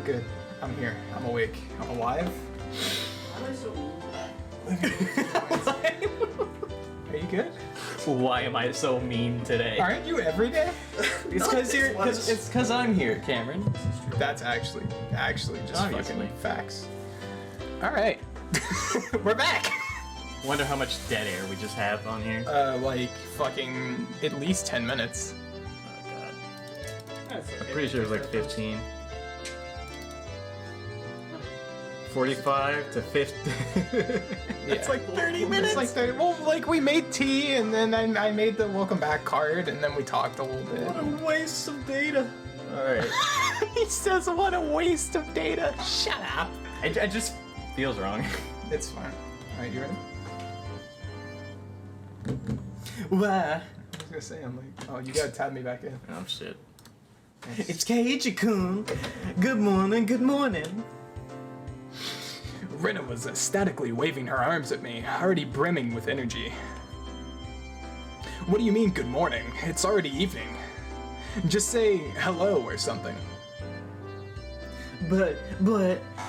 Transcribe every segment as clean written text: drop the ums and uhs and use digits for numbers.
good. I'm here. I'm awake. I'm alive. Are you good? Why am I so mean today? Aren't you every day? It's because I'm here, Cameron. That's actually just Obviously. fucking facts. All right, we're back. Wonder how much dead air we just have on here. Like fucking at least 10 minutes. Oh god. I'm pretty sure it was like 15. 45 to 50. It's like 30 minutes. It's like 30. Well, like we made tea, and then I made the welcome back card, and then we talked a little bit. What a waste of data. Alright. He says, "What a waste of data." Shut up. It just feels wrong. It's fine. All right, you ready? Why? I was gonna say, I'm like, oh, you gotta tab me back in. Oh shit. Yes. It's Keiichi-kun. Good morning, good morning. Rina was ecstatically waving her arms at me, already brimming with energy. What do you mean, good morning? It's already evening. Just say hello or something. But,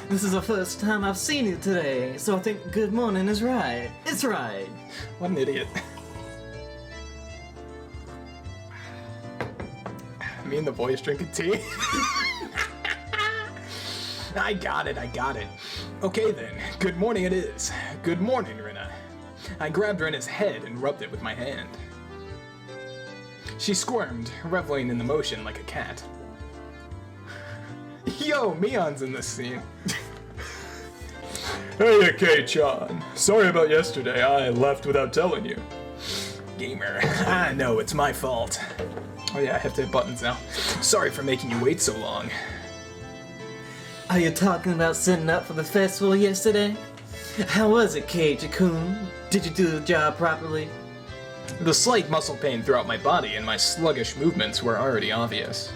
this is the first time I've seen you today, so I think good morning is right. It's right. What an idiot. Me and the boys drinking tea. I got it. Okay then, good morning it is. Good morning, Rina. I grabbed Rina's head and rubbed it with my hand. She squirmed, reveling in the motion like a cat. Yo, Mion's in this scene. Hey, Kei-chan. Sorry about yesterday. I left without telling you. Gamer. I know, it's my fault. Oh yeah, I have to hit buttons now. Sorry for making you wait so long. Are you talking about setting up for the festival yesterday? How was it, Keiichi-kun? Did you do the job properly? The slight muscle pain throughout my body and my sluggish movements were already obvious.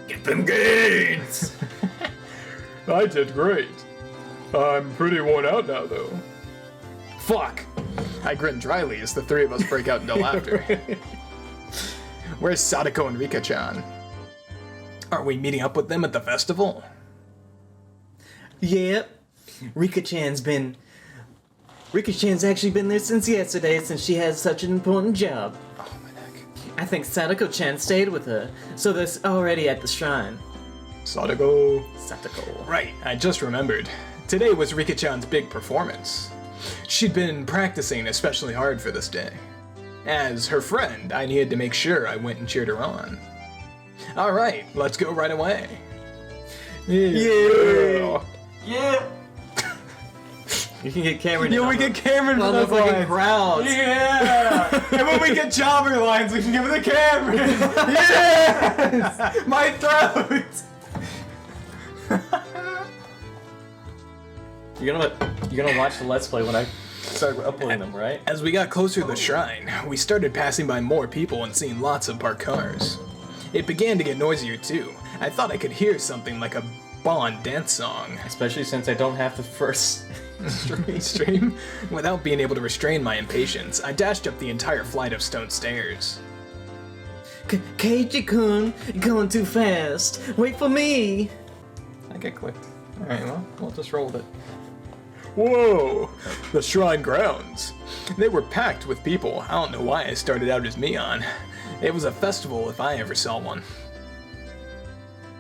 Get them gains! I did great. I'm pretty worn out now, though. Fuck! I grin dryly as the three of us break out into laughter. Where's Sadako and Rika-chan? Are we meeting up with them at the festival? Yep. Rika-chan's actually been there since yesterday, since she has such an important job. Oh, my neck. I think Sadako-chan stayed with her, so they're already at the shrine. Sadako. Sadako. Right, I just remembered. Today was Rika-chan's big performance. She'd been practicing especially hard for this day. As her friend, I needed to make sure I went and cheered her on. Alright, let's go right away. Yeah! Yeah! You can get Cameron. Yeah, we get Cameron for the those fucking lines. crowds. Yeah! And when we get jobber lines, we can give it to Cameron. Yes! My throat! You're gonna watch the Let's Play when I start uploading them, right? As we got closer to the shrine, we started passing by more people and seeing lots of parked cars. It began to get noisier too. I thought I could hear something like a Bond dance song. Especially since I don't have the first Stream? Without being able to restrain my impatience, I dashed up the entire flight of stone stairs. Keiichi-kun, you're going too fast. Wait for me. I get clicked. Alright, well, we'll just roll with it. Whoa! The shrine grounds. They were packed with people. I don't know why I started out as Mion. It was a festival if I ever saw one.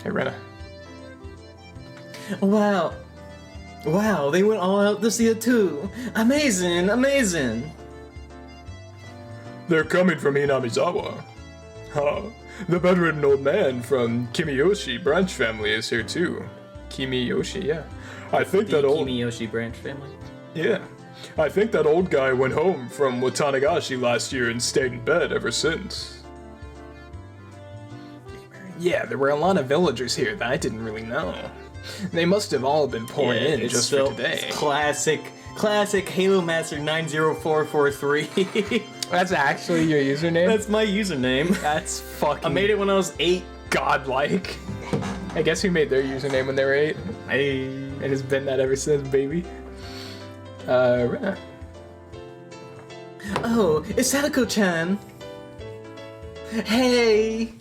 Hey, Rena. Wow, they went all out this year too. Amazing. They're coming from Hinamizawa. Huh. The bedridden old man from Kimiyoshi branch family is here too. Kimiyoshi, yeah. I think that old... Kimiyoshi branch family? Yeah. I think that old guy went home from Watanagashi last year and stayed in bed ever since. Yeah, there were a lot of villagers here that I didn't really know. They must have all been pouring in just for today. Classic Halo Master 90443. That's actually your username? That's my username. That's fucking... I made it when I was 8. Godlike. I guess who made their username when they were 8? It has been that ever since, baby. Rena. Oh, it's Sadako-chan. Hey.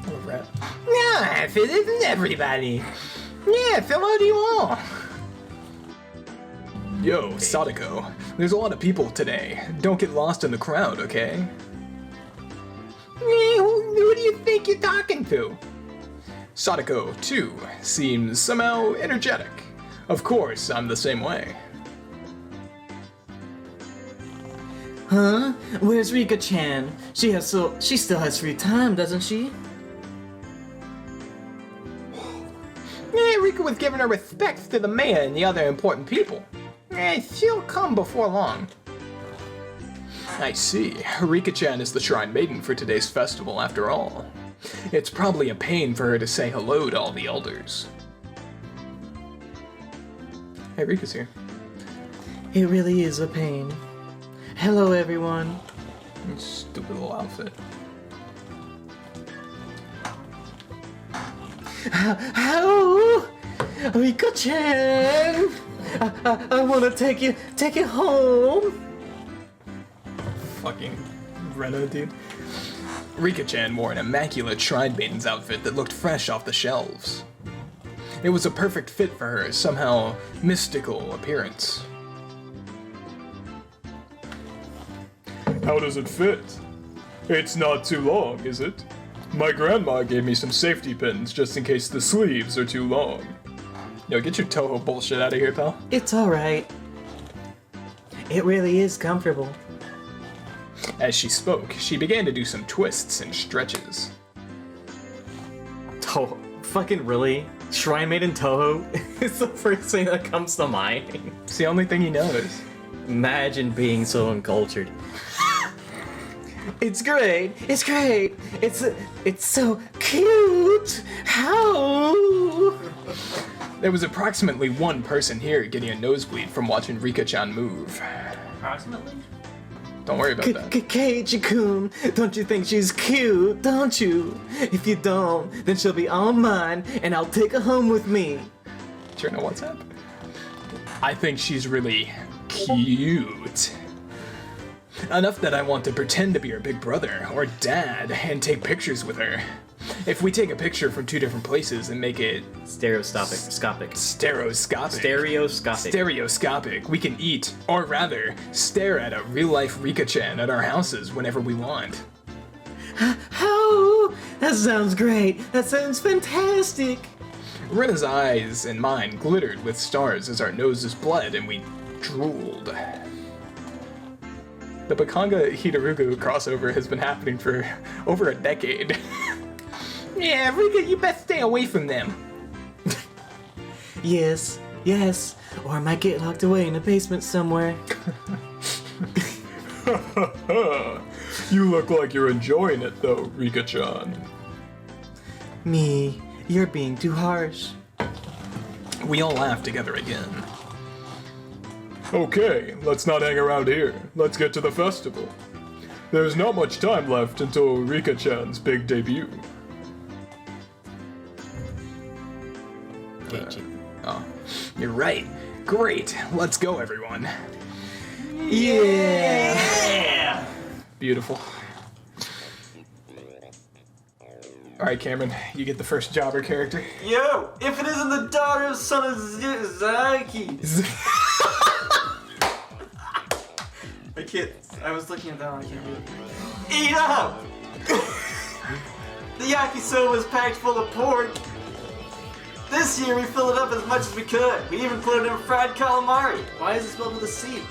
Oh, rat. Yeah, it isn't everybody. Yeah, hello to you all. Yo, Sadako, there's a lot of people today. Don't get lost in the crowd, okay? Who do you think you're talking to? Sadako, too, seems somehow energetic. Of course, I'm the same way. Huh? Where's Rika-chan? She still has free time, doesn't she? Yeah, Rika was giving her respects to the mayor and the other important people. She'll come before long. I see. Rika-chan is the shrine maiden for today's festival after all. It's probably a pain for her to say hello to all the elders. Hey, Rika's here. It really is a pain. Hello, everyone. Stupid little outfit. How? Rika-chan! I want to take you home. Fucking Rena, dude. Rika-chan wore an immaculate shrine maiden's outfit that looked fresh off the shelves. It was a perfect fit for her somehow mystical appearance. How does it fit? It's not too long, is it? My grandma gave me some safety pins just in case the sleeves are too long. Yo, get your Toho bullshit out of here, pal. It's alright. It really is comfortable. As she spoke, she began to do some twists and stretches. Toho. Fucking really? Shrine Maiden Toho is the first thing that comes to mind. It's the only thing he knows. Imagine being so uncultured. It's great. It's great. It's so cute. How? There was approximately one person here getting a nosebleed from watching Rika-chan move. Approximately? Don't worry about that. Keiichi-kun, don't you think she's cute, don't you? If you don't, then she'll be all mine, and I'll take her home with me. Turn to WhatsApp. I think she's really cute. Enough that I want to pretend to be her big brother or dad and take pictures with her. If we take a picture from two different places and make it Stereoscopic. stereoscopic, we can eat, or rather, stare at a real-life Rika-chan at our houses whenever we want. How? That sounds great. That sounds fantastic. Rena's eyes and mine glittered with stars as our noses bled and we drooled. The Bakanga Hidorogu crossover has been happening for over a decade. Yeah, Rika, you best stay away from them. Yes, or I might get locked away in a basement somewhere. You look like you're enjoying it though, Rika-chan. Me, you're being too harsh. We all laughed together again. Okay, let's not hang around here. Let's get to the festival. There's not much time left until Rika-chan's big debut. Oh, you're right. Great. Let's go, everyone. Yeah! Beautiful. All right, Cameron, you get the first jobber character. Yo, if it isn't the daughter of son of Zaki. I can't. I was looking at that one. I can't read it. Eat up! The yakisoba was packed full of pork. This year we filled it up as much as we could. We even put it in fried calamari. Why is it spelled with a C?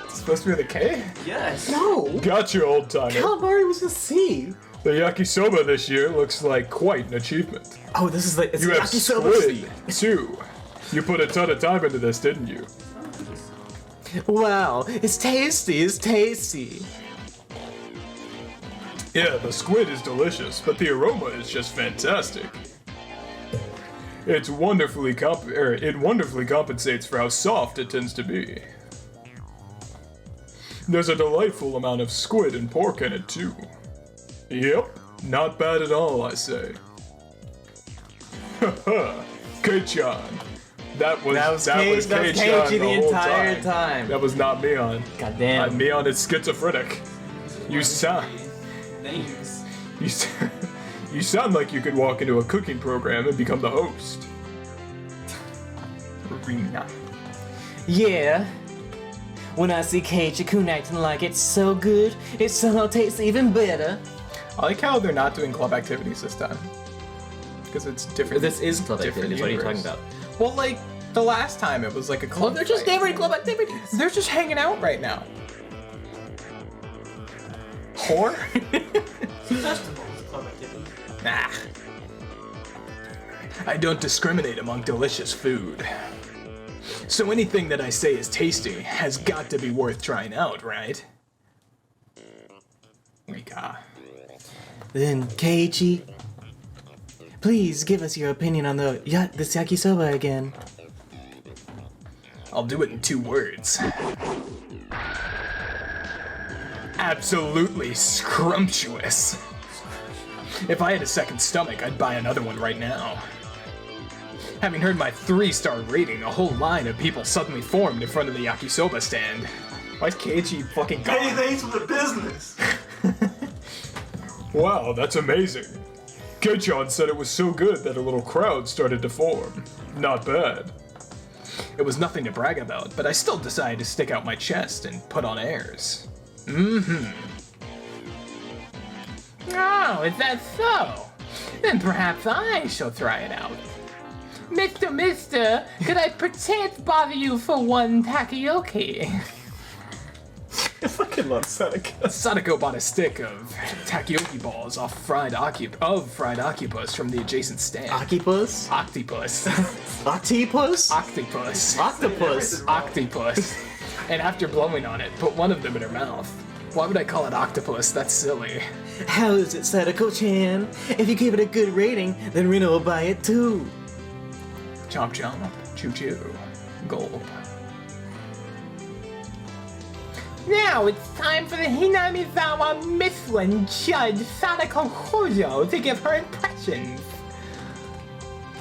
It's supposed to be with a K? Yes. No. Gotcha, old timer. Calamari was a C. The yakisoba this year looks like quite an achievement. Oh, this is like it's You have yakisoba squid, too. You put a ton of time into this, didn't you? Wow, it's tasty. It's tasty. Yeah, the squid is delicious, but the aroma is just fantastic. It wonderfully compensates for how soft it tends to be. There's a delightful amount of squid and pork in it too. Yep, not bad at all, I say. Haha, Kei-chan. That was Kei-chan the whole entire time. That was not Mion. Goddamn. Mion is schizophrenic. You sound. Thanks. You You sound like you could walk into a cooking program and become the host. Rina. Yeah. When I see Keiichi-kun acting like it's so good, it somehow tastes even better. I like how they're not doing club activities this time. Because it's different. This is club different activities. What are you talking universe. about? Well, like, the last time it was like a club. Well, they're just fight. never in club activities. They're just hanging out right now. Whore? Festival is a club activity. Nah. I don't discriminate among delicious food. So anything that I say is tasty has got to be worth trying out, right? Rika. Then, Keiichi, please give us your opinion on this yakisoba again. I'll do it in 2 words. Absolutely scrumptious. If I had a second stomach, I'd buy another one right now. Having heard my 3-star rating, a whole line of people suddenly formed in front of the yakisoba stand. Why is Keiichi fucking gone? Hey, thanks for the business. Wow, that's amazing. Keiichi said it was so good that a little crowd started to form. Not bad. It was nothing to brag about, but I still decided to stick out my chest and put on airs. Mm-hmm. Oh, is that so? Then perhaps I shall try it out. Mister, could I perchance bother you for one takoyaki? I fucking love Sadako. Sadako bought a stick of takoyaki balls off fried octopus from the adjacent stand. Octopus? Octopus. Octopus? Octopus. Octopus. Octopus. And after blowing on it, put one of them in her mouth. Why would I call it octopus? That's silly. How is it, Sadako-chan? If you give it a good rating, then Rina will buy it too. Chomp chomp. Choo choo. Gulp. Now it's time for the Hinamizawa Michelin judge Sadako Hojo to give her impressions.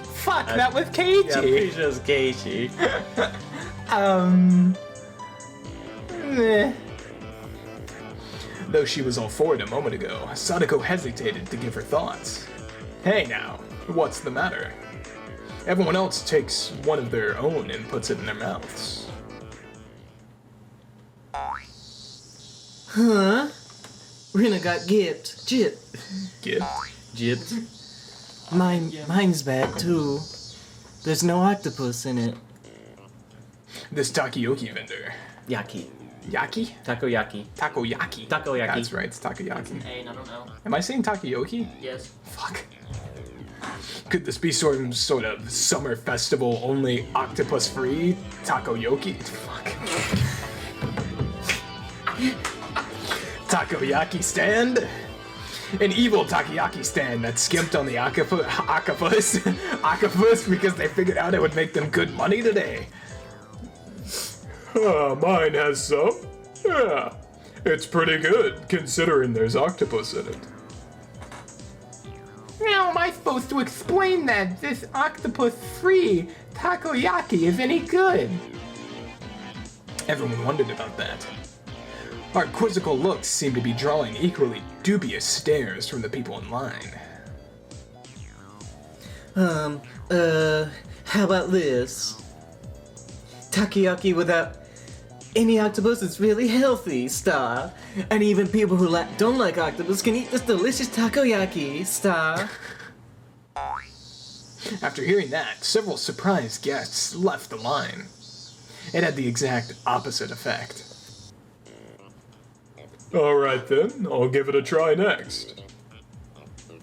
Fuck, that was Keiichi. Yeah, pretty sure it's Keiichi. Meh. Though she was all for it a moment ago, Sadako hesitated to give her thoughts. Hey now, what's the matter? Everyone else takes one of their own and puts it in their mouths. Huh? Rina got gypped. Gift? Gypped? Mine's bad too. There's no octopus in it. This takoyaki vendor. Yaki. Yaki? Takoyaki. Takoyaki. Takoyaki. That's right, it's takoyaki. Hey, I don't know. Am I saying takoyaki? Yes. Fuck. Could this be some sort of summer festival only octopus free takoyaki? Fuck. Takoyaki stand? An evil takoyaki stand that skimped on the octopus because they figured out it would make them good money today. Mine has some. Yeah, it's pretty good considering there's octopus in it. How am I supposed to explain that this octopus-free takoyaki is any good? Everyone wondered about that. Our quizzical looks seemed to be drawing equally dubious stares from the people in line. How about this? Takoyaki without any octopus is really healthy, star. And even people who don't like octopus can eat this delicious takoyaki, star. After hearing that, several surprised guests left the line. It had the exact opposite effect. Alright then, I'll give it a try next.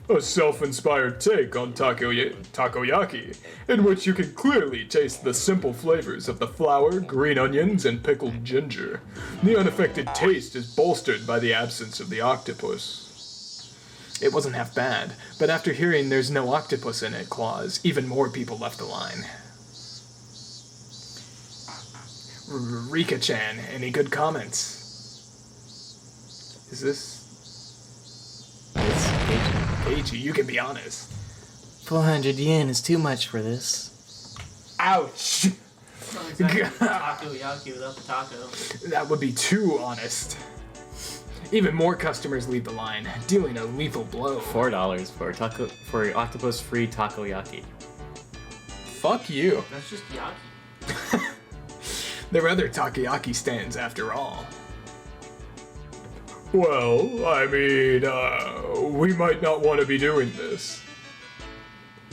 A self-inspired take on takoyaki, in which you can clearly taste the simple flavors of the flour, green onions, and pickled ginger. The unaffected taste is bolstered by the absence of the octopus. It wasn't half bad, but after hearing "there's no octopus in it" clause, even more people left the line. Rika-chan, any good comments? Is this... It's Keiichi, you can be honest. 400 yen is too much for this. Ouch! Not exactly takoyaki without the taco. That would be too honest. Even more customers leave the line, dealing a lethal blow. $4 for octopus-free takoyaki. Fuck you. That's just yaki. There are other takoyaki stands after all. Well, I mean, we might not want to be doing this.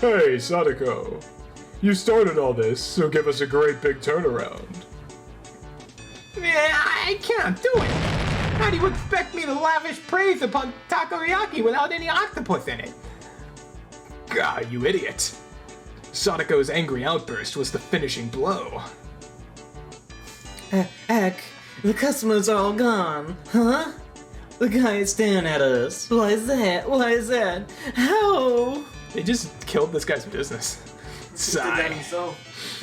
Hey, Sadako. You started all this, so give us a great big turnaround. I can't do it. How do you expect me to lavish praise upon takoyaki without any octopus in it? God, you idiot. Sadako's angry outburst was the finishing blow. Heck, the customers are all gone, huh? The guy is staring at us. Why is that? Why is that? How? They just killed this guy's business. Did that Sigh. himself.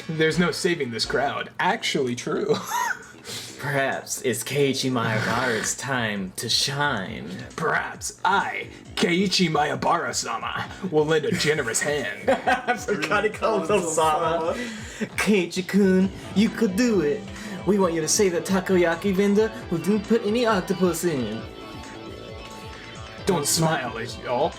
There's no saving this crowd. Actually true. Perhaps it's Keiichi Mayabara's time to shine. Perhaps I, Keiichi Mayabara-sama, will lend a generous hand. I forgot he called himself Sama. Keiichi-kun, you could do it. We want you to save the takoyaki vendor who didn't put any octopus in. Don't smile as y'all.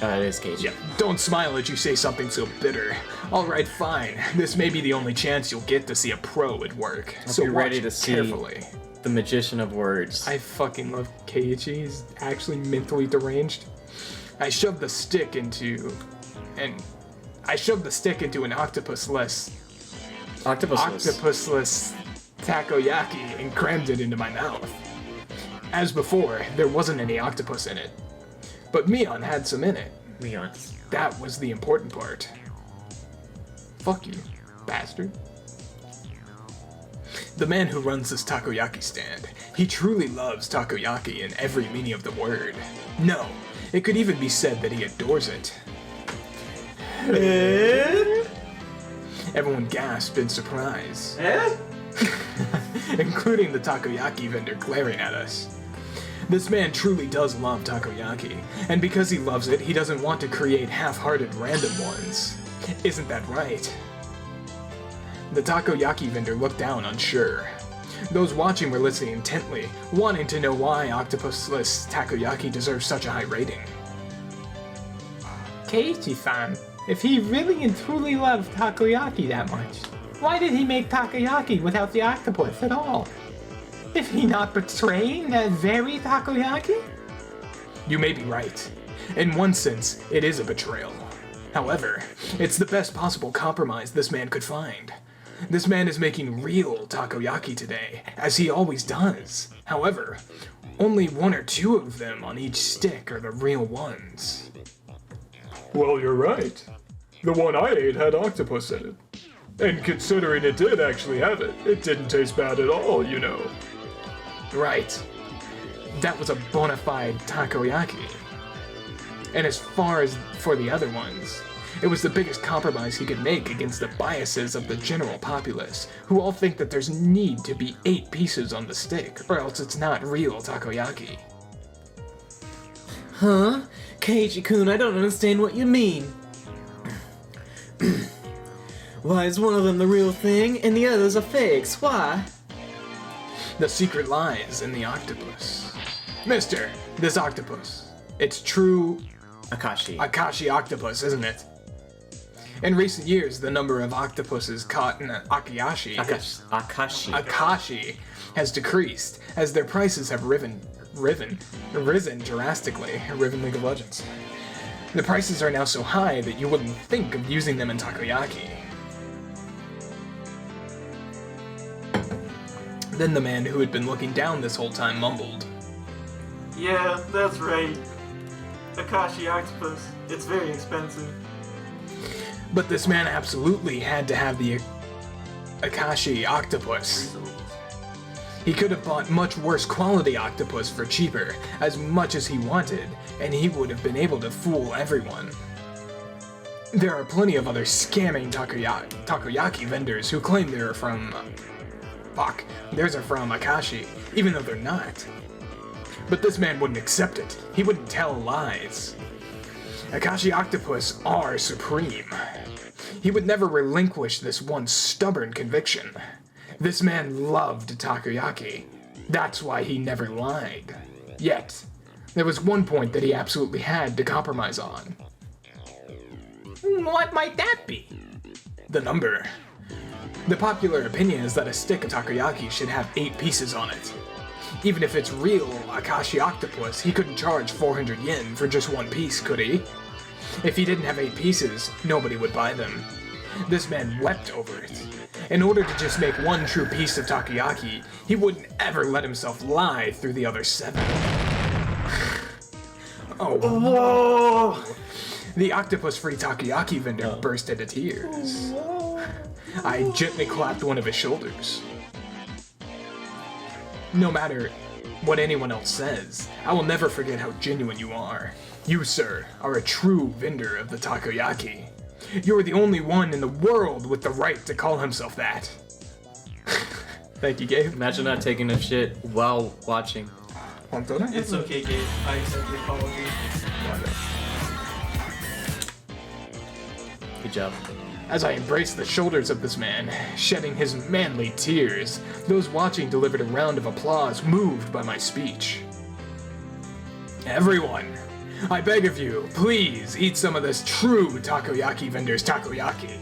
It is Keiichi. Yeah, don't smile as you say something so bitter. Alright, fine. This may be the only chance you'll get to see a pro at work. So be ready watch to see carefully. The magician of words. I fucking love Keiichi. He's actually mentally deranged. I shoved the stick into an octopusless takoyaki and crammed it into my mouth. As before, there wasn't any octopus in it. But Mion had some in it. Leon. That was the important part. Fuck you, bastard. The man who runs this takoyaki stand, he truly loves takoyaki in every meaning of the word. No, it could even be said that he adores it. Everyone gasped in surprise, including the takoyaki vendor glaring at us. This man truly does love takoyaki, and because he loves it, he doesn't want to create half-hearted random ones. Isn't that right? The takoyaki vendor looked down unsure. Those watching were listening intently, wanting to know why octopusless takoyaki deserves such a high rating. Keiichi-san, if he really and truly loved takoyaki that much, why did he make takoyaki without the octopus at all? Is he not betraying that very takoyaki? You may be right. In one sense, it is a betrayal. However, it's the best possible compromise this man could find. This man is making real takoyaki today, as he always does. However, only 1 or 2 of them on each stick are the real ones. Well, you're right. The one I ate had octopus in it. And considering it did actually have it, it didn't taste bad at all, you know. Right. That was a bona fide takoyaki. And as far as for the other ones, it was the biggest compromise he could make against the biases of the general populace, who all think that there's need to be 8 pieces on the stick, or else it's not real takoyaki. Huh? Keiichi-kun, I don't understand what you mean. Why is one of them the real thing and the others are fakes? Why? The secret lies in the octopus. Mister, this octopus. It's true Akashi octopus, isn't it? In recent years, the number of octopuses caught in Akashi has decreased, as their prices have risen drastically. Riven League of Legends. The prices are now so high that you wouldn't think of using them in takoyaki. Then the man who had been looking down this whole time mumbled. Yeah, that's right. Akashi octopus. It's very expensive. But this man absolutely had to have the Akashi octopus. He could have bought much worse quality octopus for cheaper, as much as he wanted, and he would have been able to fool everyone. There are plenty of other scamming takoyaki vendors who claim they're from... theirs are from Akashi, even though they're not. But this man wouldn't accept it. He wouldn't tell lies. Akashi octopus are supreme. He would never relinquish this one stubborn conviction. This man loved takoyaki. That's why he never lied. Yet, there was one point that he absolutely had to compromise on. What might that be? The number. The popular opinion is that a stick of takoyaki should have 8 pieces on it. Even if it's real Akashi octopus, he couldn't charge 400 yen for just 1 piece, could he? If he didn't have 8 pieces, nobody would buy them. This man wept over it. In order to just make 1 true piece of takoyaki, he wouldn't ever let himself lie through the other 7. Oh, whoa! The octopus-free takoyaki vendor burst into tears. I gently clapped one of his shoulders. No matter what anyone else says, I will never forget how genuine you are. You, sir, are a true vendor of the takoyaki. You are the only one in the world with the right to call himself that. Thank you, Gabe. Imagine not taking a shit while watching. It's okay, Gabe. I accept the apology. Good job. As I embraced the shoulders of this man, shedding his manly tears, those watching delivered a round of applause moved by my speech. Everyone, I beg of you, please eat some of this true takoyaki vendor's takoyaki.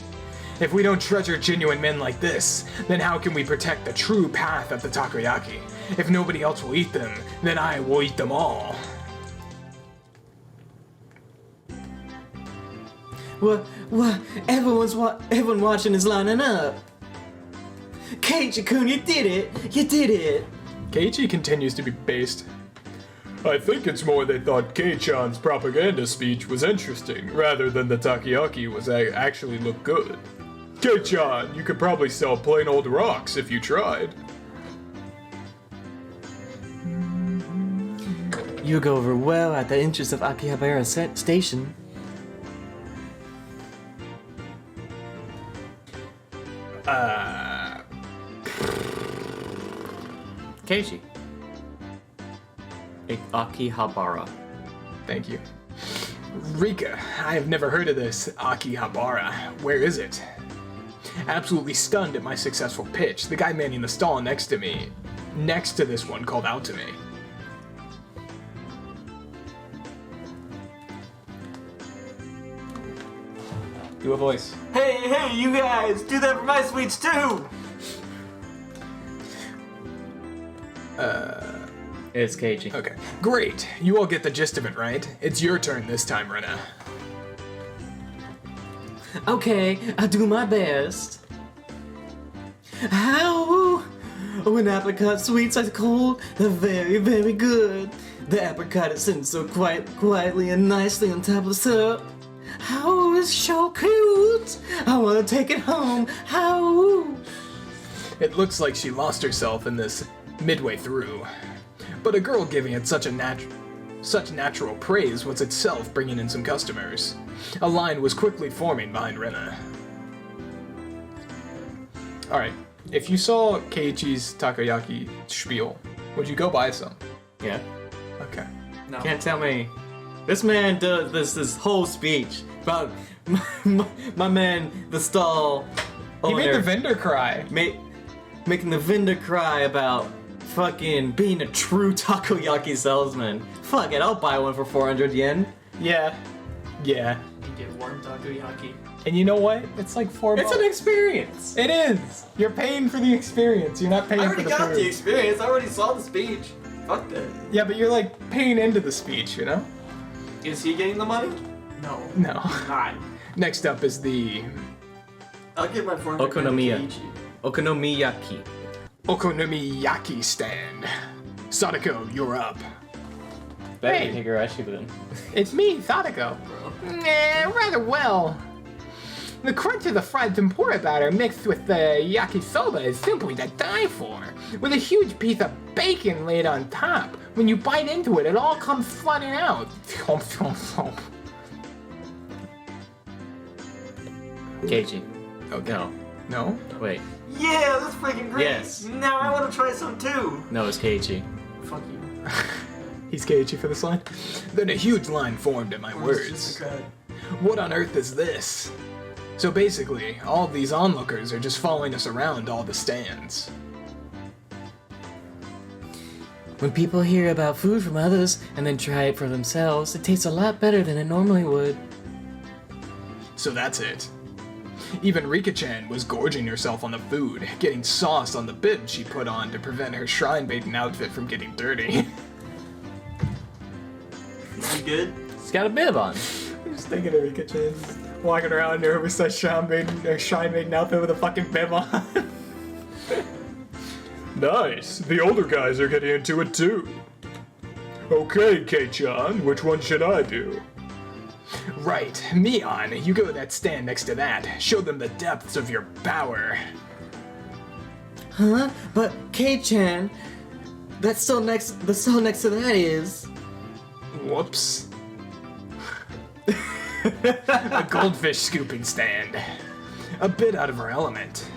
If we don't treasure genuine men like this, then how can we protect the true path of the takoyaki? If nobody else will eat them, then I will eat them all. What? Everyone watching is lining up. Keiichi-kun, you did it! You did it! Keiichi continues to be based. I think it's more they thought Kei-chan's propaganda speech was interesting, rather than the takoyaki was actually look good. Kei-chan, you could probably sell plain old rocks if you tried. You go over well at the entrance of Akihabara Station. Keiji. Akihabara. Thank you. Rika, I have never heard of this Akihabara. Where is it? Absolutely stunned at my successful pitch, the guy manning the stall next to this one, called out to me. Do a voice. Hey, you guys! Do that for my sweets too! It's Keiji. Okay, great. You all get the gist of it, right? It's your turn this time, Rena. Okay, I'll do my best. How? When apricot sweets are cold, they're very, very good. The apricot is sitting so quietly and nicely on top of syrup. How is so cute? I want to take it home. How? It looks like she lost herself in this midway through. But a girl giving it such natural praise was itself bringing in some customers. A line was quickly forming behind Rena. Alright, if you saw Keiichi's takoyaki spiel, would you go buy some? Yeah. Okay. No. Can't tell me. This man does this whole speech about my man, the stall He made owner, the vendor cry. making the vendor cry about fucking being a true takoyaki salesman. Fuck it, I'll buy one for 400 yen. Yeah. You get warm takoyaki. And you know what? It's like $4. It's an experience. It is! You're paying for the experience. You're not paying I for already the got food. the experience. I already saw the speech. Fuck that. Yeah, but you're like paying into the speech, you know? Is he getting the money? No. No. Not. Next up is the I'll get my 400 Okonomiya. Okonomiyaki. Okonomiyaki stand. Sadako, you're up. Better Hey. be Higurashi then. It's me, Tanako. Rather well. The crunch of the fried tempura batter mixed with the yakisoba is simply to die for. With a huge piece of bacon laid on top. When you bite into it, it all comes flooding out. Thump, thump, thump. Keiji. Okay. No. No? Wait. Yeah, that's freaking great. Yes. Now I want to try some too. No, it's Keiji. Fuck you. He's Keiichi for this line. Then a huge line formed at my Or it's just words. a crowd. What on earth is this? So basically, all of these onlookers are just following us around all the stands. When people hear about food from others and then try it for themselves, it tastes a lot better than it normally would. So that's it. Even Rika-chan was gorging herself on the food, getting sauce on the bib she put on to prevent her shrine-maiden outfit from getting dirty. Is he good? He's got a bib on. I'm just thinking of Rika-chan walking around in her oversized shrine maiden outfit with a fucking bib on. Nice. The older guys are getting into it too. Okay, Kei-chan, which one should I do? Right, Mion, you go to that stand next to that. Show them the depths of your power. Huh? But Kei-chan, the stall next to that is... Whoops. A goldfish scooping stand. A bit out of her element.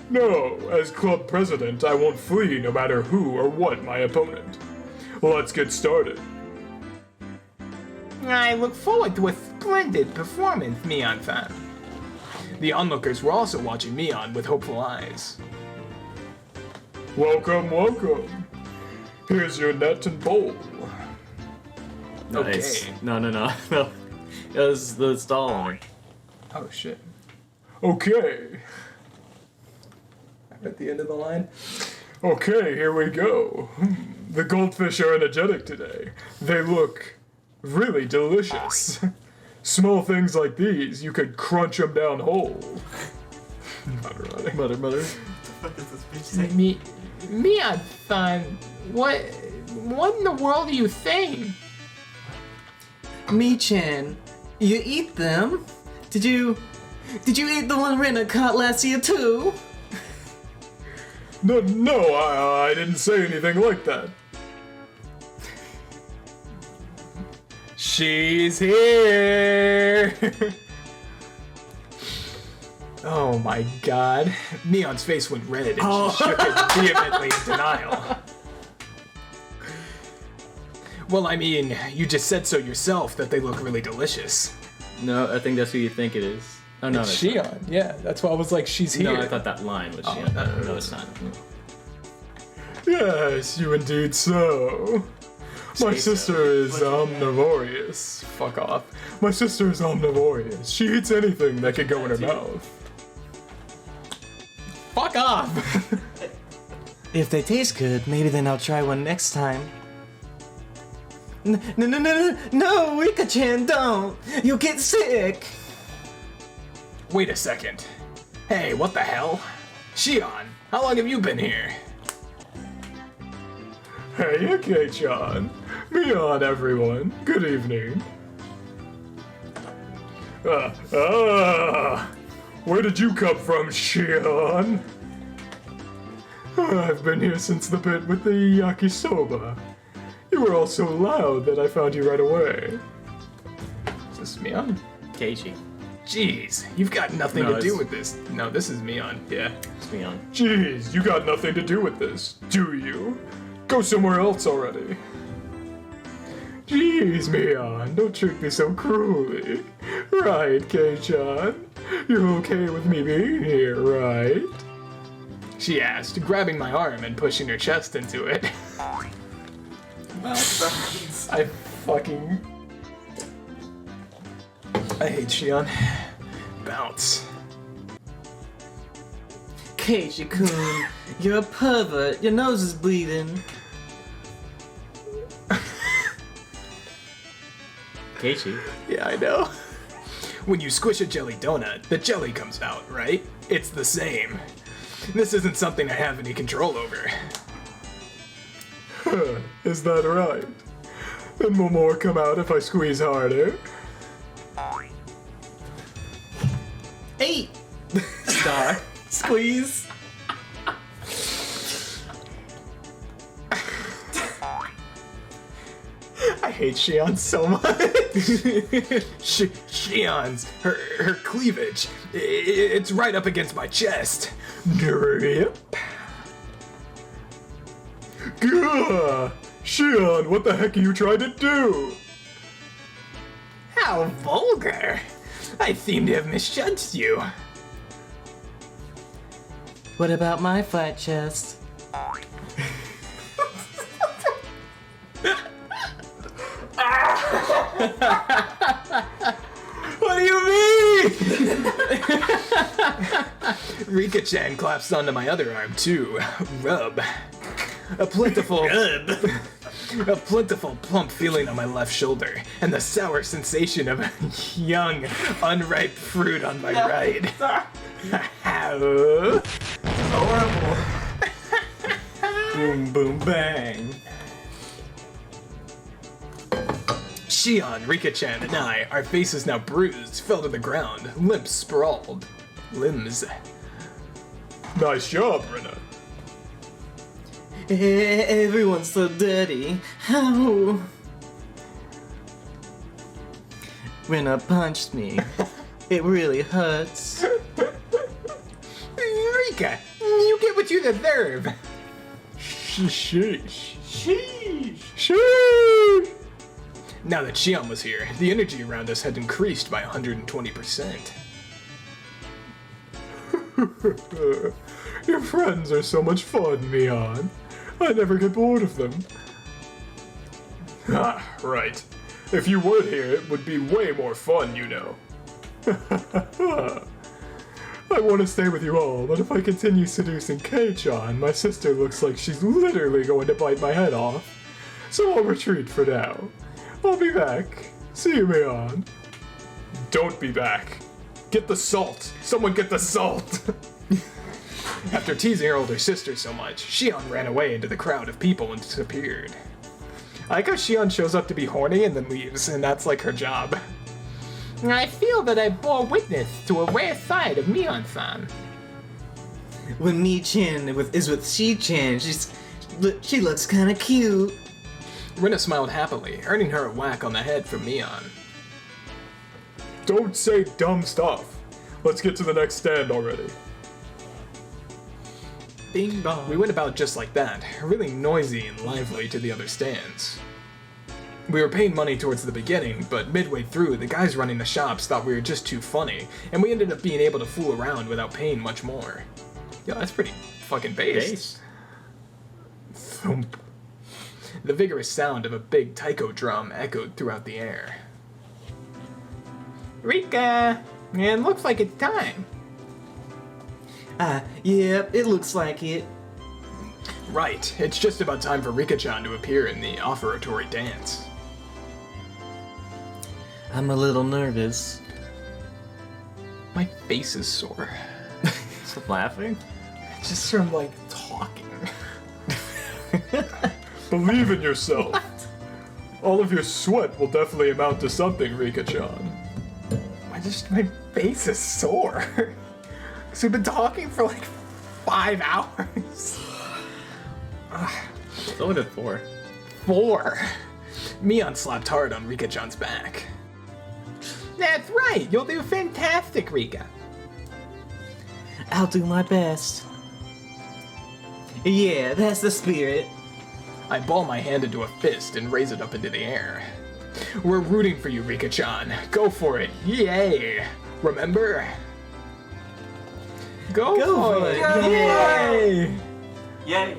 No, as club president, I won't flee no matter who or what my opponent. Let's get started. I look forward to a splendid performance, Mion-san. The onlookers were also watching Mion with hopeful eyes. Welcome, welcome. Here's your net and bowl. Nice. Okay. No. It was the stall owner. Oh shit. Okay. At the end of the line. Okay, here we go. The goldfish are energetic today. They look really delicious. Small things like these, you could crunch them down whole. Butter. What the fuck is this bitch saying? Mion-san, what in the world are you saying? Mi-chan, you eat them? Did you eat the one Rena caught last year too? No, I didn't say anything like that. She's here! Oh my god. Neon's face went red and she shook it vehemently in denial. Well, I mean, you just said so yourself that they look really delicious. No, I think that's who you think it is. Oh no, It's that's not. Shion, yeah, that's why I was like, she's here. No, I thought that line was Shion. No, it's not. Yes, you indeed so. My Say so. sister is omnivorous. Fuck off. My sister is omnivorous. She eats anything that can go in her mouth. Fuck off! If they taste good, maybe then I'll try one next time. No, Rika-chan, don't! You'll get sick! Wait a second. Hey, what the hell? Shion, how long have you been here? Hey, Kei-chan. Mion, everyone. Good evening. Where did you come from, Shion? I've been here since the bit with the yakisoba. You were all so loud that I found you right away. Is this Mion? Keiichi. Jeez, you've got nothing No, to do it's- with this. No, this is Mion. Yeah, it's Mion. Jeez, you got nothing to do with this, do you? Go somewhere else already. Jeez, Mion, don't treat me so cruelly. Right, Kei-chan? You're okay with me being here, right? She asked, grabbing my arm and pushing her chest into it. I hate Shion. Bounce. Keiichi-kun, you're a pervert. Your nose is bleeding. Keiichi. Yeah, I know. When you squish a jelly donut, the jelly comes out, right? It's the same. This isn't something I have any control over. Is that right? Then will more come out if I squeeze harder? Hey! Star. Squeeze! I hate Shion so much. Shion's, her cleavage, it's right up against my chest. Drip. Gah! Shion, what the heck are you trying to do? How vulgar. I seem to have misjudged you. What about my flat chest? What do you mean? Rika-chan claps onto my other arm too. Rub. A plentiful plump feeling on my left shoulder, and the sour sensation of a young, unripe fruit on my right. Horrible. Boom, boom, bang. Shion, Rika-chan, and I, our faces now bruised, fell to the ground, limbs sprawled. Limbs. Nice job, Rena. Everyone's so dirty. How? Rena punched me. It really hurts. Rika, you get what you deserve. Sheesh. Sheesh. Now that Shion was here, the energy around us had increased by 120%. Your friends are so much fun, Mion. I never get bored of them. Ah, right. If you were here, it would be way more fun, you know. I want to stay with you all, but if I continue seducing Kei-chan, my sister looks like she's literally going to bite my head off. So I'll retreat for now. I'll be back. See you, Mion. Don't be back. Get the salt. Someone get the salt. After teasing her older sister so much, Shion ran away into the crowd of people and disappeared. I like how Shion shows up to be horny and then leaves, and that's like her job. I feel that I bore witness to a rare side of Mion-san. When Mi-chan is with Shi-chan, she looks kind of cute. Rena smiled happily, earning her a whack on the head from Mion. Don't say dumb stuff. Let's get to the next stand already. Bing bong. We went about just like that, really noisy and lively to the other stands. We were paying money towards the beginning, but midway through, the guys running the shops thought we were just too funny, and we ended up being able to fool around without paying much more. Yo, that's pretty fucking bass. Thump. The vigorous sound of a big taiko drum echoed throughout the air. Rika, it looks like it's time. Yep, it looks like it. Right, it's just about time for Rika-chan to appear in the offertory dance. I'm a little nervous. My face is sore. Stop laughing. Just from, like, talking. Believe in yourself. All of your sweat will definitely amount to something, Rika-chan. My face is sore. Because we've been talking for like 5 hours. It's only been 4. 4. Mion slapped hard on Rika-chan's back. That's right, you'll do fantastic, Rika. I'll do my best. Yeah, that's the spirit. I ball my hand into a fist and raise it up into the air. We're rooting for you, Rika-chan. Go for it. Yay. Remember? Go for it. Yay. Yay.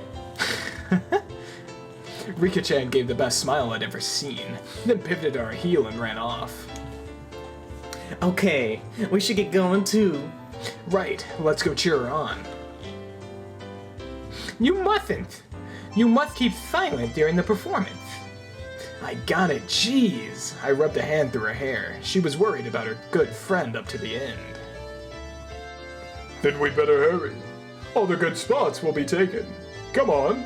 Rika-chan gave the best smile I'd ever seen, then pivoted our heel and ran off. Okay, we should get going too. Right, let's go cheer her on. You mustn't. You must keep silent during the performance. I got it, jeez. I rubbed a hand through her hair. She was worried about her good friend up to the end. Then we'd better hurry. All the good spots will be taken. Come on.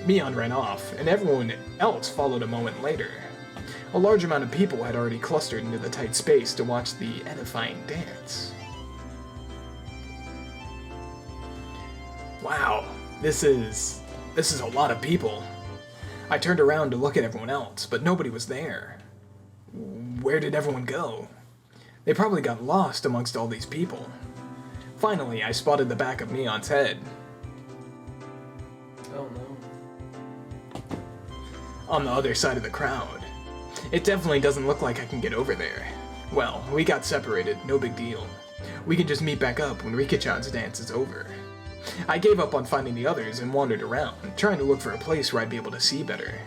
Mion ran off, and everyone else followed a moment later. A large amount of people had already clustered into the tight space to watch the edifying dance. Wow, this is a lot of people. I turned around to look at everyone else, but nobody was there. Where did everyone go? They probably got lost amongst all these people. Finally, I spotted the back of Mion's head. Oh no. On the other side of the crowd. It definitely doesn't look like I can get over there. Well, we got separated, no big deal. We can just meet back up when Rika-chan's dance is over. I gave up on finding the others and wandered around, trying to look for a place where I'd be able to see better.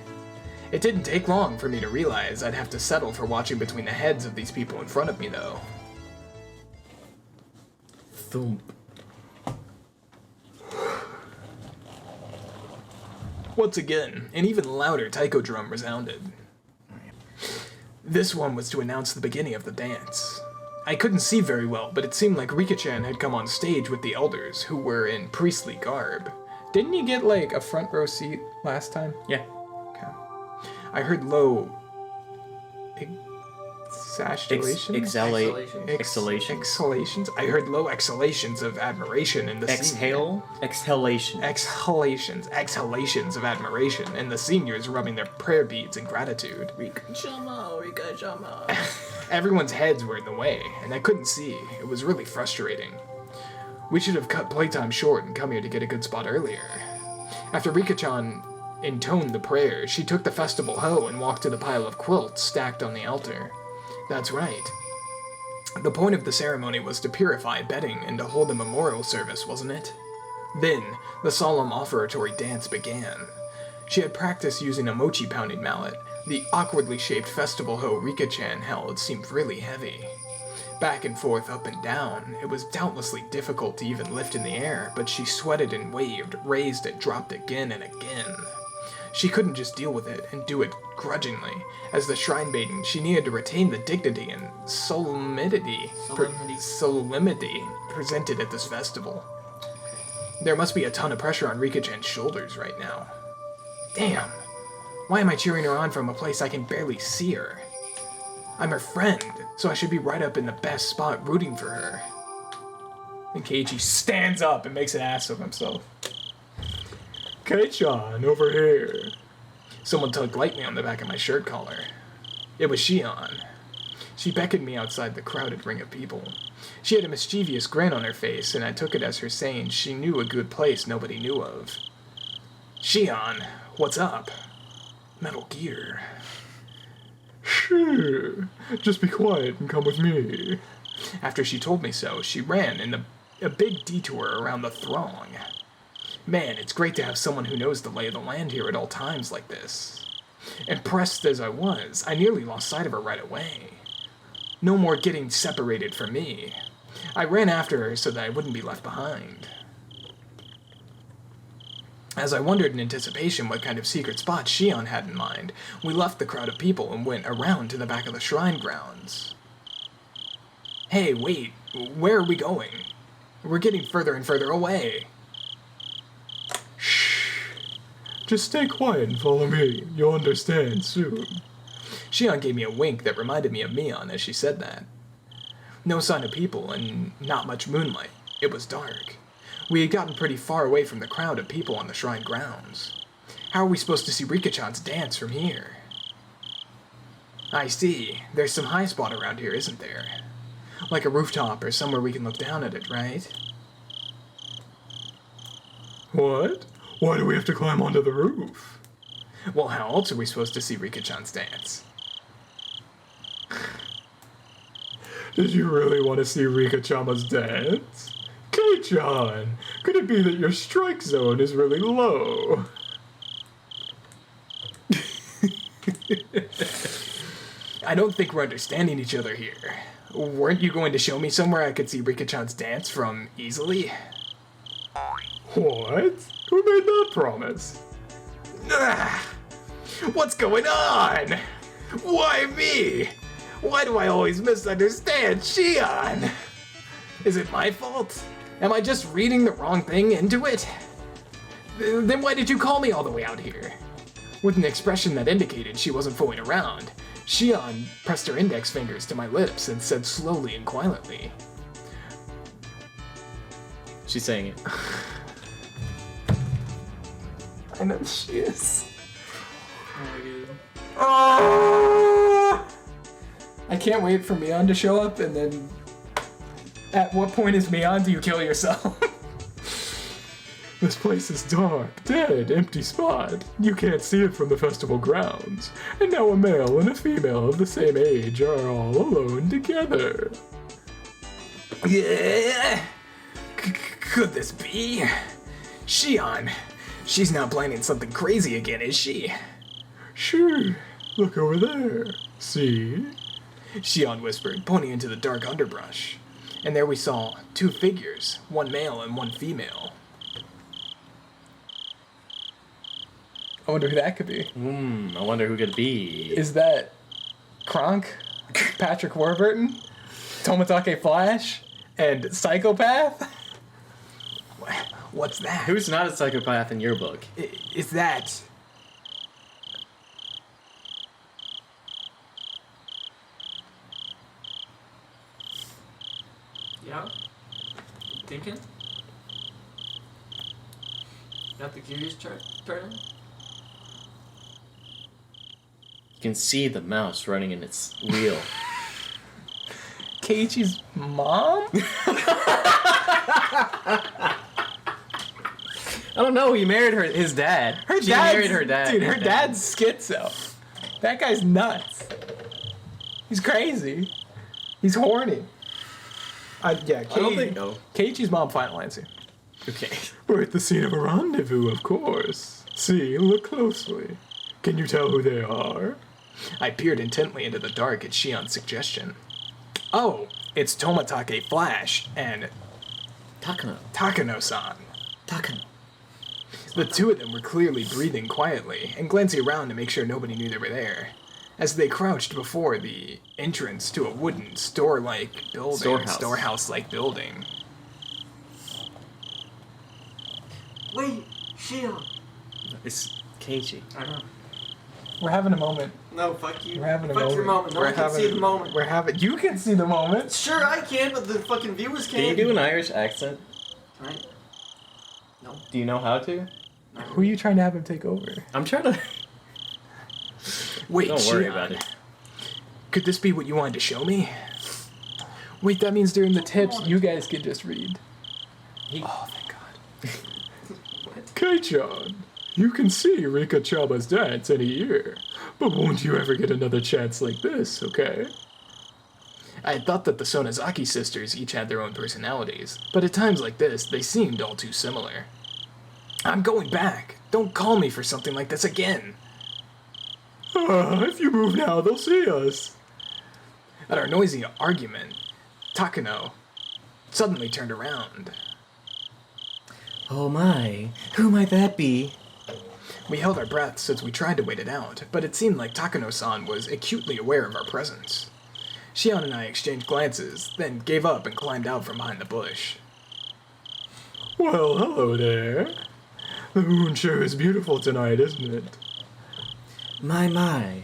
It didn't take long for me to realize I'd have to settle for watching between the heads of these people in front of me, though. Thump. Once again, an even louder taiko drum resounded. This one was to announce the beginning of the dance. I couldn't see very well, but it seemed like Rika-chan had come on stage with the elders, who were in priestly garb. Didn't you get, like, a front row seat last time? Yeah. Okay. I heard low... Exhalations? I heard low exhalations of admiration in the Exhalations of admiration, and the seniors rubbing their prayer beads in gratitude. Rika-chama. Everyone's heads were in the way, and I couldn't see. It was really frustrating. We should have cut playtime short and come here to get a good spot earlier. After Rika-chan intoned the prayer, she took the festival hoe and walked to the pile of quilts stacked on the altar. That's right. The point of the ceremony was to purify bedding and to hold a memorial service, wasn't it? Then, the solemn offertory dance began. She had practiced using a mochi pounding mallet. The awkwardly shaped festival hoe Rika-chan held seemed really heavy. Back and forth, up and down, it was doubtlessly difficult to even lift in the air, but she sweated and waved, raised and dropped again and again. She couldn't just deal with it and do it grudgingly. As the shrine maiden, she needed to retain the dignity and solemnity presented at this festival. There must be a ton of pressure on Rika-chan's shoulders right now. Damn! Why am I cheering her on from a place I can barely see her? I'm her friend, so I should be right up in the best spot rooting for her. And Keiichi stands up and makes an ass of himself. Kei-chan, over here. Someone tugged lightly on the back of my shirt collar. It was Shion. She beckoned me outside the crowded ring of people. She had a mischievous grin on her face, and I took it as her saying she knew a good place nobody knew of. Shion, what's up? Metal Gear. Sure, just be quiet and come with me. After she told me so, she ran in a big detour around the throng. Man, it's great to have someone who knows the lay of the land here at all times like this. Impressed as I was, I nearly lost sight of her right away. No more getting separated from me. I ran after her so that I wouldn't be left behind. As I wondered in anticipation what kind of secret spot Shion had in mind, we left the crowd of people and went around to the back of the shrine grounds. Hey, wait, where are we going? We're getting further and further away. Shh. Just stay quiet and follow me. You'll understand soon. Shion gave me a wink that reminded me of Mion as she said that. No sign of people and not much moonlight. It was dark. We had gotten pretty far away from the crowd of people on the shrine grounds. How are we supposed to see Rika-chan's dance from here? I see. There's some high spot around here, isn't there? Like a rooftop or somewhere we can look down at it, right? What? Why do we have to climb onto the roof? Well, how else are we supposed to see Rika-chan's dance? Did you really want to see Rika-chama's dance? Kei-chan, could it be that your strike zone is really low? I don't think we're understanding each other here. Weren't you going to show me somewhere I could see Rika-chan's dance from easily? What? Who made that promise? What's going on? Why me? Why do I always misunderstand Shion? Is it my fault? Am I just reading the wrong thing into it? Then why did you call me all the way out here? With an expression that indicated she wasn't fooling around, Shion pressed her index fingers to my lips and said slowly and quietly. She's saying it. I know she is. Oh my god. I can't wait for Mion to show up, and then at what point is Mion do you kill yourself? This place is dark, dead, empty spot. You can't see it from the festival grounds. And now a male and a female of the same age are all alone together. Yeah. Could this be? Shion. She's not planning something crazy again, is she? Sure, look over there. See? Shion whispered, pointing into the dark underbrush. And there we saw 2 figures, one male and one female. I wonder who that could be. I wonder who could be. Is that Kronk, Patrick Warburton, Tomitake Flash, and Psychopath? What's that? Who's not a psychopath in your book? Is that... Yeah? Thinking? Got the curious chart turning? You can see the mouse running in its wheel. Keiichi's mom? I don't know. He married his dad. She married her dad. Dude, her dad's schizo. That guy's nuts. He's crazy. He's horny. Yeah, I don't think so. Keiichi's mom, final answer. Okay. We're at the scene of a rendezvous, of course. See, look closely. Can you tell who they are? I peered intently into the dark at Shion's suggestion. Oh, it's Tomitake Flash and Takano-san. Takano. The 2 of them were clearly breathing quietly and glancing around to make sure nobody knew they were there. As they crouched before the entrance to a wooden store-like building, storehouse-like building. Wait, Shion! It's Keiichi. I know. We're having a moment. No, fuck you. We're having a fuck moment. your moment. No one can see the moment. You can see the moment. Sure, I can, but the fucking viewers Can can't. you do an Irish accent? Right? No. Do you know how to? Who are you trying to have him take over? I'm trying to... Wait, Don't worry Shion. about it. Could this be what you wanted to show me? Wait, that means during the tips, you guys could just read. Oh, thank God. Kei-chan, you can see Rika Chaba's dance any year, but won't you ever get another chance like this, okay? I had thought that the Sonozaki sisters each had their own personalities, but at times like this, they seemed all too similar. I'm going back. Don't call me for something like this again. If you move now, they'll see us. At our noisy argument, Takano suddenly turned around. Oh my, who might that be? We held our breaths as we tried to wait it out, but it seemed like Takano-san was acutely aware of our presence. Shion and I exchanged glances, then gave up and climbed out from behind the bush. Well, hello there. The moon sure is beautiful tonight, isn't it? My,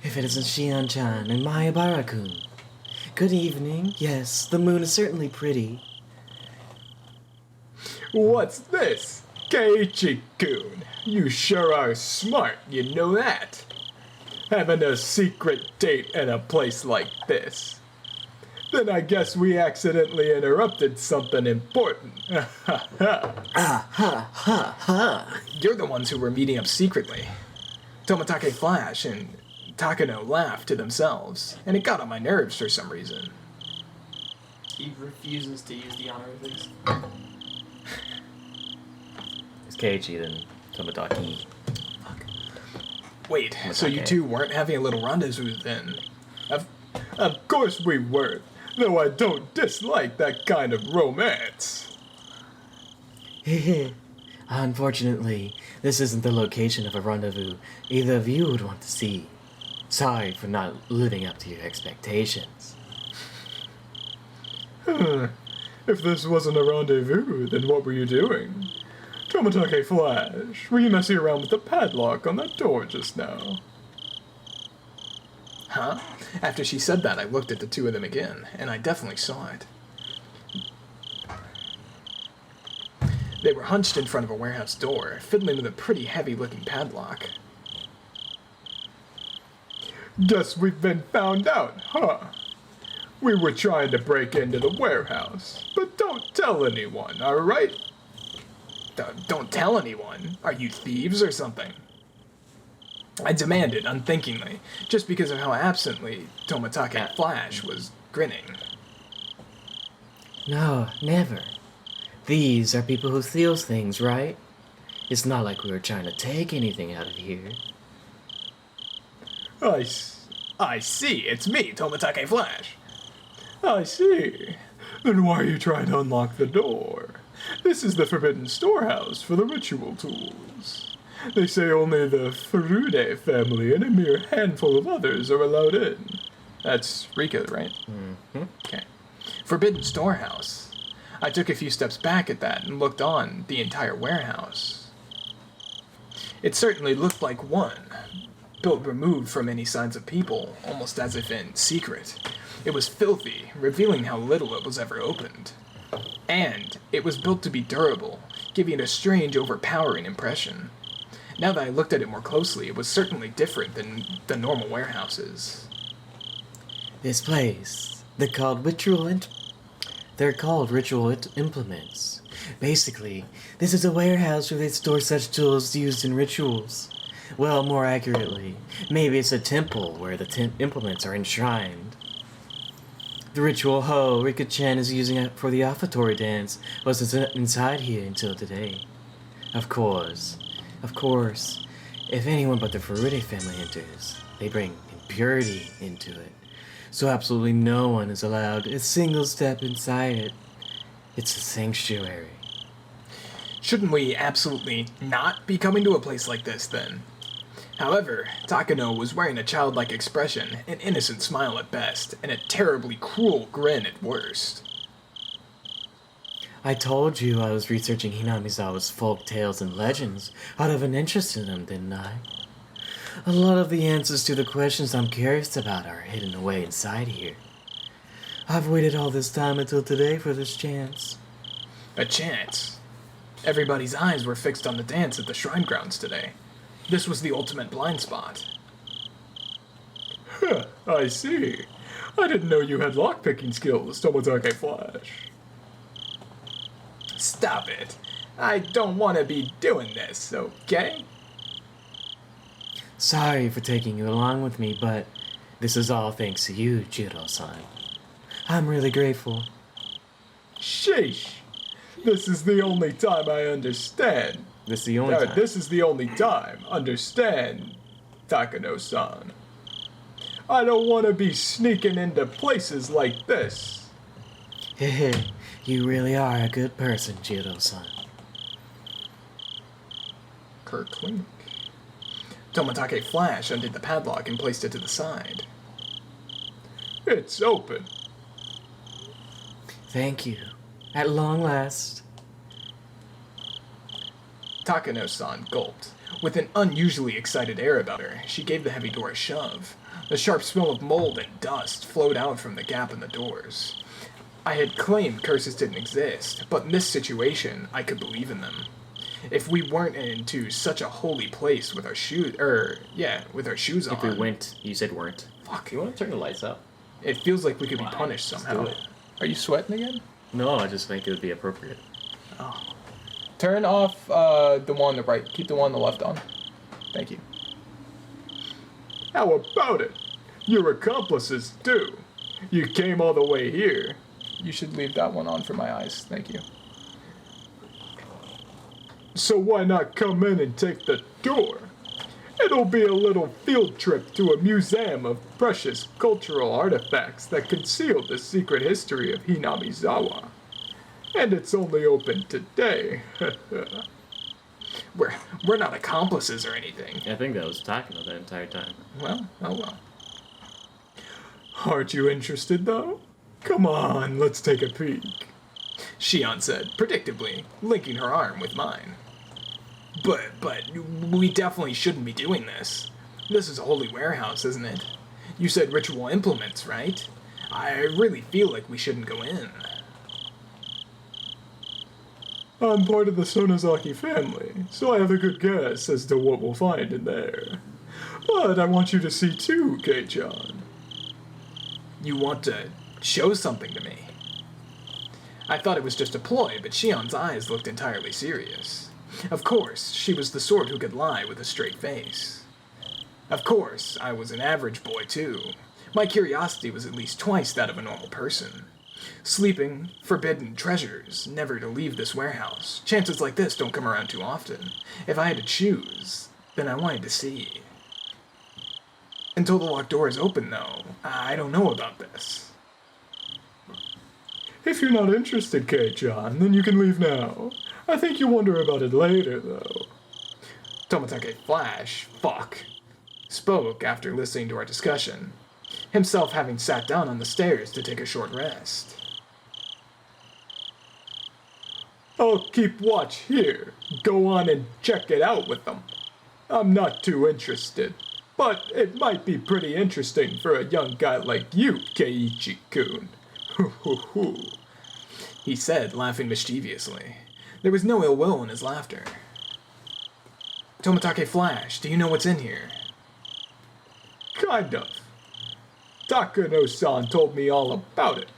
if it isn't Shion-chan and Mayabara-kun. Good evening. Yes, the moon is certainly pretty. What's this? Keiichi-kun, you sure are smart, you know that. Having a secret date in a place like this. Then I guess we accidentally interrupted something important. Ah, ha, ha, ha. You're the ones who were meeting up secretly. Tomitake Flash and Takano laughed to themselves, and it got on my nerves for some reason. He refuses to use the honor of this. It's Keiichi, then Tomitake. Wait, so you two weren't having a little rendezvous then? Of course we weren't, though I don't dislike that kind of romance. Unfortunately, this isn't the location of a rendezvous either of you would want to see. Sorry for not living up to your expectations. If this wasn't a rendezvous, then what were you doing? Tomitake Flash, were you messing around with the padlock on that door just now? Huh? After she said that, I looked at the 2 of them again, and I definitely saw it. They were hunched in front of a warehouse door, fiddling with a pretty heavy-looking padlock. Guess we've been found out, huh? We were trying to break into the warehouse, but don't tell anyone, alright? Don't tell anyone? Are you thieves or something? I demanded unthinkingly, just because of how absently Tomitake Flash was grinning. No, never. These are people who steal things, right? It's not like we were trying to take anything out of here. I see, it's me, Tomitake Flash. I see. Then why are you trying to unlock the door? This is the forbidden storehouse for the ritual tools. They say only the Furude family and a mere handful of others are allowed in. That's Rika, right? Mm-hmm. Okay. Forbidden storehouse. I took a few steps back at that and looked on the entire warehouse. It certainly looked like one, built removed from any signs of people, almost as if in secret. It was filthy, revealing how little it was ever opened. And it was built to be durable, giving it a strange, overpowering impression. Now that I looked at it more closely, it was certainly different than the normal warehouses. This place, they're called ritual implements. Basically, this is a warehouse where they store such tools used in rituals. Well, more accurately, maybe it's a temple where the implements are enshrined. The ritual hoe Rika-chan is using it for the offertory dance was inside here until today. Of course, if anyone but the Furude family enters, they bring impurity into it. So absolutely no one is allowed a single step inside it. It's a sanctuary. Shouldn't we absolutely not be coming to a place like this, then? However, Takano was wearing a childlike expression, an innocent smile at best, and a terribly cruel grin at worst. I told you I was researching Hinamizawa's folk tales and legends out of an interest in them, didn't I? A lot of the answers to the questions I'm curious about are hidden away inside here. I've waited all this time until today for this chance. A chance? Everybody's eyes were fixed on the dance at the shrine grounds today. This was the ultimate blind spot. Huh, I see. I didn't know you had lockpicking skills, Tomitake Flash. Stop it. I don't want to be doing this, okay? Sorry for taking you along with me, but this is all thanks to you, Jiro-san. I'm really grateful. Sheesh. This is the only time I understand. This is the only time. This is the only time. Understand, Takano-san. I don't want to be sneaking into places like this. Hehe, you really are a good person, Jiro-san. Kerklink. Tomitake Flash undid the padlock and placed it to the side. It's open. Thank you. At long last. Takano-san gulped. With an unusually excited air about her, she gave the heavy door a shove. The sharp smell of mold and dust flowed out from the gap in the doors. I had claimed curses didn't exist, but in this situation, I could believe in them. If we weren't into such a holy place with our shoes, with our shoes on. If we went, you said weren't. Fuck. You want to turn the lights up? It feels like we could be punished somehow. do it. Are you sweating again? No, I just think it would be appropriate. Oh. Turn off the one on the right. Keep the one on the left on. Thank you. How about it? Your accomplices, too. You came all the way here. You should leave that one on for my eyes. Thank you. So why not come in and take the door? It'll be a little field trip to a museum of precious cultural artifacts that conceal the secret history of Hinamizawa. And it's only open today. We're not accomplices or anything. I think that was Takano the entire time. Well, oh well. Aren't you interested, though? Come on, let's take a peek. Shion said, predictably, linking her arm with mine. But we definitely shouldn't be doing this. This is a holy warehouse, isn't it? You said ritual implements, right? I really feel like we shouldn't go in. I'm part of the Sonozaki family, so I have a good guess as to what we'll find in there. But I want you to see too, Kei-chan. You want to show something to me? I thought it was just a ploy, but Shion's eyes looked entirely serious. Of course, she was the sort who could lie with a straight face. Of course, I was an average boy too. My curiosity was at least twice that of a normal person. Sleeping, forbidden treasures, never to leave this warehouse. Chances like this don't come around too often. If I had to choose, then I wanted to see. Until the locked door is open, though. I don't know about this. If you're not interested, Kei-chan, then you can leave now. I think you'll wonder about it later, though. Tomitake Flash, spoke after listening to our discussion, himself having sat down on the stairs to take a short rest. I'll keep watch here. Go on and check it out with them. I'm not too interested, but it might be pretty interesting for a young guy like you, Keiichi-kun. He said, laughing mischievously. There was no ill will in his laughter. Tomitake Flash, do you know what's in here? Kind of. Takano-san told me all about it.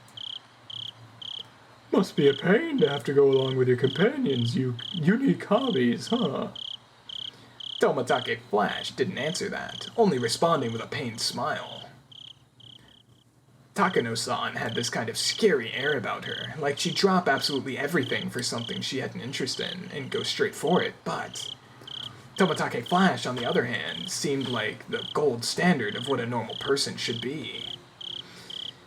Must be a pain to have to go along with your companions' unique hobbies, huh? Tomitake Flash didn't answer that, only responding with a pained smile. Takano-san had this kind of scary air about her, like she'd drop absolutely everything for something she had an interest in and go straight for it, but Tomitake Flash, on the other hand, seemed like the gold standard of what a normal person should be.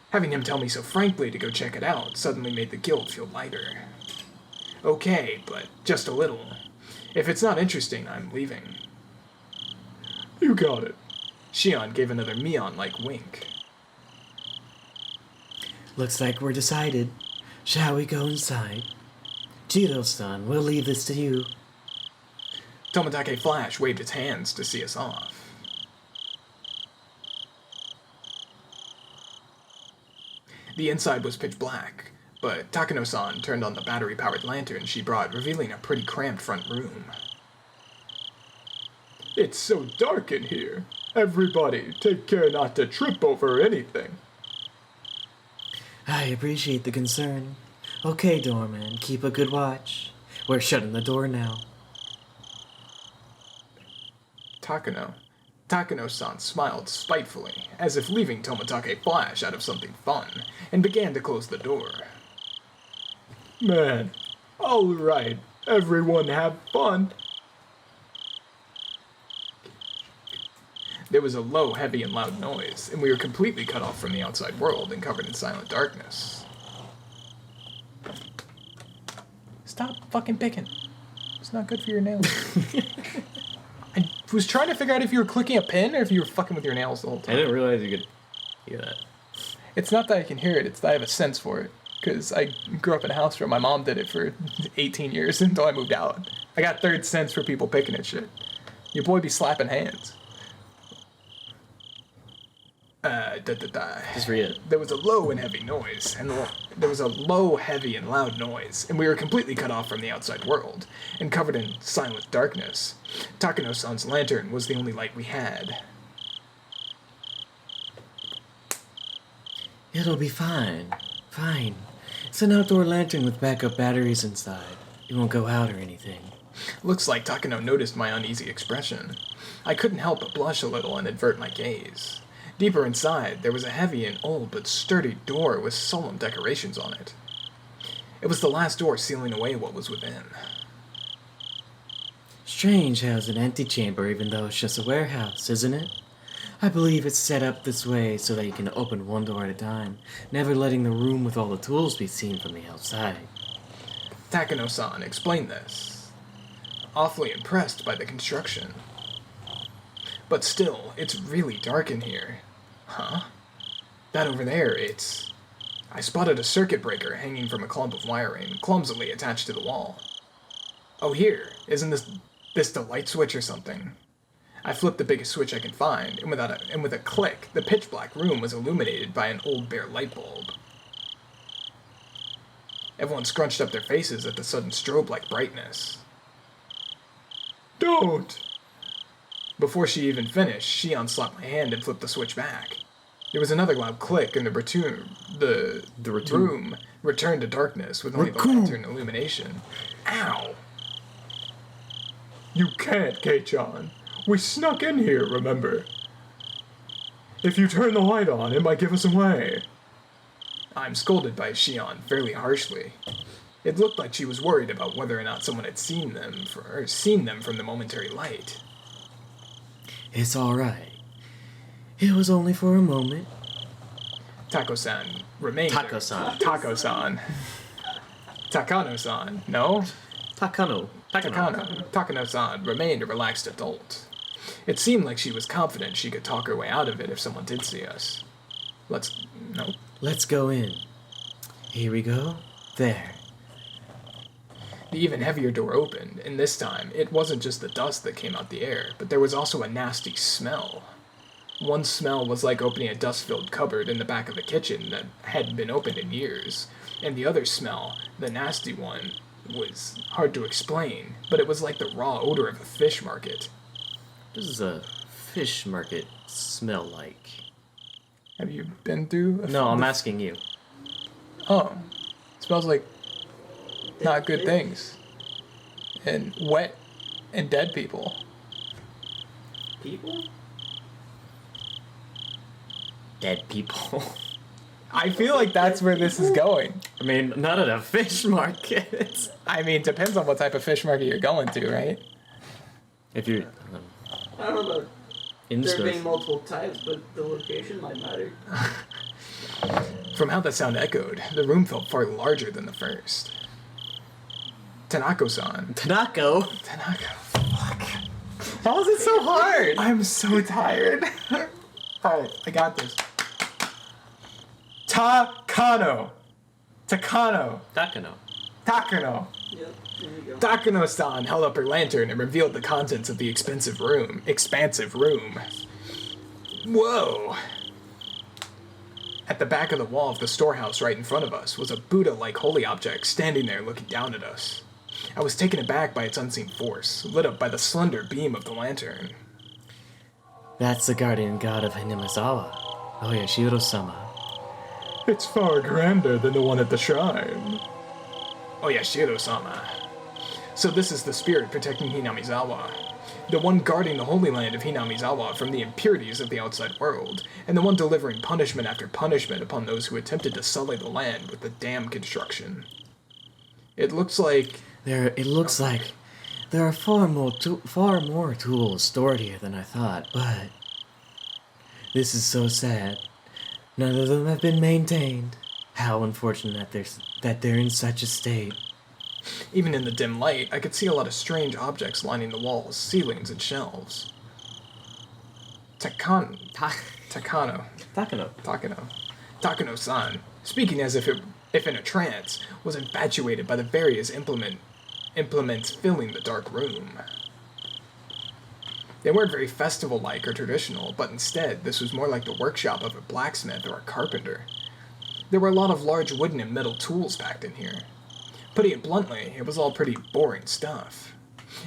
Having him tell me so frankly to go check it out suddenly made the guilt feel lighter. Okay, but just a little. If it's not interesting, I'm leaving. You got it. Shion gave another Mion-like wink. Looks like we're decided. Shall we go inside? Jiro-san, we'll leave this to you. Tomitake Flash waved its hands to see us off. The inside was pitch black, but Takano-san turned on the battery-powered lantern she brought, revealing a pretty cramped front room. It's so dark in here. Everybody, take care not to trip over anything. I appreciate the concern. Okay, doorman, keep a good watch. We're shutting the door now. Takano-san smiled spitefully, as if leaving Tomitake Flash out of something fun, and began to close the door. Man, alright, everyone have fun. There was a low, heavy, and loud noise, and we were completely cut off from the outside world and covered in silent darkness. Stop fucking picking. It's not good for your nails. I was trying to figure out if you were clicking a pin or if you were fucking with your nails the whole time. I didn't realize you could hear that. It's not that I can hear it, it's that I have a sense for it. Because I grew up in a house where my mom did it for 18 years until I moved out. I got third sense for people picking at shit. Your boy be slapping hands. Just read it. There was a low and heavy noise, and loud noise, and we were completely cut off from the outside world, and covered in silent darkness. Takano-san's lantern was the only light we had. It'll be fine. Fine. It's an outdoor lantern with backup batteries inside. It won't go out or anything. Looks like Takano noticed my uneasy expression. I couldn't help but blush a little and avert my gaze. Deeper inside, there was a heavy and old but sturdy door with solemn decorations on it. It was the last door sealing away what was within. Strange how it's an antechamber even though it's just a warehouse, isn't it? I believe it's set up this way so that you can open one door at a time, never letting the room with all the tools be seen from the outside. Takano-san explained this, awfully impressed by the construction. But still, it's really dark in here. Huh? That over there, I spotted a circuit breaker hanging from a clump of wiring, clumsily attached to the wall. Oh, here, isn't this the light switch or something? I flipped the biggest switch I could find, and with a click, the pitch-black room was illuminated by an old bare light bulb. Everyone scrunched up their faces at the sudden strobe-like brightness. Don't! Before she even finished, Shion slapped my hand and flipped the switch back. There was another loud click, and the room returned to darkness with only the lantern illumination. Ow! You can't, Kei-chan. We snuck in here, remember? If you turn the light on, it might give us away. I'm scolded by Shion fairly harshly. It looked like she was worried about whether or not someone had seen them from the momentary light. It's alright. It was only for a moment. Tako-san remained. Tako-san. Tako-san. Takano-san. No? Takano. Takano-san remained a relaxed adult. It seemed like she was confident she could talk her way out of it if someone did see us. Let's go in. Here we go. There. The even heavier door opened, and this time, it wasn't just the dust that came out the air, but there was also a nasty smell. One smell was like opening a dust-filled cupboard in the back of a kitchen that hadn't been opened in years, and the other smell, the nasty one, was hard to explain, but it was like the raw odor of a fish market. What does a fish market smell like? Have you been through No, I'm asking you. Oh. Smells like not good things. And wet and dead people. People? Dead people. I feel like that's where this is going. I mean, not at a fish market. I mean, it depends on what type of fish market you're going to, right? If you're I don't know about in there store. being multiple types, but the location might matter. From how the sound echoed, the room felt far larger than the first. Tanako-san. Tanako. Tanako. Fuck. How is it so hard? I'm so tired. Alright, I got this. Takano. Takano. Takano. Yep, there you go. Takano-san held up her lantern and revealed the contents of the expansive room. Whoa! At the back of the wall of the storehouse right in front of us was a Buddha-like holy object standing there looking down at us. I was taken aback by its unseen force, lit up by the slender beam of the lantern. That's the guardian god of Hinamizawa. Oh yeah, Shiro-sama. It's far grander than the one at the shrine. Oh yeah, Shiro-sama. So this is the spirit protecting Hinamizawa. The one guarding the holy land of Hinamizawa from the impurities of the outside world, and the one delivering punishment after punishment upon those who attempted to sully the land with the dam construction. It looks like there are far more tools stored here than I thought, but this is so sad. None of them have been maintained. How unfortunate that they're in such a state. even in the dim light, I could see a lot of strange objects lining the walls, ceilings, and shelves. Takano. Takano-san, speaking as if in a trance, was infatuated by the various implements filling the dark room. They weren't very festival-like or traditional, but instead, this was more like the workshop of a blacksmith or a carpenter. There were a lot of large wooden and metal tools packed in here. Putting it bluntly, it was all pretty boring stuff.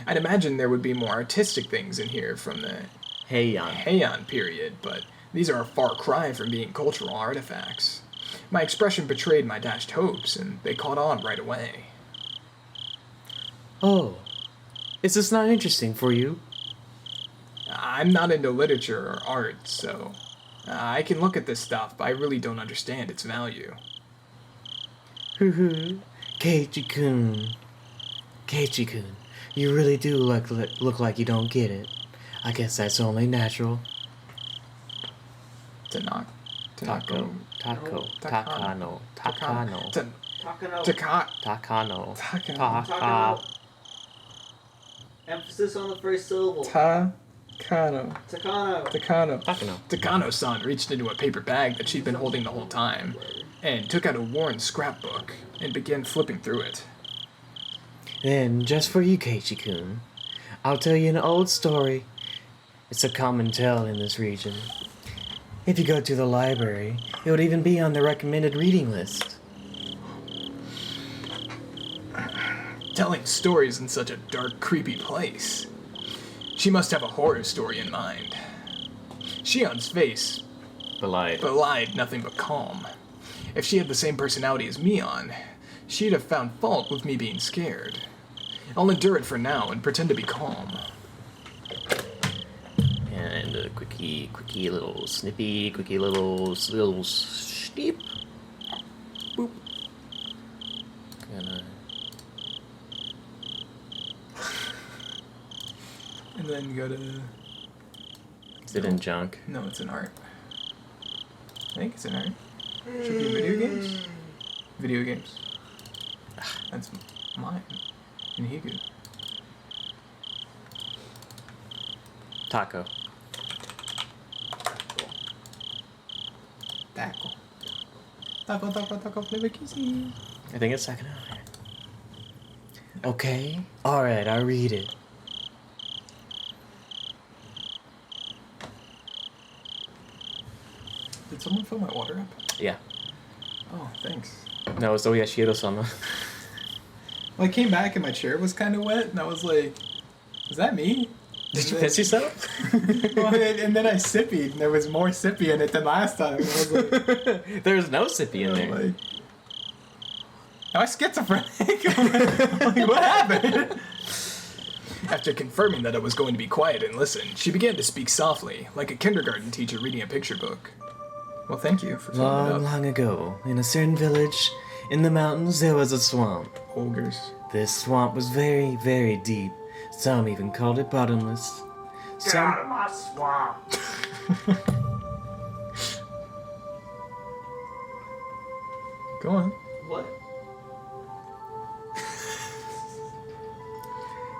I'd imagine there would be more artistic things in here from the Heian period, but these are a far cry from being cultural artifacts. My expression betrayed my dashed hopes, and they caught on right away. Oh, is this not interesting for you? I'm not into literature or art, so I can look at this stuff, but I really don't understand its value. Keiichi-kun, you really do look like you don't get it. I guess that's only natural. Takano. Emphasis on the first syllable. Takano-san reached into a paper bag that she'd been holding the whole time, and took out a worn scrapbook, and began flipping through it. Then, just for you, Keiichi-kun, I'll tell you an old story. It's a common tale in this region. If you go to the library, it would even be on the recommended reading list. Telling stories in such a dark, creepy place. She must have a horror story in mind. Shion's face belied nothing but calm. If she had the same personality as Mion, she'd have found fault with me being scared. I'll endure it for now and pretend to be calm. And a quickie little snippy, quickie little snipp. Boop. Gonna... And then go to... Is it in junk? No, it's in art. I think it's alright. Should be video games? Video games. That's mine. And Higu. Taco. Taco, flavor kisses. I think it's Takano. Okay. Alright, I'll read it. Did someone fill my water up? Yeah. Oh, thanks. No, it's Oyashiro-sama. Well, I came back and my chair was kind of wet, and I was like, is that me? Did you piss yourself? Well, and then I sippied, and there was more sippy in it than last time. And I was like, There's no sippy in there. like, am I schizophrenic? I'm like, what happened? After confirming that I was going to be quiet and listen, she began to speak softly, like a kindergarten teacher reading a picture book. Well, thank you for filling it Long, up. long ago, in a certain village, in the mountains, there was a swamp. Ogres. This swamp was very, very deep. Some even called it bottomless. Some... my swamp. Go on. What?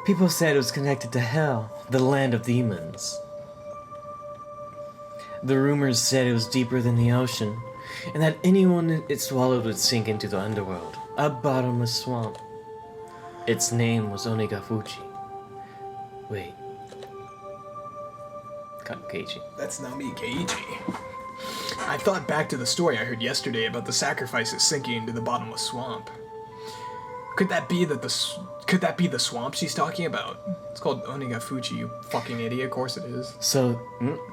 People said it was connected to hell, the land of demons. The rumors said it was deeper than the ocean, and that anyone it swallowed would sink into the underworld, a bottomless swamp. Its name was Onigafuchi. Wait. Keiji. That's not me, Keiji. I thought back to the story I heard yesterday about the sacrifices sinking into the bottomless swamp. Could that be the swamp she's talking about? It's called Onigafuchi, you fucking idiot. Of course it is. So,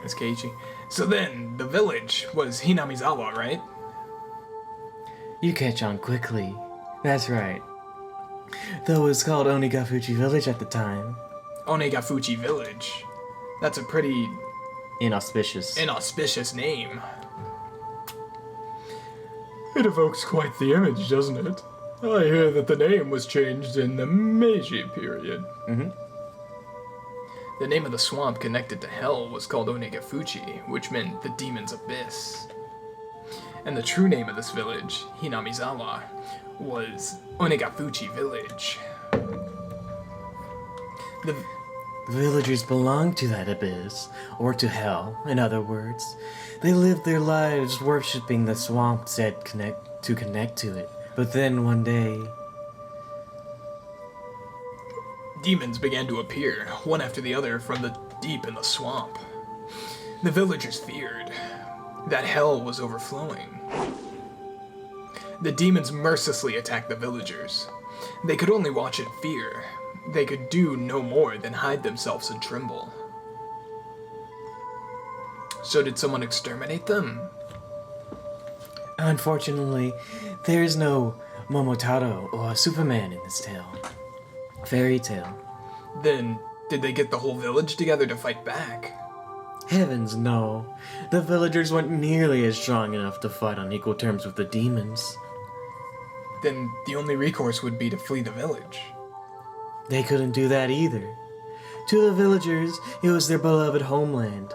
It's Keiichi. So then, the village was Hinamizawa, right? you catch on quickly. That's right. Though it was called Onigafuchi Village at the time. Onigafuchi Village. That's a pretty Inauspicious. inauspicious name. It evokes quite the image, doesn't it? I hear that the name was changed in the Meiji period. Mhm. The name of the swamp connected to hell was called Onigafuchi, which meant the demon's abyss. And the true name of this village, Hinamizawa, was Onigafuchi Village. The Villagers belonged to that abyss, or to hell, in other words. They lived their lives worshipping the swamp said connect to it. But then one day, demons began to appear, one after the other, from the deep in the swamp. The villagers feared that hell was overflowing. The demons mercilessly attacked the villagers. They could only watch in fear. They could do no more than hide themselves and tremble. So did someone exterminate them? unfortunately, there is no Momotaro or Superman in this tale. Fairy tale. Then, did they get the whole village together to fight back? Heavens, no. The villagers weren't nearly as strong enough to fight on equal terms with the demons. Then the only recourse would be to flee the village. They couldn't do that either. To the villagers, it was their beloved homeland.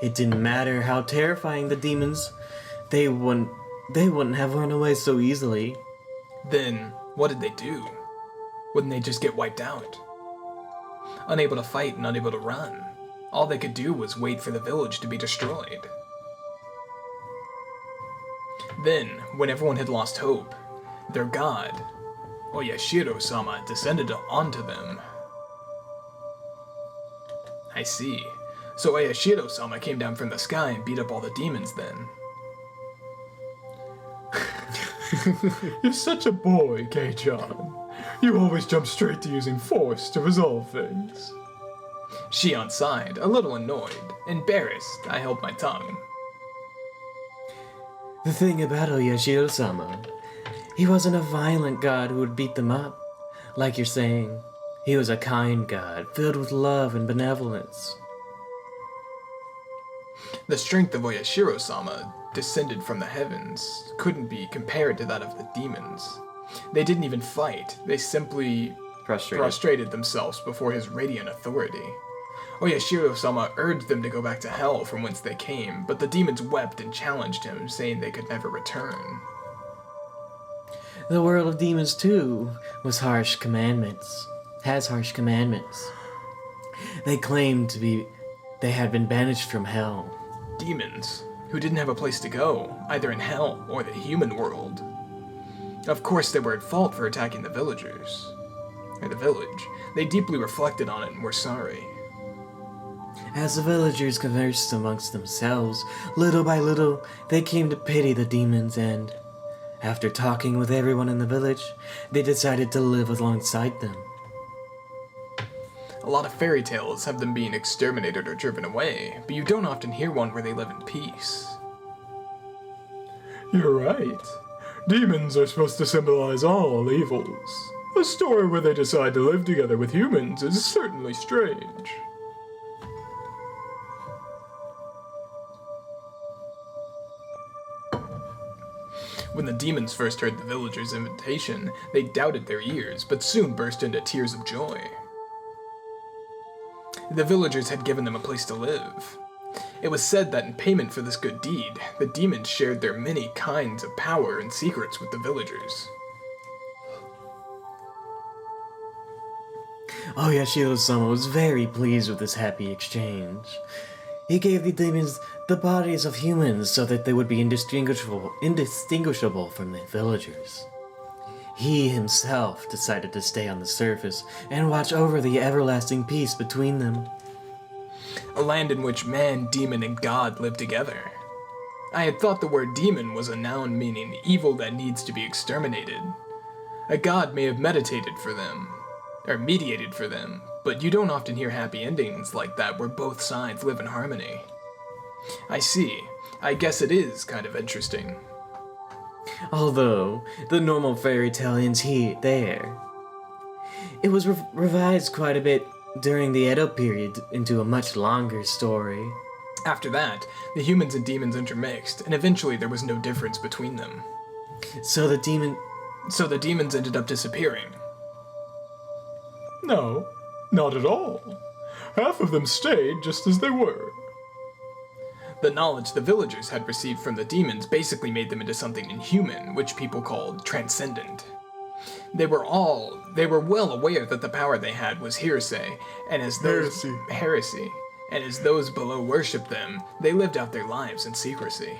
It didn't matter how terrifying the demons, they wouldn't have run away so easily. Then, what did they do? Wouldn't they just get wiped out? Unable to fight and unable to run. All they could do was wait for the village to be destroyed. Then, when everyone had lost hope, their god, Oyashiro-sama, descended onto them. I see. So Oyashiro-sama came down from the sky and beat up all the demons then. You're such a boy, Kei-chan. You always jump straight to using force to resolve things. Shion sighed, a little annoyed. Embarrassed, I held my tongue. The thing about Oyashiro-sama, he wasn't a violent god who would beat them up. Like you're saying, he was a kind god, filled with love and benevolence. The strength of Oyashiro-sama, descended from the heavens, couldn't be compared to that of the demons. They didn't even fight, they simply prostrated themselves before his radiant authority. Oyashiro-sama urged them to go back to hell from whence they came, but the demons wept and challenged him, saying they could never return. The world of demons, too, has harsh commandments. They claimed they had been banished from hell. Demons, who didn't have a place to go, either in hell or the human world. Of course, they were at fault for attacking the villagers. Or the village. They deeply reflected on it and were sorry. As the villagers conversed amongst themselves, little by little, they came to pity the demons and, after talking with everyone in the village, they decided to live alongside them. A lot of fairy tales have them being exterminated or driven away, but you don't often hear one where they live in peace. You're right. Demons are supposed to symbolize all evils. A story where they decide to live together with humans is certainly strange. When the demons first heard the villagers' invitation, they doubted their ears, but soon burst into tears of joy. The villagers had given them a place to live. It was said that in payment for this good deed, the demons shared their many kinds of power and secrets with the villagers. Oyashiro-sama was very pleased with this happy exchange. He gave the demons the bodies of humans so that they would be indistinguishable from the villagers. He himself decided to stay on the surface and watch over the everlasting peace between them. A land in which man, demon, and god live together. I had thought the word demon was a noun meaning evil that needs to be exterminated. A god may have mediated for them, but you don't often hear happy endings like that where both sides live in harmony. I see. I guess it is kind of interesting. Although, the normal fairy tale ends there. It was revised quite a bit during the Edo period into a much longer story. After that, the humans and demons intermixed, and eventually there was no difference between them. So the demons ended up disappearing. No, not at all. Half of them stayed just as they were. The knowledge the villagers had received from the demons basically made them into something inhuman, which people called transcendent. They were well aware that the power they had was heresy, and as those heresy, and as those below worshipped them, they lived out their lives in secrecy.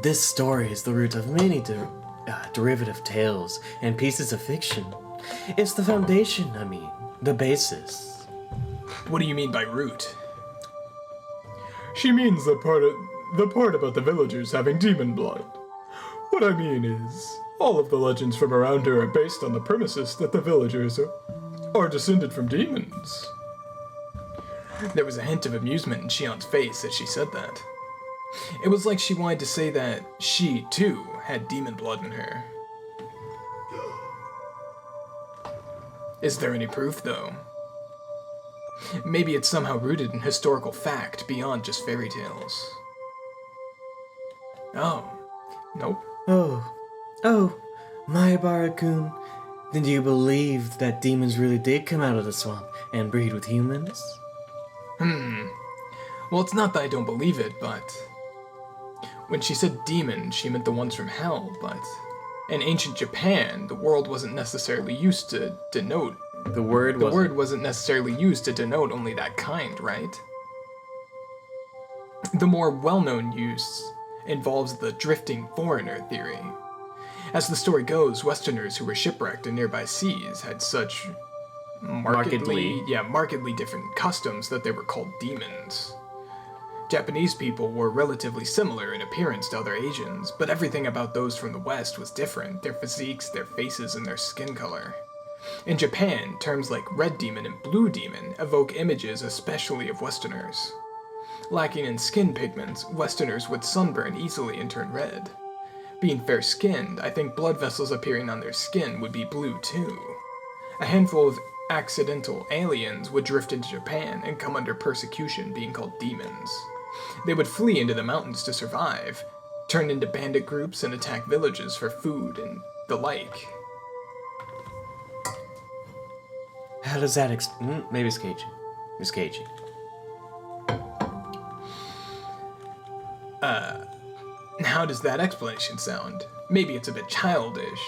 This story is the root of many derivative tales and pieces of fiction. It's the foundation, the basis. What do you mean by root? She means the part about the villagers having demon blood. What I mean is, all of the legends from around here are based on the premises that the villagers are descended from demons. There was a hint of amusement in Shion's face as she said that. It was like she wanted to say that she, too, had demon blood in her. Is there any proof, though? Maybe it's somehow rooted in historical fact beyond just fairy tales. Oh. Nope. Oh, Maibara-kun, then do you believe that demons really did come out of the swamp and breed with humans? Well, it's not that I don't believe it, but... When she said demon, she meant the ones from hell, but... In ancient Japan, the word wasn't necessarily used to denote... The word wasn't necessarily used to denote only that kind, right? The more well-known use involves the drifting foreigner theory. As the story goes, Westerners who were shipwrecked in nearby seas had such markedly different customs that they were called demons. Japanese people were relatively similar in appearance to other Asians, but everything about those from the West was different, their physiques, their faces, and their skin color. In Japan, terms like red demon and blue demon evoke images especially of Westerners. Lacking in skin pigments, Westerners would sunburn easily and turn red. Being fair-skinned, I think blood vessels appearing on their skin would be blue too. A handful of accidental aliens would drift into Japan and come under persecution being called demons. They would flee into the mountains to survive, turn into bandit groups and attack villages for food and the like. How does that maybe it's cagey. It's cagey. How does that explanation sound? Maybe it's a bit childish.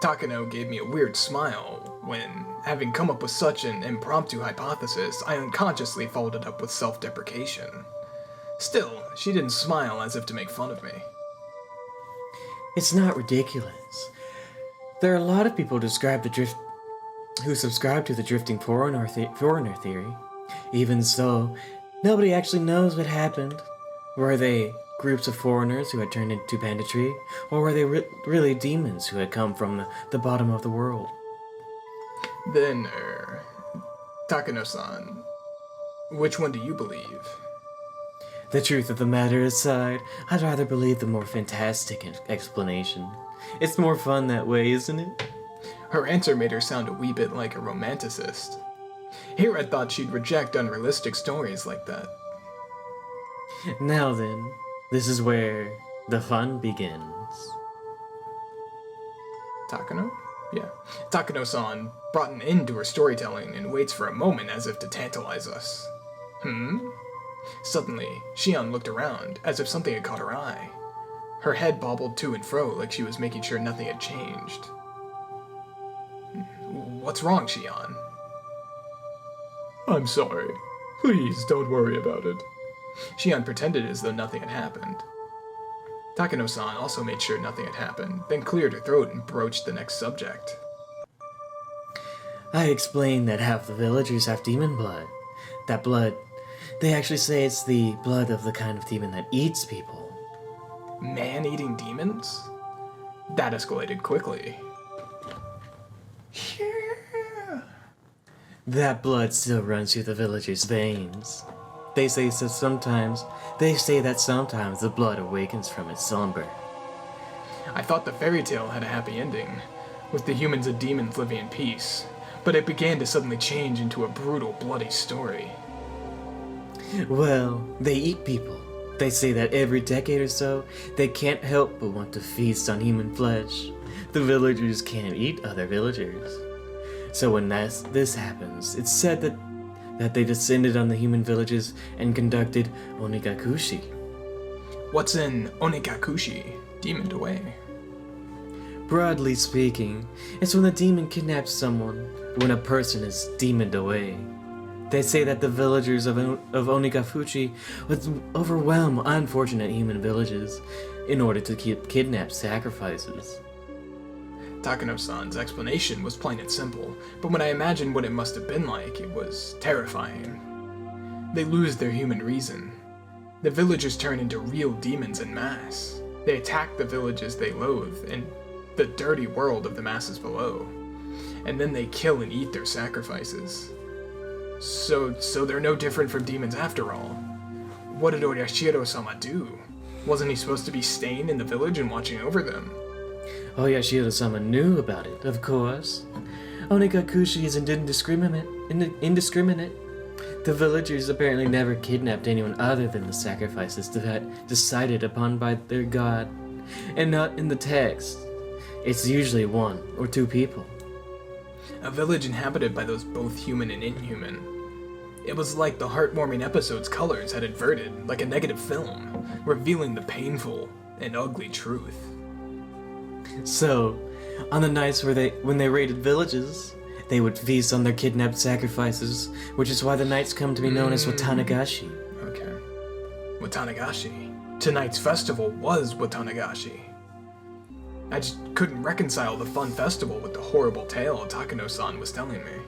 Takano gave me a weird smile when, having come up with such an impromptu hypothesis, I unconsciously followed it up with self-deprecation. Still, she didn't smile as if to make fun of me. It's not ridiculous. There are a lot of people who subscribe to the drifting foreigner theory. Even so, nobody actually knows what happened. Were they groups of foreigners who had turned into banditry, or were they really demons who had come from the bottom of the world? Then, Takano-san, which one do you believe? The truth of the matter aside, I'd rather believe the more fantastic explanation. It's more fun that way, isn't it? Her answer made her sound a wee bit like a romanticist. Here I thought she'd reject unrealistic stories like that. Now then, this is where the fun begins. Takano? Yeah. Takano-san brought an end to her storytelling and waits for a moment as if to tantalize us. Suddenly, Shion looked around, as if something had caught her eye. Her head bobbled to and fro like she was making sure nothing had changed. What's wrong, Shion? I'm sorry. Please don't worry about it. Shion pretended as though nothing had happened. Takano-san also made sure nothing had happened, then cleared her throat and broached the next subject. I explained that half the villagers have demon blood. That blood, they actually say it's the blood of the kind of demon that eats people. Man-eating demons? That escalated quickly. Yeah. That blood still runs through the villagers' veins. They say that sometimes the blood awakens from its slumber. I thought the fairy tale had a happy ending, with the humans and demons living in peace, but it began to suddenly change into a brutal, bloody story. Well, they eat people. They say that every decade or so, they can't help but want to feast on human flesh. The villagers can't eat other villagers. So when this happens, it's said that they descended on the human villages and conducted Watanagashi. What's an Watanagashi? Demoned away. Broadly speaking, it's when the demon kidnaps someone, when a person is demoned away. They say that the villagers of Watanagashi would overwhelm unfortunate human villages in order to kidnap sacrifices. Takano-san's explanation was plain and simple, but when I imagined what it must have been like, it was terrifying. They lose their human reason. The villagers turn into real demons en masse. They attack the villages they loathe and the dirty world of the masses below. And then they kill and eat their sacrifices. So they're no different from demons after all. What did Oyashiro-sama do? Wasn't he supposed to be staying in the village and watching over them? Oyashiro-sama knew about it, of course. Watanagashi is indiscriminate. The villagers apparently never kidnapped anyone other than the sacrifices decided upon by their god, and not in the text. It's usually one or two people. A village inhabited by those both human and inhuman. It was like the heartwarming episode's colors had inverted, like a negative film, revealing the painful and ugly truth. So, on the nights when they raided villages, they would feast on their kidnapped sacrifices, which is why the nights come to be known as Watanagashi. Okay. Watanagashi. Tonight's festival was Watanagashi. I just couldn't reconcile the fun festival with the horrible tale Takano-san was telling me.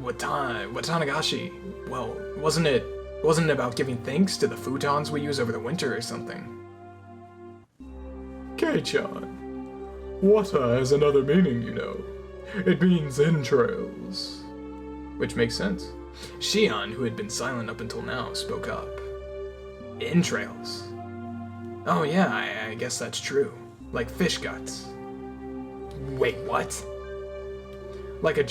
Watanagashi. Well, wasn't it about giving thanks to the futons we use over the winter or something? Kei-chan, Wata has another meaning, you know. It means entrails. Which makes sense. Shion, who had been silent up until now, spoke up. Entrails. Oh yeah, I guess that's true. Like fish guts. Wait, what? Like a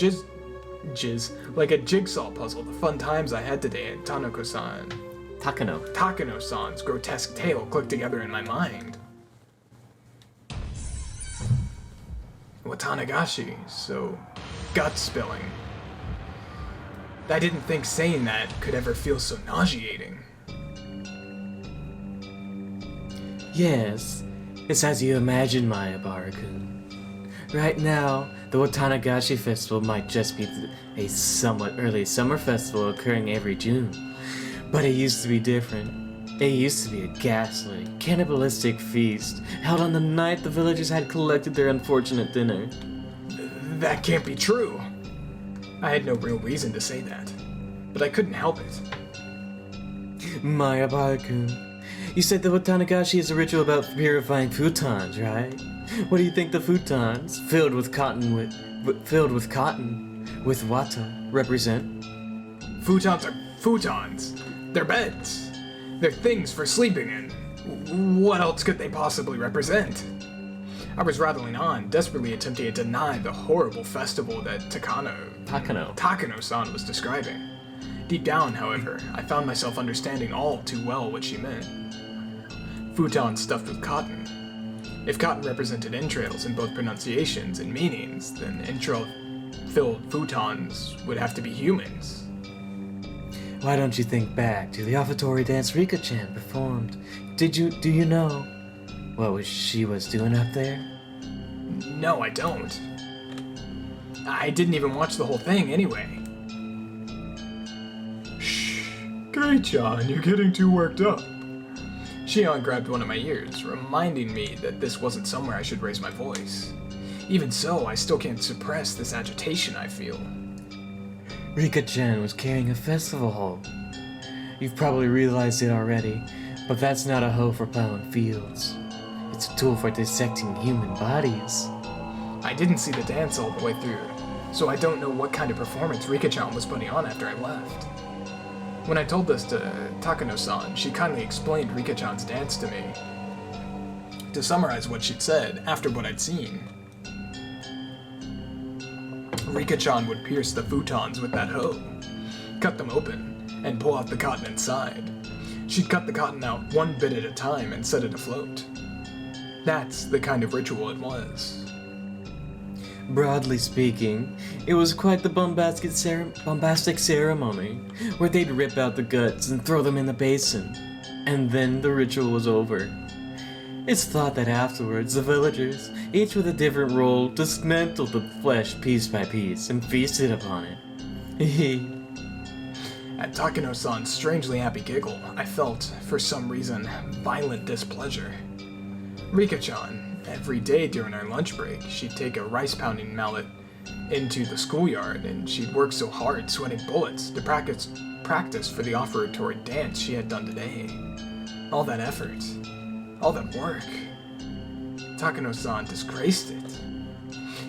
like a jigsaw puzzle, the fun times I had today at Takano-san's grotesque tale clicked together in my mind. Watanagashi, so gut spilling. I didn't think saying that could ever feel so nauseating. Yes, it's as you imagine, Mayabara-kun. Right now, the Watanagashi Festival might just be a somewhat early summer festival occurring every June. But it used to be different. It used to be a ghastly, cannibalistic feast held on the night the villagers had collected their unfortunate dinner. That can't be true. I had no real reason to say that, but I couldn't help it. Mayabara-kun, you said the Watanagashi is a ritual about purifying futons, right? What do you think the futons, filled with cotton with wata, represent? Futons are futons. They're beds. They're things for sleeping in. What else could they possibly represent? I was rattling on, desperately attempting to deny the horrible festival that Takano-san was describing. Deep down, however, I found myself understanding all too well what she meant. Futon stuffed with cotton. If cotton represented entrails in both pronunciations and meanings, then entrail-filled futons would have to be humans. Why don't you think back to the offertory dance Rika-chan performed? Do you know what she was doing up there? No, I don't. I didn't even watch the whole thing anyway. Shh. Kei-chan, you're getting too worked up. Shion grabbed one of my ears, reminding me that this wasn't somewhere I should raise my voice. Even so, I still can't suppress this agitation I feel. Rika-chan was carrying a festival hoe. You've probably realized it already, but that's not a hoe for plowing fields. It's a tool for dissecting human bodies. I didn't see the dance all the way through, so I don't know what kind of performance Rika-chan was putting on after I left. When I told this to Takano-san, she kindly explained Rika-chan's dance to me. To summarize what she'd said after what I'd seen, Rika-chan would pierce the futons with that hoe, cut them open, and pull out the cotton inside. She'd cut the cotton out one bit at a time and set it afloat. That's the kind of ritual it was. Broadly speaking, it was quite the bombastic ceremony, where they'd rip out the guts and throw them in the basin, and then the ritual was over. It's thought that afterwards, the villagers, each with a different role, dismantled the flesh piece by piece and feasted upon it. At Takano-san's strangely happy giggle, I felt, for some reason, violent displeasure. Rika-chan, every day during our lunch break, she'd take a rice-pounding mallet into the schoolyard, and she'd work so hard, sweating bullets, to practice for the offertory dance she had done today. All that effort, all that work. Takano-san disgraced it,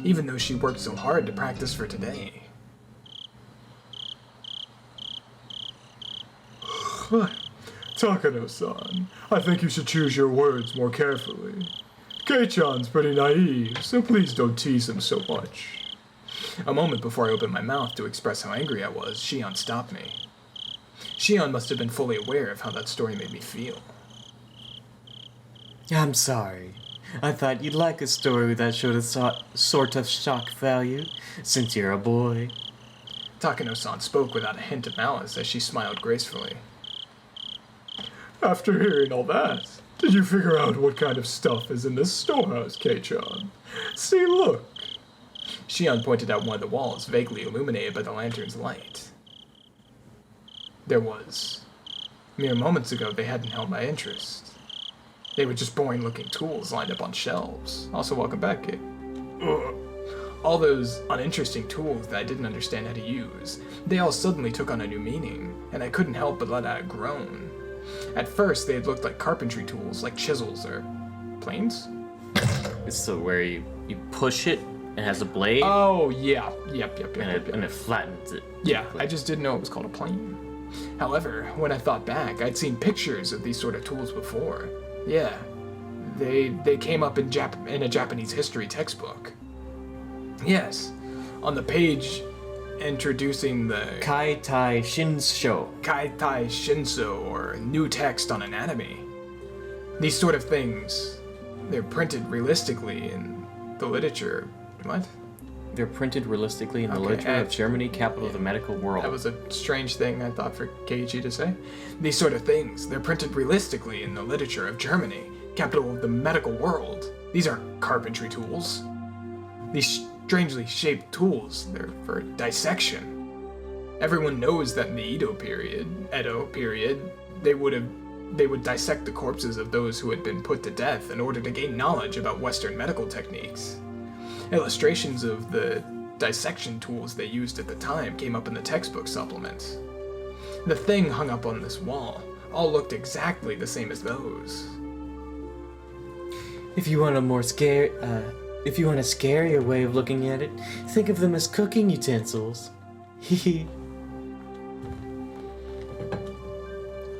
even though she worked so hard to practice for today. Takano-san, I think you should choose your words more carefully. Kei-chan's pretty naive, so please don't tease him so much. A moment before I opened my mouth to express how angry I was, Shion stopped me. Shion must have been fully aware of how that story made me feel. I'm sorry. I thought you'd like a story that showed a sort of shock value, since you're a boy. Takano-san spoke without a hint of malice as she smiled gracefully. After hearing all that, did you figure out what kind of stuff is in this storehouse, Kei-chan? See, look. Shion pointed out one of the walls, vaguely illuminated by the lantern's light. There was. Mere moments ago, they hadn't held my interest. They were just boring-looking tools lined up on shelves. Also, welcome back, kid. Ugh. All those uninteresting tools that I didn't understand how to use, they all suddenly took on a new meaning, and I couldn't help but let out a groan. At first, they had looked like carpentry tools, like chisels or planes. It's the where you push it, it has a blade, Oh, yeah. Yep. and it flattens it. Yeah, I just didn't know it was called a plane. However, when I thought back, I'd seen pictures of these sort of tools before. Yeah, they came up in a Japanese history textbook. Yes, on the page introducing the Kaitai Shinsho. Kaitai Shinso, or new text on anatomy. These sort of things, they're printed realistically in the literature What? They're printed realistically in the Okay, literature of Germany, capital of the medical world. That was a strange thing, I thought, for Keiichi to say. These sort of things, they're printed realistically in the literature of Germany, capital of the medical world. These aren't carpentry tools. These strangely shaped tools, they're for dissection. Everyone knows that in the Edo period, they would dissect the corpses of those who had been put to death in order to gain knowledge about Western medical techniques. Illustrations of the dissection tools they used at the time came up in the textbook supplements. The thing hung up on this wall all looked exactly the same as those. If you want a scarier way of looking at it, think of them as cooking utensils. Hehe.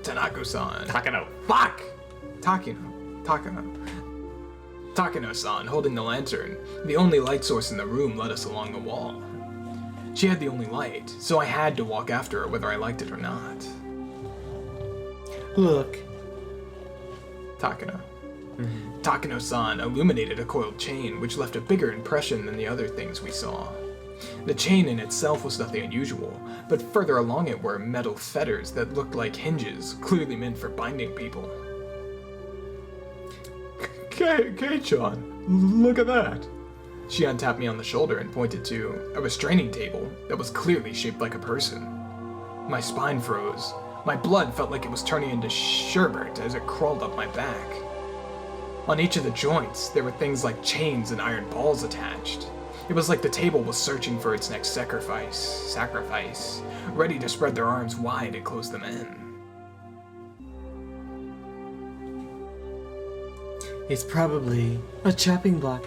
Tanako-san. Takano. Fuck! Takano-san, holding the lantern. The only light source in the room led us along the wall. She had the only light, so I had to walk after her whether I liked it or not. Look. Takano. Takano-san illuminated a coiled chain, which left a bigger impression than the other things we saw. The chain in itself was nothing unusual, but further along it were metal fetters that looked like hinges, clearly meant for binding people. Kei-chan, look at that! Shion tapped me on the shoulder and pointed to a restraining table that was clearly shaped like a person. My spine froze. My blood felt like it was turning into sherbet as it crawled up my back. On each of the joints, there were things like chains and iron balls attached. It was like the table was searching for its next sacrifice, ready to spread their arms wide and close them in. It's probably a chopping block.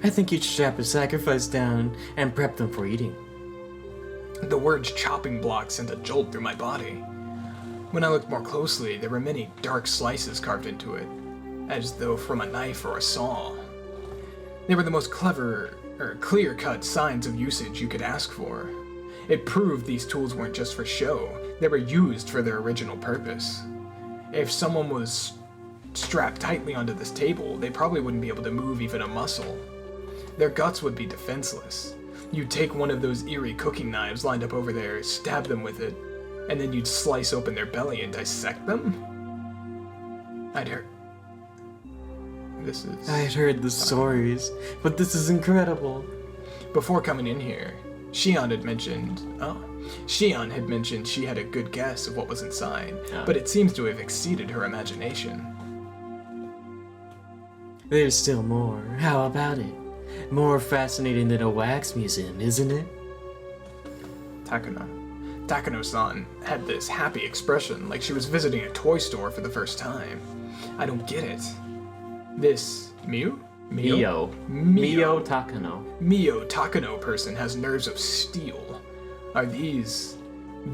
I think you'd strap a sacrifice down and prep them for eating. The words chopping block sent a jolt through my body. When I looked more closely, there were many dark slices carved into it, as though from a knife or a saw. They were the most clear-cut signs of usage you could ask for. It proved these tools weren't just for show, they were used for their original purpose. If someone was strapped tightly onto this table, they probably wouldn't be able to move even a muscle. Their guts would be defenseless. You'd take one of those eerie cooking knives lined up over there, stab them with it, and then you'd slice open their belly and dissect them? I had heard the stories, but this is incredible. Before coming in here, Shion had mentioned she had a good guess of what was inside, but it seems to have exceeded her imagination. There's still more. How about it? More fascinating than a wax museum, isn't it? Takano-san had this happy expression like she was visiting a toy store for the first time. I don't get it. This Mio Takano person has nerves of steel. Are these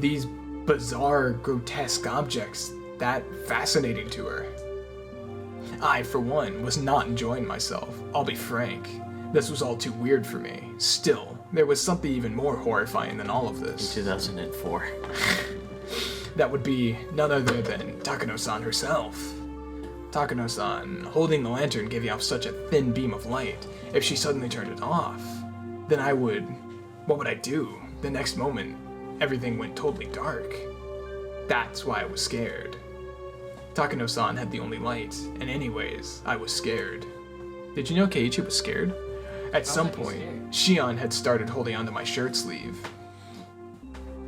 bizarre, grotesque objects that fascinating to her? I, for one, was not enjoying myself. I'll be frank. This was all too weird for me. Still, there was something even more horrifying than all of this. 2004. That would be none other than Takano-san herself. Takano-san, holding the lantern, giving off such a thin beam of light. If she suddenly turned it off, then what would I do? The next moment, everything went totally dark. That's why I was scared. Takano-san had the only light, and anyways, I was scared. Did you know Keiichi was scared? At some point, Shion had started holding onto my shirt sleeve.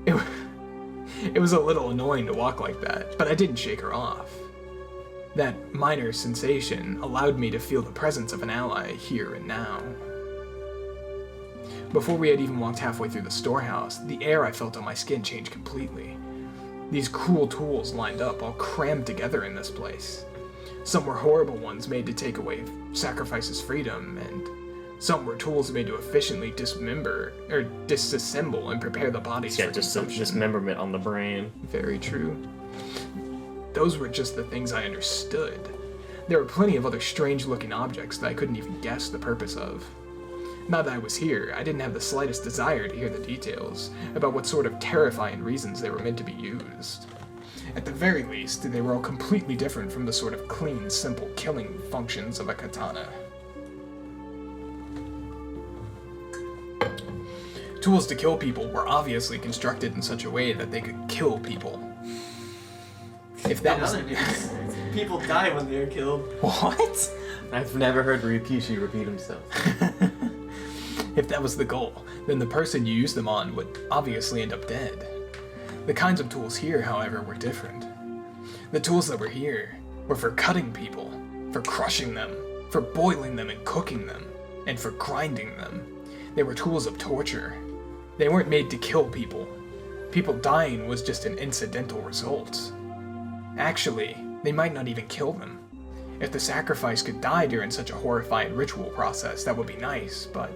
It was a little annoying to walk like that, but I didn't shake her off. That minor sensation allowed me to feel the presence of an ally here and now. Before we had even walked halfway through the storehouse, the air I felt on my skin changed completely. These cruel tools lined up, all crammed together in this place. Some were horrible ones made to take away sacrifice's freedom, and some were tools made to efficiently disassemble and prepare the bodies for consumption. Dismemberment on the brain. Very true. Those were just the things I understood. There were plenty of other strange-looking objects that I couldn't even guess the purpose of. Now that I was here, I didn't have the slightest desire to hear the details about what sort of terrifying reasons they were meant to be used. At the very least, they were all completely different from the sort of clean, simple killing functions of a katana. Tools to kill people were obviously constructed in such a way that they could kill people. If that In was... other news, people die when they are killed. What? I've never heard Ryukishi repeat himself. If that was the goal, then the person you used them on would obviously end up dead. The kinds of tools here, however, were different. The tools that were here were for cutting people, for crushing them, for boiling them and cooking them, and for grinding them. They were tools of torture. They weren't made to kill people. People dying was just an incidental result. Actually, they might not even kill them. If the sacrifice could die during such a horrifying ritual process, that would be nice, but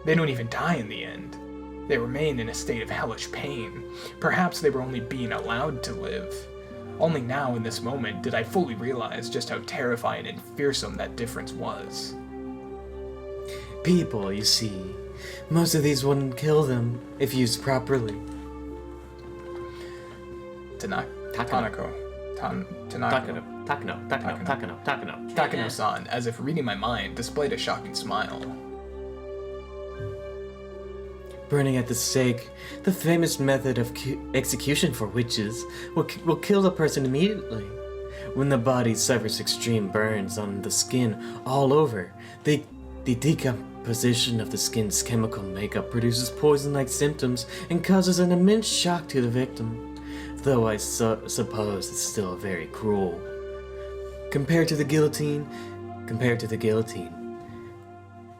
they don't even die in the end. They remain in a state of hellish pain. Perhaps they were only being allowed to live. Only now, in this moment, did I fully realize just how terrifying and fearsome that difference was. People, you see. Most of these wouldn't kill them if used properly. Tanako. Takano. Takano-san, as if reading my mind, displayed a shocking smile. Burning at the stake, the famous method of execution for witches, will kill the person immediately. When the body suffers extreme burns on the skin all over, the decomposition of the skin's chemical makeup produces poison-like symptoms and causes an immense shock to the victim. Though I suppose it's still very cruel. Compared to the guillotine,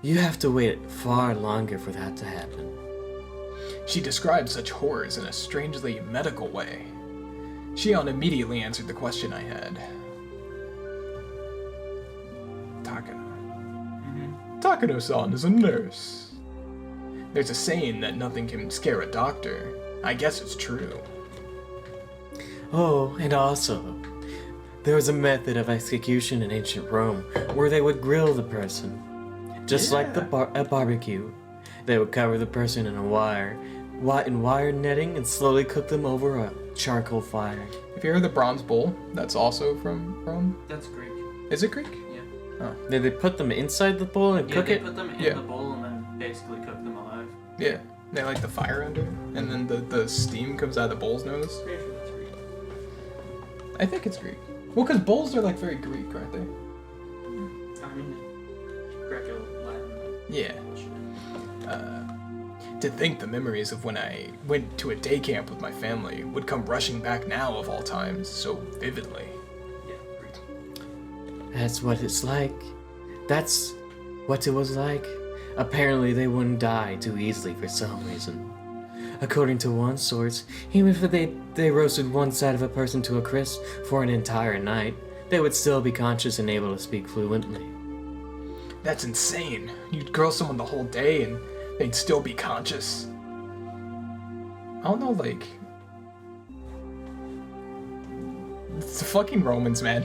you have to wait far longer for that to happen. She described such horrors in a strangely medical way. Shion immediately answered the question I had. Takano. Takano-san is a nurse. There's a saying that nothing can scare a doctor. I guess it's true. Oh, and also, there was a method of execution in ancient Rome where they would grill the person. Just like a barbecue. They would cover the person in wire netting and slowly cook them over a charcoal fire. Have you heard of the bronze bull? That's also from Rome? That's Greek. Is it Greek? Yeah. Oh. Did they put them inside the bowl and cook they it? put them in Yeah. the bowl and then basically cook them alive. Yeah. They light the fire under, and then the steam comes out of the bull's nose. Pretty sure that's Greek. I think it's Greek. Well, because bulls are like very Greek, aren't they? I mean, Greco-Latin. Yeah. To think the memories of when I went to a day camp with my family would come rushing back now of all times so vividly. Yeah, Greek. That's what it's like. That's what it was like. Apparently they wouldn't die too easily for some reason. According to one source, even if they roasted one side of a person to a crisp for an entire night, they would still be conscious and able to speak fluently. That's insane. You'd grill someone the whole day and they'd still be conscious. I don't know, like... It's the fucking Romans, man.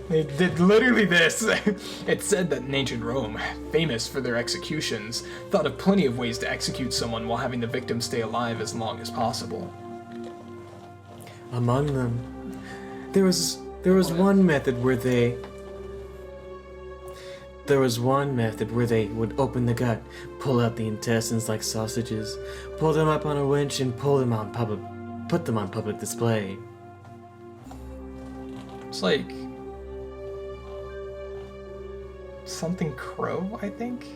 They did literally this. It said that in ancient Rome, famous for their executions, thought of plenty of ways to execute someone while having the victim stay alive as long as possible. Among them, there was one method where they would open the gut, pull out the intestines like sausages, pull them up on a winch, and put them on public display. It's like... something crow, I think?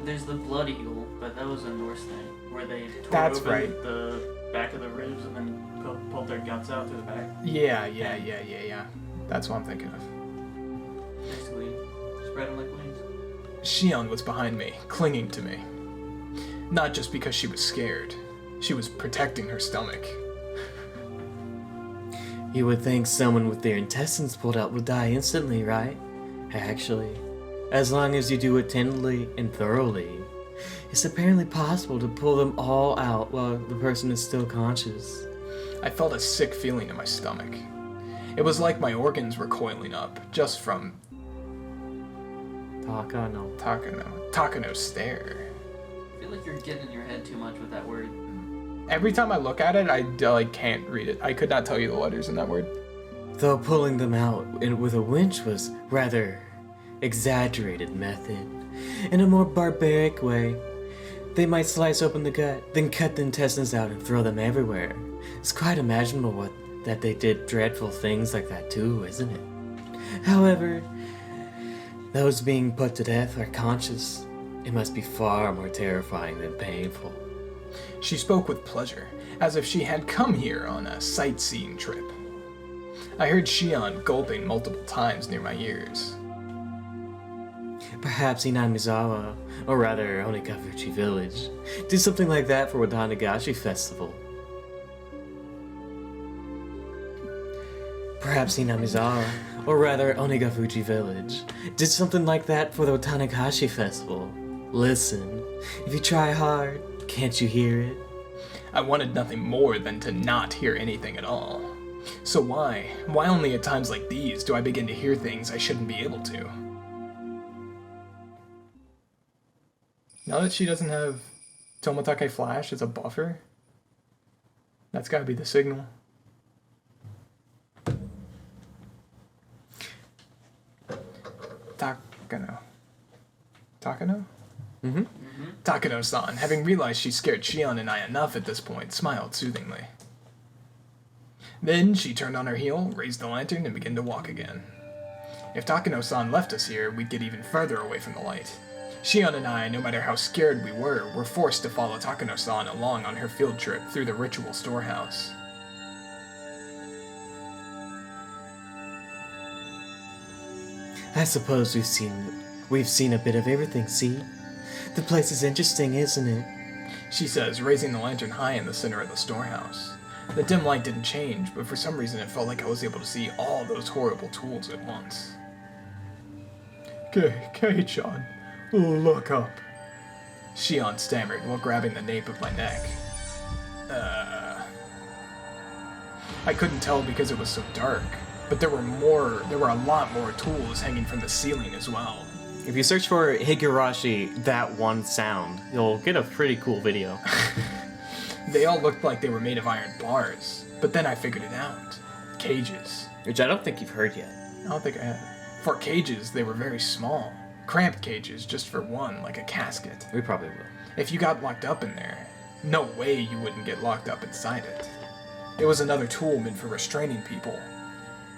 There's the blood eagle, but that was a Norse thing, where they tore That's open right. the back of the ribs and then pulled their guts out to the back. Yeah. That's what I'm thinking of. Basically, spread them like wings. Shion was behind me, clinging to me. Not just because she was scared. She was protecting her stomach. You would think someone with their intestines pulled out would die instantly, right? Actually, as long as you do it tenderly and thoroughly, it's apparently possible to pull them all out while the person is still conscious. I felt a sick feeling in my stomach. It was like my organs were coiling up, just from Takano's stare. I feel like you're getting in your head too much with that word. Every time I look at it, I can't read it. I could not tell you the letters in that word. Though pulling them out with a winch was rather exaggerated method. In a more barbaric way, They might slice open the gut, then cut the intestines out and throw them everywhere. It's quite imaginable that they did dreadful things like that too, isn't it? However, those being put to death are conscious. It must be far more terrifying than painful. She spoke with pleasure, as if she had come here on a sightseeing trip. I heard Shion gulping multiple times near my ears. Perhaps Hinamizawa, or rather Onikafuchi Village, did something like that for Watanagashi Festival. Perhaps Hinamizawa, or rather Onikafuchi Village, did something like that for the Watanagashi Festival. Listen, if you try hard, can't you hear it? I wanted nothing more than to not hear anything at all. So why only at times like these do I begin to hear things I shouldn't be able to? Now that she doesn't have Tomitake Flash as a buffer, that's gotta be the signal. Takano? Mm-hmm. Takano-san, having realized she scared Shion and I enough at this point, smiled soothingly. Then she turned on her heel, raised the lantern, and began to walk again. If Takano-san left us here, we'd get even further away from the light. Shion and I, no matter how scared we were forced to follow Takano-san along on her field trip through the ritual storehouse. I suppose we've seen a bit of everything, see? The place is interesting, isn't it? She says, raising the lantern high in the center of the storehouse. The dim light didn't change, but for some reason it felt like I was able to see all those horrible tools at once. Kei-chan, look up. Shion stammered while grabbing the nape of my neck. I couldn't tell because it was so dark, but there were a lot more tools hanging from the ceiling as well. If you search for Higurashi, that one sound, you'll get a pretty cool video. They all looked like they were made of iron bars, but then I figured it out. Cages. Which I don't think you've heard yet. I don't think I have. For cages, they were very small. Cramped cages, just for one, like a casket. We probably will. If you got locked up in there, no way you wouldn't get locked up inside it. It was another tool meant for restraining people,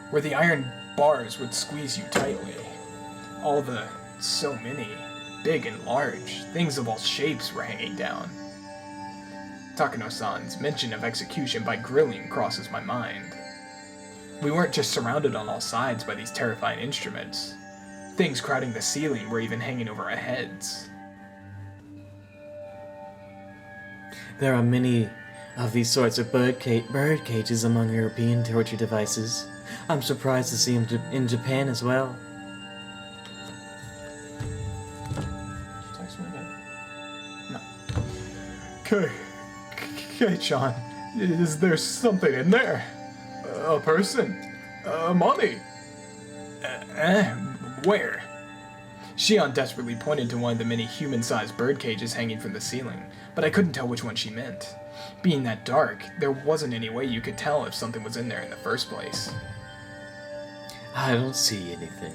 where the iron bars would squeeze you tightly. So many, big and large, things of all shapes were hanging down. Takano-san's mention of execution by grilling crosses my mind. We weren't just surrounded on all sides by these terrifying instruments. Things crowding the ceiling were even hanging over our heads. There are many of these sorts of bird cages among European torture devices. I'm surprised to see them in Japan as well. Kei-chan, is there something in there? A person? A mummy? Where? Shion desperately pointed to one of the many human-sized bird cages hanging from the ceiling, but I couldn't tell which one she meant. Being that dark, there wasn't any way you could tell if something was in there in the first place. I don't see anything.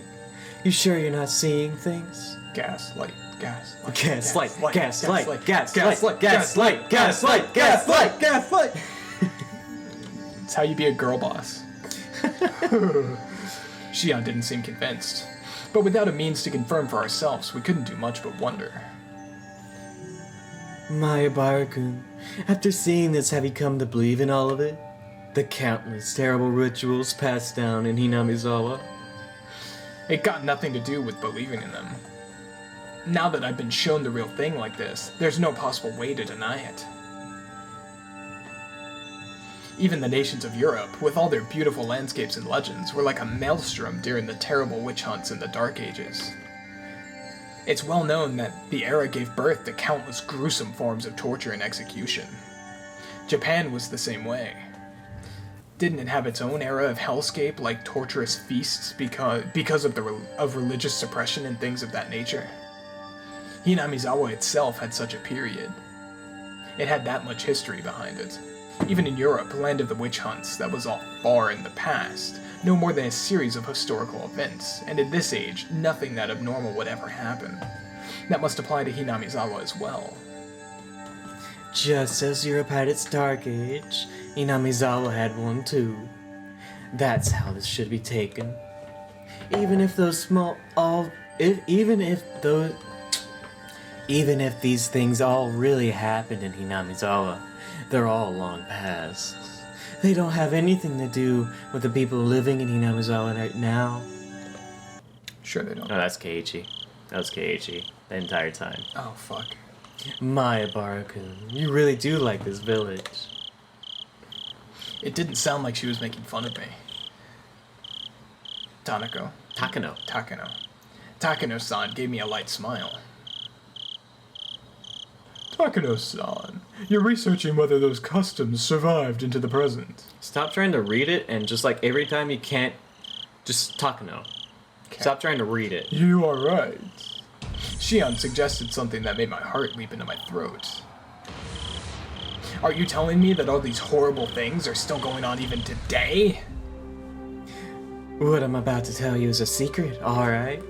You sure you're not seeing things? Gaslight. It's how you be a girl boss. Shion didn't seem convinced, but without a means to confirm for ourselves, we couldn't do much but wonder. Mayabara-kun, after seeing this, have you come to believe in all of it? The countless terrible rituals passed down in Hinamizawa? It got nothing to do with believing in them. Now that I've been shown the real thing like this, there's no possible way to deny it. Even the nations of Europe, with all their beautiful landscapes and legends, were like a maelstrom during the terrible witch hunts in the Dark Ages. It's well known that the era gave birth to countless gruesome forms of torture and execution. Japan was the same way. Didn't it have its own era of hellscape, like torturous feasts because of religious suppression and things of that nature? Hinamizawa itself had such a period. It had that much history behind it. Even in Europe, land of the witch hunts, that was all far in the past, no more than a series of historical events, and in this age, nothing that abnormal would ever happen. That must apply to Hinamizawa as well. Just as Europe had its dark age, Hinamizawa had one too. That's how this should be taken. Even if these things all really happened in Hinamizawa, they're all long past. They don't have anything to do with the people living in Hinamizawa right now. Sure they don't. Oh, that's Keiichi. That was Keiichi the entire time. Oh, fuck. My Barakun, you really do like this village. It didn't sound like she was making fun of me. Takano. Takano-san gave me a light smile. Takano-san, you're researching whether those customs survived into the present. Stop trying to read it and just like every time you can't, just Takano. Stop trying to read it. You are right. Shion suggested something that made my heart leap into my throat. Are you telling me that all these horrible things are still going on even today? What I'm about to tell you is a secret, alright?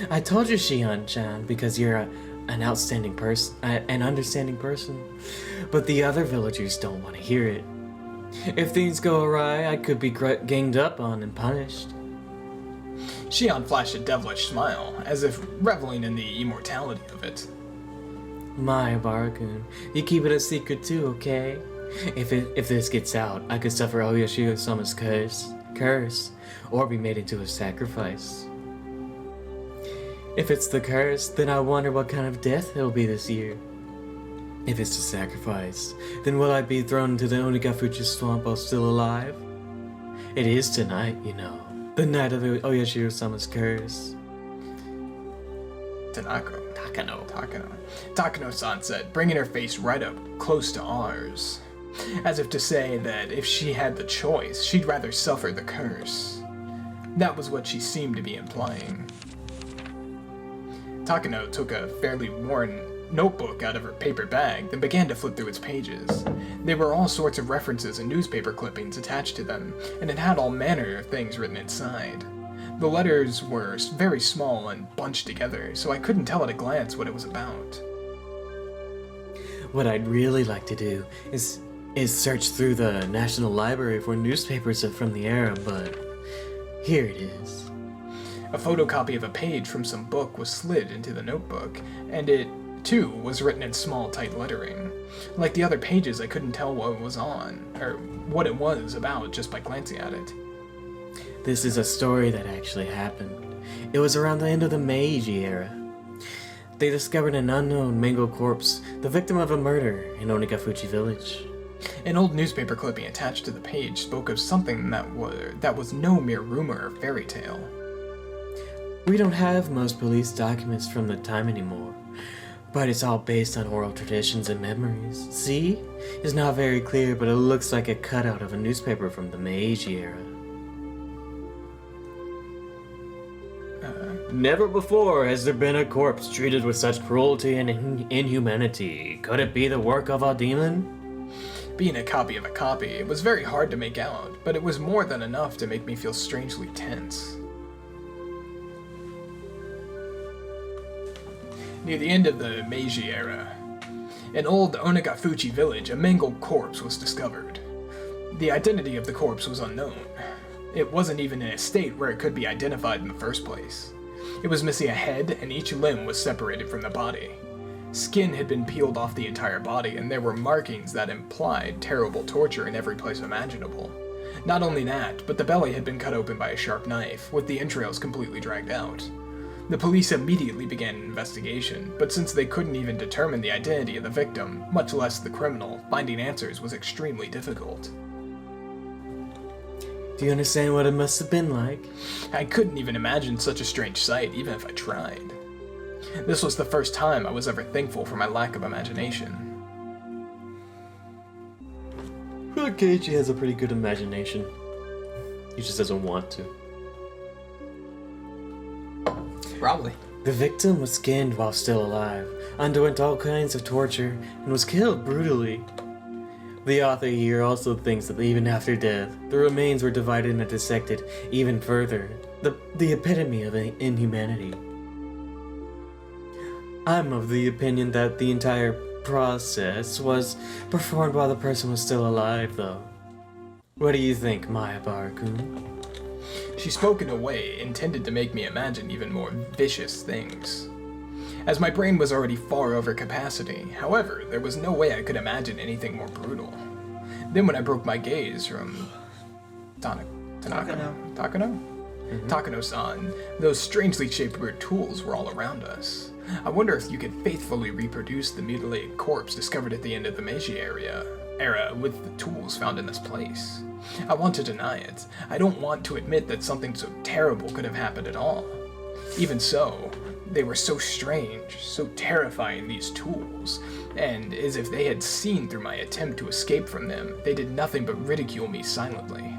I told you, Shion-chan, because you're an outstanding person, an understanding person. But the other villagers don't want to hear it. If things go awry, I could be ganged up on and punished. Shion flashed a devilish smile, as if reveling in the immortality of it. My Barakun, you keep it a secret too, okay? If this gets out, I could suffer Oyashiro-sama's curse, or be made into a sacrifice. If it's the curse, then I wonder what kind of death it'll be this year. If it's the sacrifice, then will I be thrown into the Onagafuchi swamp while still alive? It is tonight, you know. The night of the Oyashiro-sama's curse. Takano-san said, bringing her face right up close to ours. As if to say that if she had the choice, she'd rather suffer the curse. That was what she seemed to be implying. Takano took a fairly worn notebook out of her paper bag, then began to flip through its pages. There were all sorts of references and newspaper clippings attached to them, and it had all manner of things written inside. The letters were very small and bunched together, so I couldn't tell at a glance what it was about. What I'd really like to do is search through the National Library for newspapers from the era, but here it is. A photocopy of a page from some book was slid into the notebook, and it, too, was written in small, tight lettering. Like the other pages, I couldn't tell what it was on, or what it was about just by glancing at it. This is a story that actually happened. It was around the end of the Meiji era. They discovered an unknown mangled corpse, the victim of a murder in Onagafuchi village. An old newspaper clipping attached to the page spoke of something that was no mere rumor or fairy tale. We don't have most police documents from the time anymore, but it's all based on oral traditions and memories. See? It's not very clear, but it looks like a cutout of a newspaper from the Meiji era. Never before has there been a corpse treated with such cruelty and inhumanity. Could it be the work of a demon? Being a copy of a copy, it was very hard to make out, but it was more than enough to make me feel strangely tense. Near the end of the Meiji era, in old Onagafuchi village, a mangled corpse was discovered. The identity of the corpse was unknown. It wasn't even in a state where it could be identified in the first place. It was missing a head, and each limb was separated from the body. Skin had been peeled off the entire body, and there were markings that implied terrible torture in every place imaginable. Not only that, but the belly had been cut open by a sharp knife, with the entrails completely dragged out. The police immediately began an investigation, but since they couldn't even determine the identity of the victim, much less the criminal, finding answers was extremely difficult. Do you understand what it must have been like? I couldn't even imagine such a strange sight, even if I tried. This was the first time I was ever thankful for my lack of imagination. I feel like Keiichi has a pretty good imagination. He just doesn't want to. Probably. The victim was skinned while still alive, underwent all kinds of torture, and was killed brutally. The author here also thinks that even after death, the remains were divided and dissected even further, the epitome of inhumanity. I'm of the opinion that the entire process was performed while the person was still alive, though. What do you think, Mayabaru-kun? She spoke in a way intended to make me imagine even more vicious things. As my brain was already far over capacity, however, there was no way I could imagine anything more brutal. Then when I broke my gaze from Takano. Takano-san, those strangely shaped weird tools were all around us. I wonder if you could faithfully reproduce the mutilated corpse discovered at the end of the Meiji era with the tools found in this place. I want to deny it. I don't want to admit that something so terrible could have happened at all. Even so, they were so strange, so terrifying, these tools, and as if they had seen through my attempt to escape from them, they did nothing but ridicule me silently.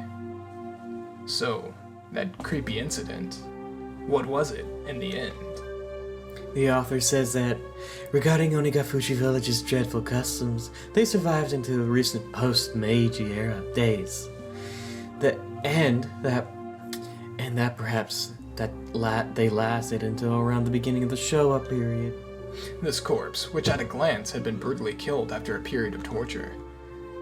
So, that creepy incident, what was it in the end? The author says that, regarding Onigafushi Village's dreadful customs, they survived into the recent post-Meiji era days. That perhaps they lasted until around the beginning of the Showa period. This corpse, which at a glance had been brutally killed after a period of torture.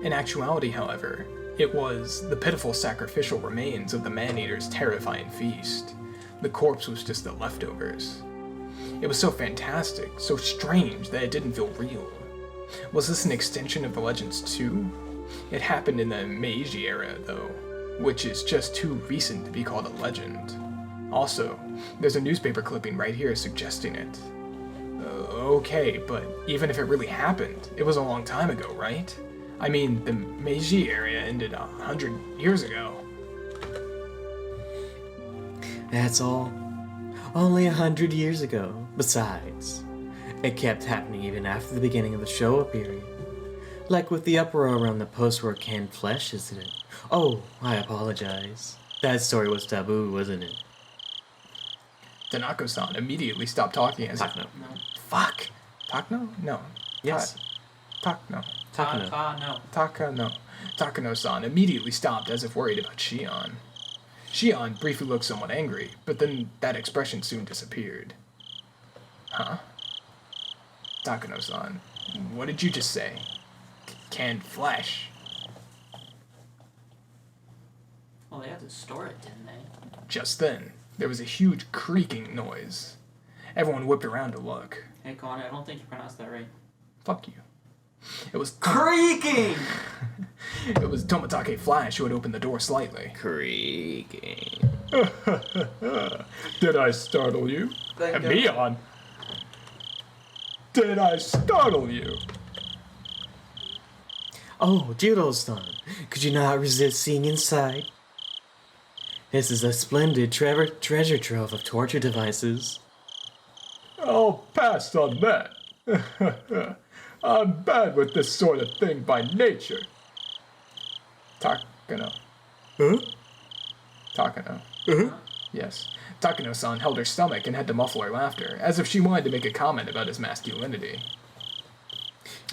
In actuality, however, it was the pitiful sacrificial remains of the man-eater's terrifying feast. The corpse was just the leftovers. It was so fantastic, so strange that it didn't feel real. Was this an extension of the legends too? It happened in the Meiji era, though, which is just too recent to be called a legend. Also, there's a newspaper clipping right here suggesting it. Okay, but even if it really happened, it was a long time ago, right? I mean, the Meiji era ended 100 years ago. That's all. Only 100 years ago. Besides, it kept happening even after the beginning of the Showa period. Like with the uproar around the post-war canned flesh incident. Oh, I apologize. That story was taboo, wasn't it? Tanako-san immediately stopped talking as Takano. No. Fuck! Takano? No. Yes. Takano. Takano. Takano. Takano-san immediately stopped as if worried about Shion. Shion briefly looked somewhat angry, but then that expression soon disappeared. Huh? Takano-san, what did you just say? Canned flesh. Well, they had to store it, didn't they? Just then, there was a huge creaking noise. Everyone whipped around to look. Hey, Conor, I don't think you pronounced that right. Fuck you. It was Creaking! It was Tomitake Flash who had opened the door slightly. Creaking. Did I startle you? Thank And me God. on. Did I startle you? Oh, Jiro-san, could you not resist seeing inside? This is a splendid treasure trove of torture devices. I'll pass on that. I'm bad with this sort of thing by nature. Takano. Huh? Takano. Uh-huh. Yes. Takano-san held her stomach and had to muffle her laughter, as if she wanted to make a comment about his masculinity.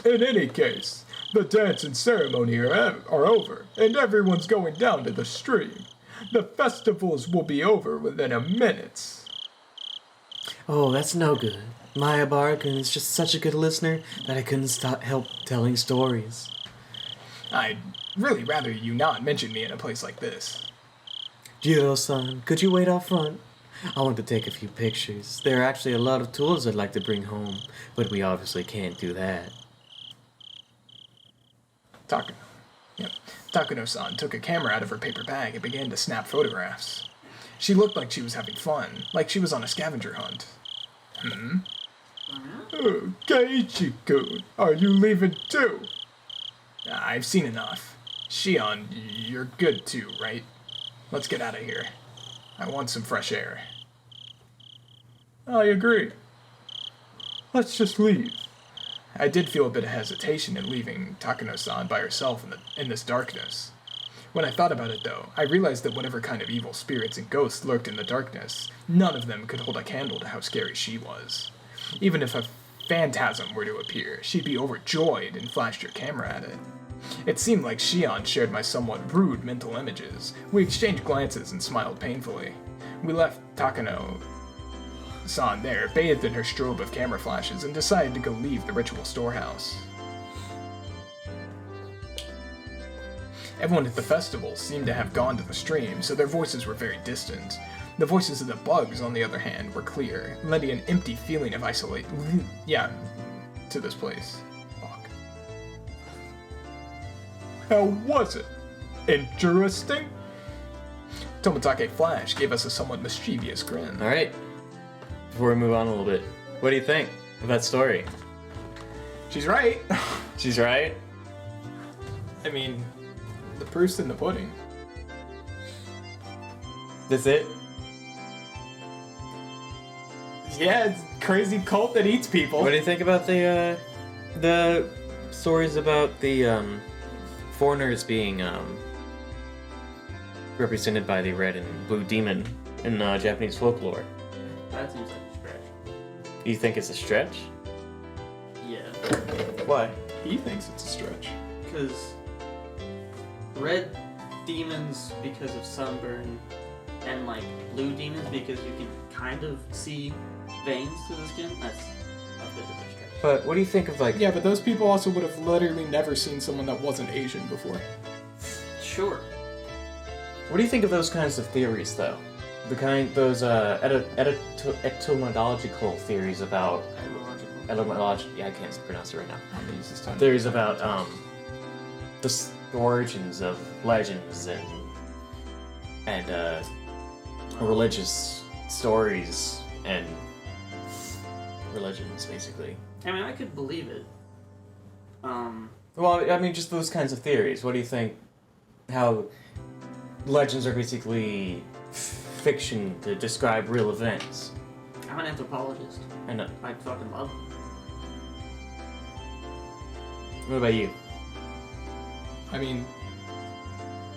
In any case, the dance and ceremony are over, and everyone's going down to the stream. The festivals will be over within a minute. Oh, that's no good. Mayabaru-kun is just such a good listener that I couldn't help telling stories. I'd really rather you not mention me in a place like this. Jiro-san, could you wait out front? I want to take a few pictures. There are actually a lot of tools I'd like to bring home, but we obviously can't do that. Takano. Yep. Takano-san took a camera out of her paper bag and began to snap photographs. She looked like she was having fun, like she was on a scavenger hunt. Oh, Keiichi-kun, are you leaving too? I've seen enough. Shion, you're good too, right? Let's get out of here. I want some fresh air. I agree. Let's just leave. I did feel a bit of hesitation in leaving Takano-san by herself in this darkness. When I thought about it, though, I realized that whatever kind of evil spirits and ghosts lurked in the darkness, none of them could hold a candle to how scary she was. Even if a phantasm were to appear, she'd be overjoyed and flashed her camera at it. It seemed like Shion shared my somewhat rude mental images. We exchanged glances and smiled painfully. We left Takano San there bathed in her strobe of camera flashes and decided to go leave the ritual storehouse. Everyone at the festival seemed to have gone to the stream, so their voices were very distant. The voices of the bugs, on the other hand, were clear, lending an empty feeling of isolation. Yeah, to this place. Fuck. How was it? Interesting? Tomitake Flash gave us a somewhat mischievous grin. All right. Before we move on a little bit, what do you think of that story? She's right. She's right. I mean, the proof's in the pudding. That's it? Yeah, it's a crazy cult that eats people. What do you think about the stories about the foreigners being represented by the red and blue demon in Japanese folklore? That seems like a stretch. You think it's a stretch? Yeah. Why? He thinks it's a stretch. Because red demons because of sunburn, and like blue demons because you can kind of see veins through the skin. That's a bit of a stretch. But what do you think of like? Yeah, but those people also would have literally never seen someone that wasn't Asian before. Sure. What do you think of those kinds of theories, though? Those etymological theories about yeah, I can't pronounce it right now. I'm gonna use this time. Theories about the origins of legends and religious stories and religions, basically. I mean, I could believe it. Well, I mean, just those kinds of theories. What do you think? How legends are basically fiction to describe real events. I'm an anthropologist. I know. I fucking love them. What about you? I mean,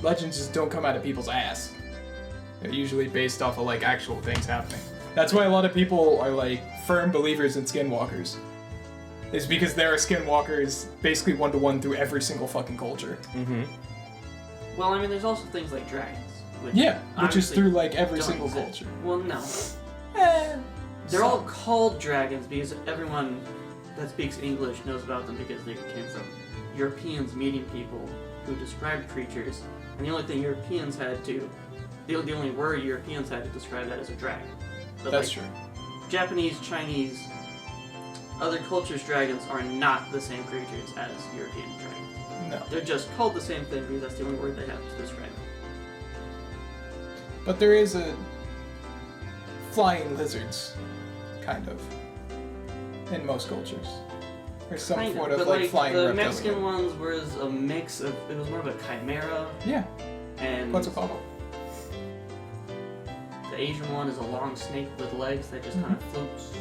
legends just don't come out of people's ass. They're usually based off of like actual things happening. That's why a lot of people are like firm believers in skinwalkers. Is because there are skinwalkers basically one-to-one through every single fucking culture. Mm-hmm. Well, I mean, there's also things like dragons. Which Yeah, which is obviously through like every don't single exist. culture. Well, no. They're Some. all called dragons because everyone that speaks English knows about them because they came from Europeans meeting people who described creatures, and the only thing Europeans had to, the only word Europeans had to describe that is a dragon. But That's like, true. Japanese, Chinese, other cultures' dragons are not the same creatures as European dragons. No. They're just called the same thing because that's the only word they have to describe them. But there is a flying lizards, kind of, in most cultures. There's some Kind sort of, of but like flying the reptilian. Mexican ones was a mix of, it was more of a chimera, Yeah, and Quetzalcoatl. the Asian one is a long snake with legs that just kind of floats.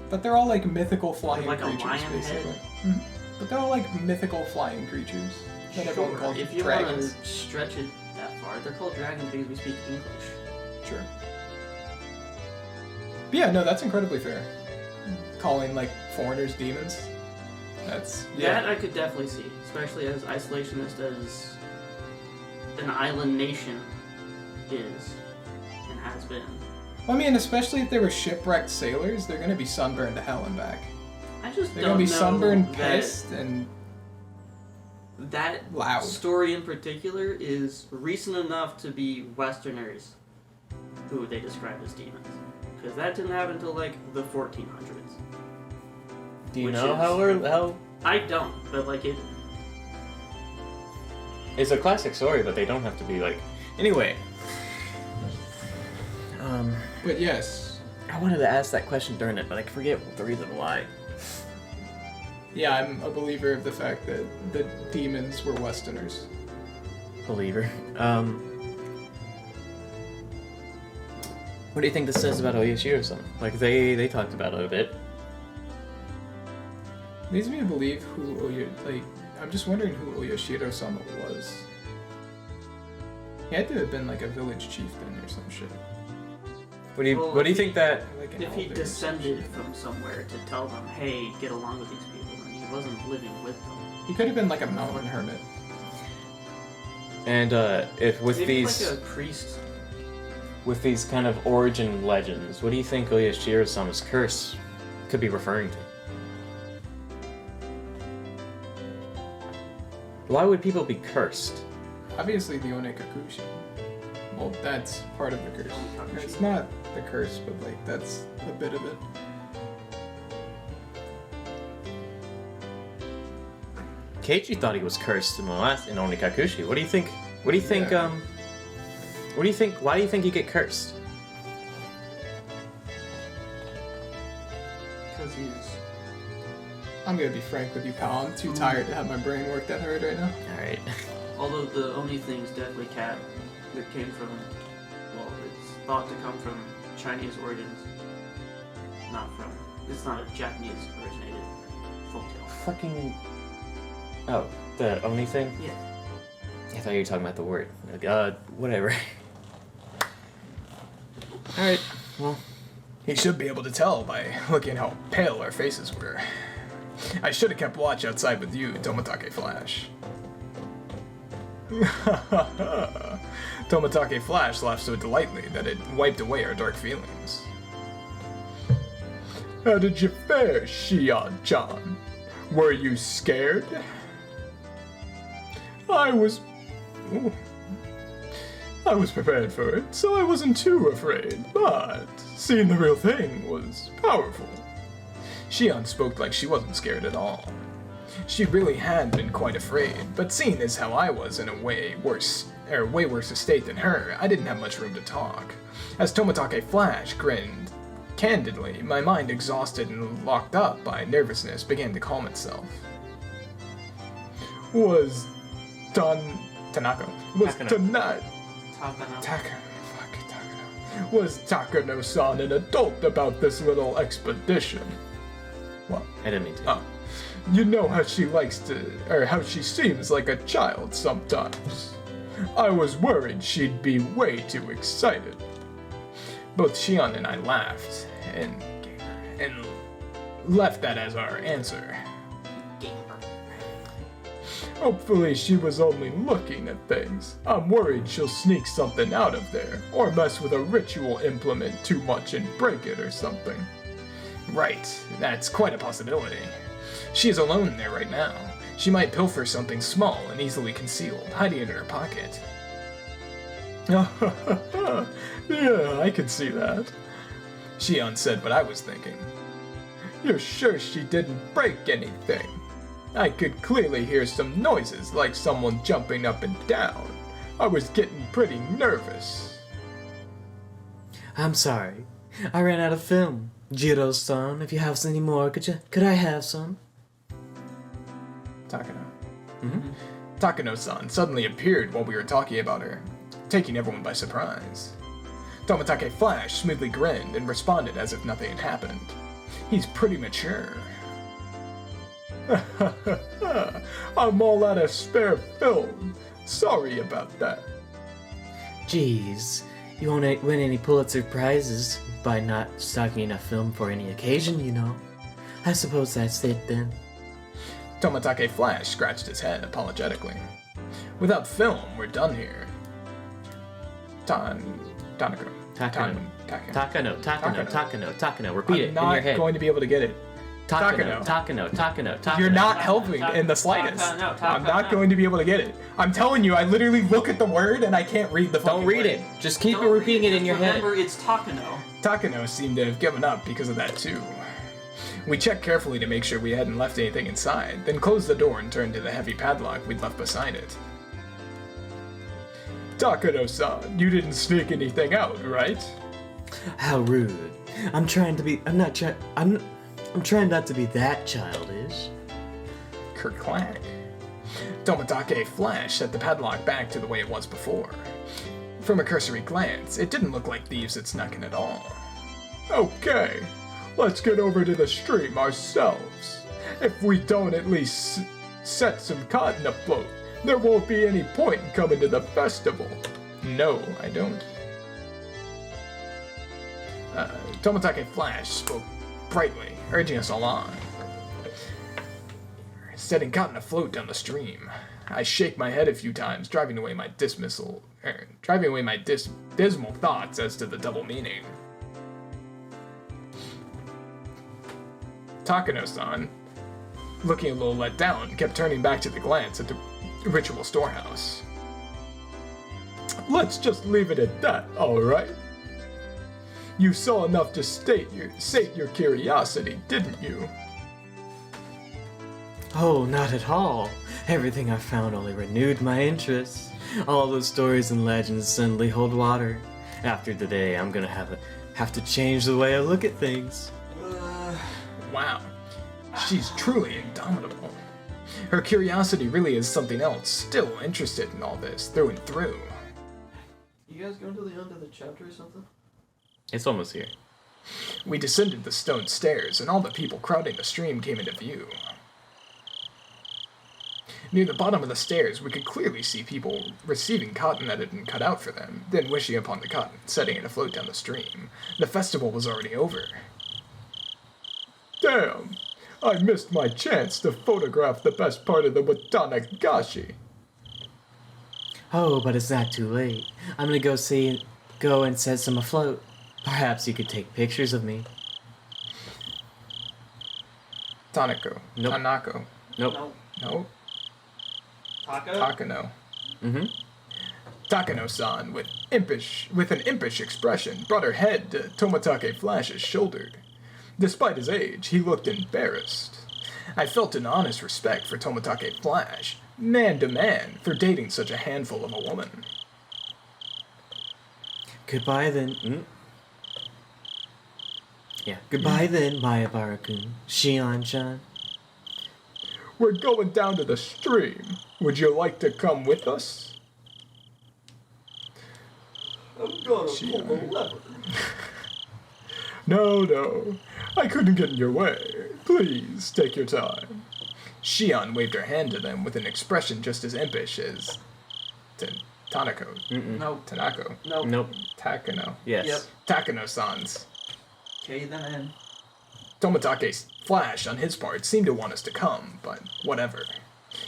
But they're all like mythical flying Like a creatures, lion head? basically. Mhm. But they're all like mythical flying creatures that everyone calls If you dragons. want to stretch it that far, they're called dragons because we speak English. Sure. But yeah, no, that's incredibly fair. Calling like foreigners demons. That's That I could definitely see, especially as isolationist as an island nation is and has been. I mean, especially if they were shipwrecked sailors, they're gonna be sunburned to hell and back. I just They're don't gonna be know sunburned, that pissed, and that loud. story in particular is recent enough to be Westerners who they describe as demons. Because that didn't happen until like the 1400s. Do you Which know is- how I don't, but like it. it's a classic story, but they don't have to be like. Anyway. But yes, I wanted to ask that question during it, but I forget the reason why. yeah, I'm a believer of the fact that the demons were Westerners. Believer. What do you think this says about Oyashiro-san? Like, they talked about it a bit. Leads me to believe I'm just wondering who Oyashiro-sama was. He had to have been like a village chieftain or some shit. What do you Well, What do you think that? Or, like, an If he elder or some descended shit. from somewhere to tell them, hey, get along with these people, and he wasn't living with them. He could have been like a mountain hermit. And if with Maybe these, like a priest. with these kind of origin legends, what do you think Oyashiro-sama's curse could be referring to? Why would people be cursed? Obviously, the Onekakushi. Well, that's part of the curse. It's not the curse, but like that's a bit of it. Keiichi thought he was cursed in the last in Onikakushi. What do you think? What do you think? Yeah. What do you think? Why do you think you get cursed? Because he's. I'm gonna be frank with you, pal. I'm too tired to have my brain work that hard right now. All right. Although the only thing's definitely cat that came from, well, it's thought to come from Chinese origins, not from. It's not a Japanese originated folktale. Fucking. Oh, the only thing? Yeah. I thought you were talking about the word. Like, whatever. All right. Well, He should be able to tell by looking how pale our faces were. I should have kept watch outside with you, Tomitake Flash. Tomitake Flash laughed so delightfully that it wiped away our dark feelings. How did you fare, Shion-chan? Were you scared? I was prepared for it, so I wasn't too afraid, but seeing the real thing was powerful. Shion spoke like she wasn't scared at all. She really had been quite afraid, but seeing as how I was in a way worse a state than her, I didn't have much room to talk. As Tomitake Flash grinned candidly, my mind exhausted and locked up by nervousness began to calm itself. Was Tanako. Was Takano. Takano. Was Takano-san an adult about this little expedition? What? I didn't mean to. Oh. You know how she likes to, or how she seems like a child sometimes. I was worried she'd be way too excited. Both Shion and I laughed, and left that as our answer. Hopefully she was only looking at things. I'm worried she'll sneak something out of there, or mess with a ritual implement too much and break it or something. Right, that's quite a possibility. She is alone in there right now. She might pilfer something small and easily concealed, hiding it in her pocket. Yeah, I can see that. Shion said what I was thinking. You're sure she didn't break anything? I could clearly hear some noises like someone jumping up and down. I was getting pretty nervous. I'm sorry. I ran out of film. Jiro-san, if you have any more, could I have some? Takano. Takano-san suddenly appeared while we were talking about her, taking everyone by surprise. Tomitake Flash smoothly grinned and responded as if nothing had happened. He's pretty mature. I'm all out of spare film. Sorry about that. Jeez, you won't win any Pulitzer Prizes by not stocking enough film for any occasion, you know. I suppose that's it then. Tomitake Flash scratched his head apologetically. Without film, we're done here. Tanako. Takano. Repeat it I'm in not your head. going to be able to get it. Takano. You're not helping in the slightest. I'm not going to be able to get it. I'm telling you, I literally look at the word and I can't read the fucking Don't read word. it. Just keep Don't repeating read it in your head. Remember, it's Takano. Takano seemed to have given up because of that too. We checked carefully to make sure we hadn't left anything inside, then closed the door and turned to the heavy padlock we'd left beside it. Takano-san, you didn't sneak anything out, right? How rude. I'm trying not to be that childish. Kerclack. Tomitake Flash set the padlock back to the way it was before. From a cursory glance, it didn't look like thieves had snuck in at all. Okay, let's get over to the stream ourselves. If we don't at least set some cotton afloat, there won't be any point in coming to the festival. No, I don't. Tomitake Flash spoke brightly, urging us all on. Setting cotton afloat down the stream. I shake my head a few times, driving away my dismissal dismal thoughts as to the double meaning. Takano-san, looking a little let down, kept turning back to the glance at the ritual storehouse. Let's just leave it at that, alright? You saw enough to sate your curiosity, didn't you? Oh, not at all. Everything I found only renewed my interest. All those stories and legends suddenly hold water. After today, I'm gonna have to change the way I look at things. Wow, she's truly indomitable. Her curiosity really is something else, still interested in all this, through and through. You guys going to the end of the chapter or something? It's almost here. We descended the stone stairs, and all the people crowding the stream came into view. Near the bottom of the stairs, we could clearly see people receiving cotton that had been cut out for them, then wishing upon the cotton, setting it afloat down the stream. The festival was already over. Damn! I missed my chance to photograph the best part of the Watanagashi. Oh, but it's not too late. I'm gonna go and set some afloat. Perhaps you could take pictures of me. Tanako. Nope. Tanako. Nope. No. No. Taco? Takano. Takano-san, with an impish expression, brought her head to Tomitake Flash's shoulder. Despite his age, he looked embarrassed. I felt an honest respect for Tomitake Flash, man to man, for dating such a handful of a woman. Goodbye then. Yeah. Goodbye then, Mayabara-kun. Shion-chan. We're going down to the stream. Would you like to come with us? I'm gonna pull the lever. No. I couldn't get in your way. Please, take your time. Shion waved her hand to them with an expression just as impish as Tanako. Nope. Tanako. Nope. Nope. Takano. Yes. Yep. Takano-san's. Okay, then. Tomitake's Flash, on his part, seemed to want us to come, but whatever.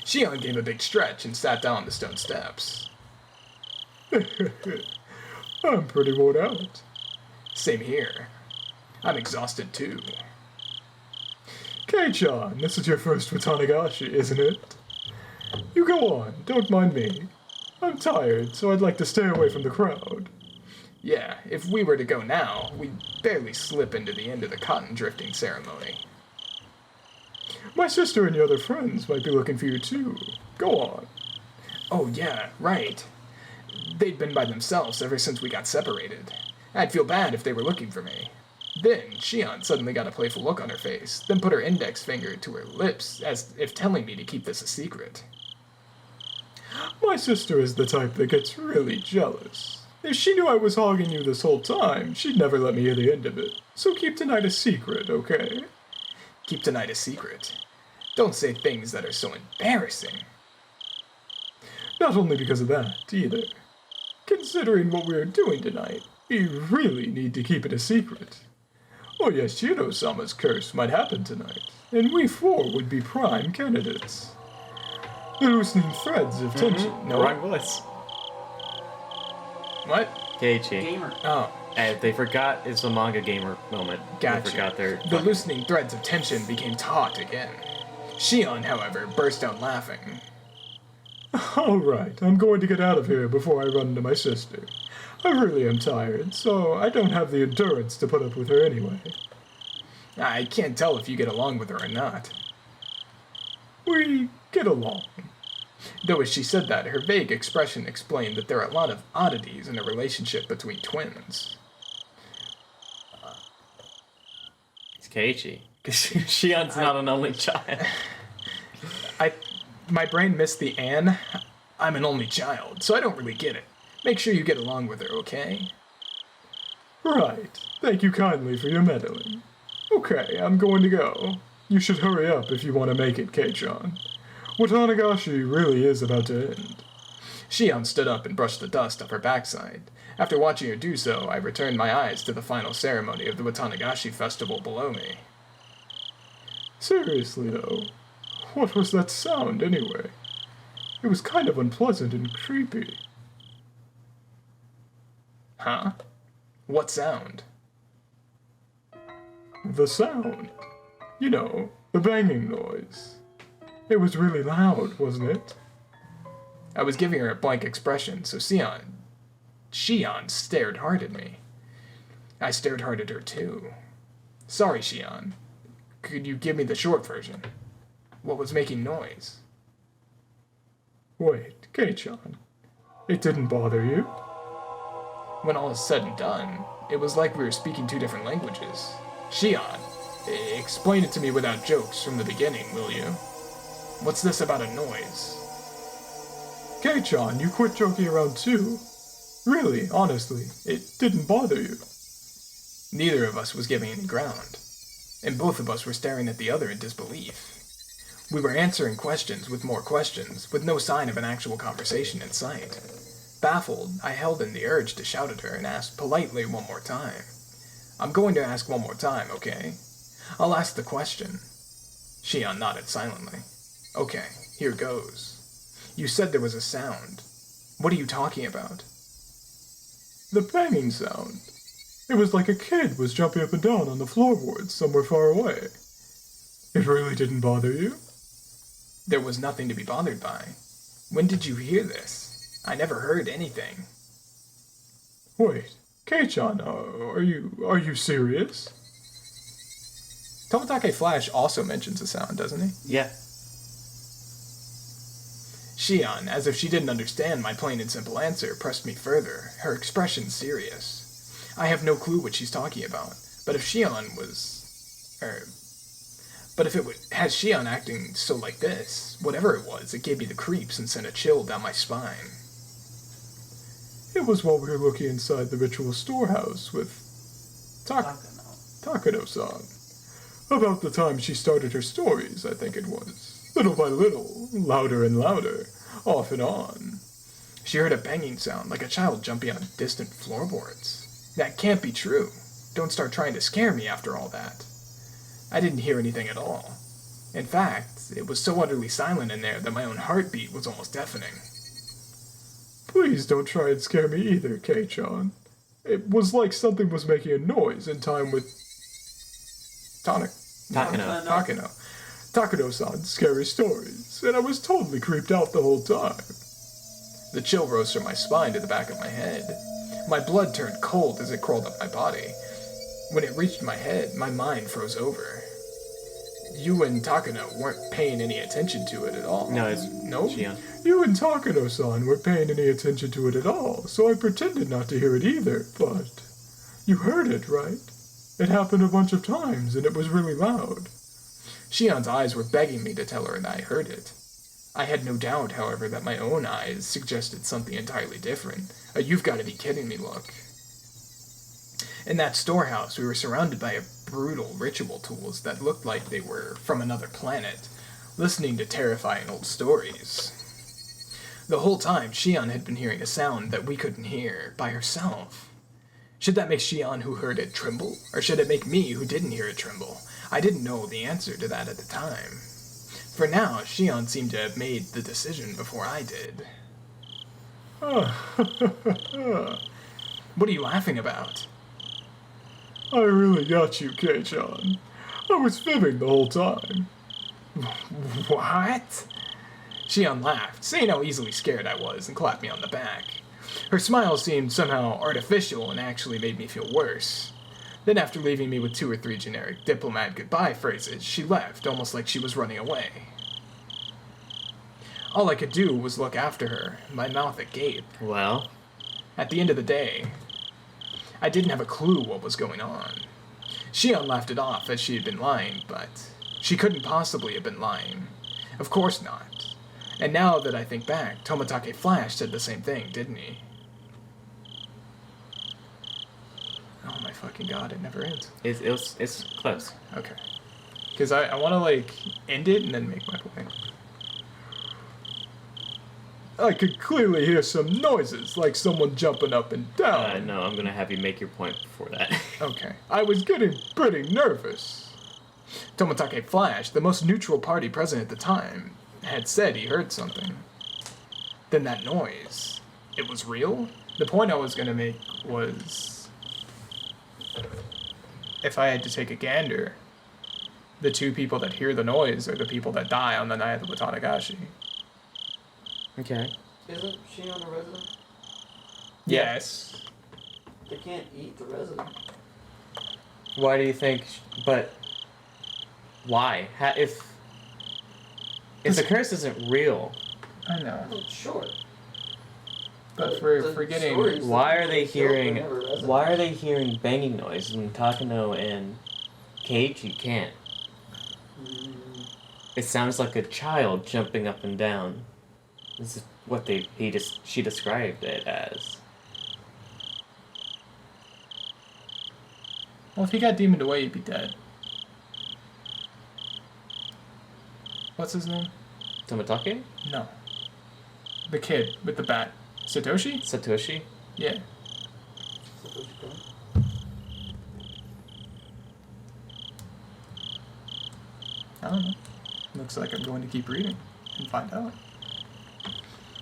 Shion gave a big stretch and sat down on the stone steps. I'm pretty worn out. Same here. I'm exhausted too. Kei-chan, this is your first Watanagashi, isn't it? You go on, don't mind me. I'm tired, so I'd like to stay away from the crowd. Yeah, if we were to go now, we'd barely slip into the end of the cotton drifting ceremony. My sister and your other friends might be looking for you too. Go on. Oh yeah, right. They'd been by themselves ever since we got separated. I'd feel bad if they were looking for me. Then, Shion suddenly got a playful look on her face, then put her index finger to her lips, as if telling me to keep this a secret. My sister is the type that gets really jealous. If she knew I was hogging you this whole time, she'd never let me hear the end of it. So keep tonight a secret, okay? Keep tonight a secret. Don't say things that are so embarrassing. Not only because of that, either. Considering what we are doing tonight, we really need to keep it a secret. Or Yashiro-sama's curse might happen tonight, and we four would be prime candidates. The loosening threads of tension. No, wrong voice. What? Keiichi. Gamer. Oh, They forgot it's a manga gamer moment. gotcha. They forgot their... The loosening threads of tension became taut again. Shion, however, burst out laughing. All right, I'm going to get out of here before I run into my sister. I really am tired, so I don't have the endurance to put up with her anyway. I can't tell if you get along with her or not. We get along. Though as she said that, her vague expression explained that there are a lot of oddities in a relationship between twins. It's Keiichi. Because Shion's not an only child. My brain missed the "and." I'm an only child, so I don't really get it. Make sure you get along with her, okay? Right. Thank you kindly for your meddling. Okay, I'm going to go. You should hurry up if you want to make it, Kei-chan. Watanagashi really is about to end. Shion stood up and brushed the dust off her backside. After watching her do so, I returned my eyes to the final ceremony of the Watanagashi festival below me. Seriously, though, what was that sound, anyway? It was kind of unpleasant and creepy. Huh? What sound? The sound. You know, the banging noise. It was really loud, wasn't it? I was giving her a blank expression, so Shion stared hard at me. I stared hard at her too. Sorry, Shion. Could you give me the short version? What was making noise? Wait, Kei-chan. It didn't bother you? When all is said and done, it was like we were speaking two different languages. Shion, explain it to me without jokes from the beginning, will you? What's this about a noise? Kei-chan, you quit joking around too. Really, honestly, it didn't bother you. Neither of us was giving any ground, and both of us were staring at the other in disbelief. We were answering questions, with no sign of an actual conversation in sight. Baffled, I held in the urge to shout at her and asked politely one more time. I'm going to ask one more time, okay? I'll ask the question. Shion nodded silently. Okay, here goes. You said there was a sound. What are you talking about? The banging sound. It was like a kid was jumping up and down on the floorboards somewhere far away. It really didn't bother you? There was nothing to be bothered by. When did you hear this? I never heard anything. Wait, Kei-chan, are you serious? Tomitake Flash also mentions a sound, doesn't he? Yeah. Shion, as if she didn't understand my plain and simple answer, pressed me further, her expression serious. I have no clue what she's talking about, but if Shion has Shion acting so like this, whatever it was, it gave me the creeps and sent a chill down my spine. It was while we were looking inside the ritual storehouse with Takano-san. About the time she started her stories, I think it was. Little by little, louder and louder, off and on. She heard a banging sound, like a child jumping on distant floorboards. That can't be true. Don't start trying to scare me after all that. I didn't hear anything at all. In fact, it was so utterly silent in there that my own heartbeat was almost deafening. Please don't try and scare me either, Kei-chan. It was like something was making a noise in time with Takano. Takano-san's scary stories, and I was totally creeped out the whole time. The chill rose from my spine to the back of my head. My blood turned cold as it crawled up my body. When it reached my head, my mind froze over. You and Takano weren't paying any attention to it at all. No, it's no? Shion. You and Takano-san weren't paying any attention to it at all, so I pretended not to hear it either, but you heard it, right? It happened a bunch of times, and it was really loud. Shion's eyes were begging me to tell her that I heard it. I had no doubt, however, that my own eyes suggested something entirely different. A you've-got-to-be-kidding-me look. In that storehouse, we were surrounded by brutal ritual tools that looked like they were from another planet, listening to terrifying old stories. The whole time, Shion had been hearing a sound that we couldn't hear by herself. Should that make Shion, who heard it, tremble? Or should it make me, who didn't hear it, tremble? I didn't know the answer to that at the time. For now, Shion seemed to have made the decision before I did. What are you laughing about? I really got you, Kei-chan. I was fibbing the whole time. What? Shion laughed, saying how easily scared I was, and clapped me on the back. Her smile seemed somehow artificial and actually made me feel worse. Then after leaving me with 2 or 3 generic diplomat goodbye phrases, she left, almost like she was running away. All I could do was look after her, my mouth agape. Well, At the end of the day, I didn't have a clue what was going on. Shion laughed it off as she had been lying, but she couldn't possibly have been lying. Of course not. And now that I think back, Tomitake Flash said the same thing, didn't he? Oh my fucking god, it never ends. it's close. Okay. Because I want to, like, end it and then make my point. I could clearly hear some noises, like someone jumping up and down. No, I'm gonna have you make your point before that. Okay. I was getting pretty nervous. Tomitake Flash, the most neutral party present at the time, had said he heard something. Then that noise, it was real? The point I was gonna make was, if I had to take a gander, the two people that hear the noise are the people that die on the night of the Watanagashi. Okay. Isn't Shion a resident? Yes. They can't eat the resident. Why do you think? But why? If the curse isn't real, I know. Well, it's short. But for The forgetting, stories why that are they killed were hearing? never resident. Why are they hearing banging noise when Takano and Keiichi can't? It sounds like a child jumping up and down. This is what she described it as. well, if he got demoned away, he'd be dead. What's his name? Tomitake? No. The kid with the bat. Satoshi? Satoshi? Yeah. I don't know. Looks like I'm going to keep reading and find out.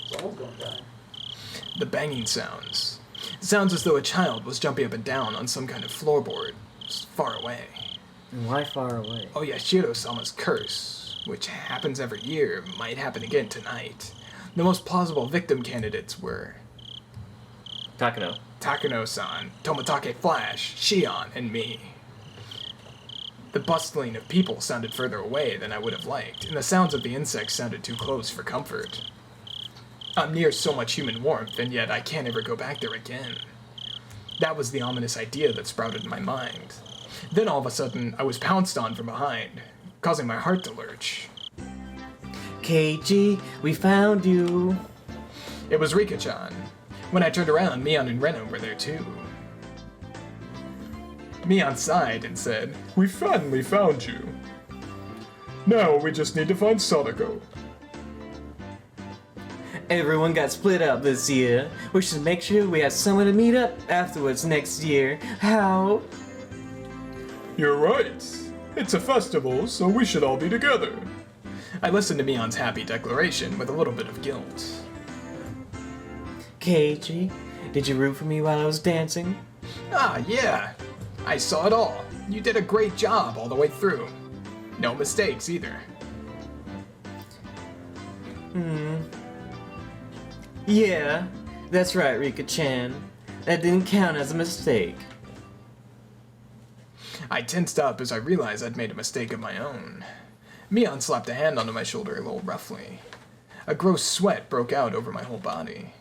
Someone's gonna die. The banging sounds. It sounds as though a child was jumping up and down on some kind of floorboard, just far away. And why far away? Oh yeah, Shiro-sama's curse, which happens every year, might happen again tonight. The most plausible victim candidates were Takano. Takano-san, Tomitake Flash, Shion, and me. The bustling of people sounded further away than I would have liked, and the sounds of the insects sounded too close for comfort. I'm near so much human warmth, and yet I can't ever go back there again. That was the ominous idea that sprouted in my mind. Then all of a sudden, I was pounced on from behind, causing my heart to lurch. Keiichi, we found you. It was Rika-chan. When I turned around, Mion and Reno were there too. Mion sighed and said, We finally found you. Now we just need to find Sadako. Everyone got split up this year. We should make sure we have someone to meet up afterwards next year. How? You're right. It's a festival, so we should all be together. I listened to Mion's happy declaration with a little bit of guilt. Keiichi, did you root for me while I was dancing? Ah, yeah. I saw it all. You did a great job all the way through. No mistakes either. Yeah, that's right, Rika-chan. That didn't count as a mistake. I tensed up as I realized I'd made a mistake of my own. Mion slapped a hand onto my shoulder a little roughly. A gross sweat broke out over my whole body.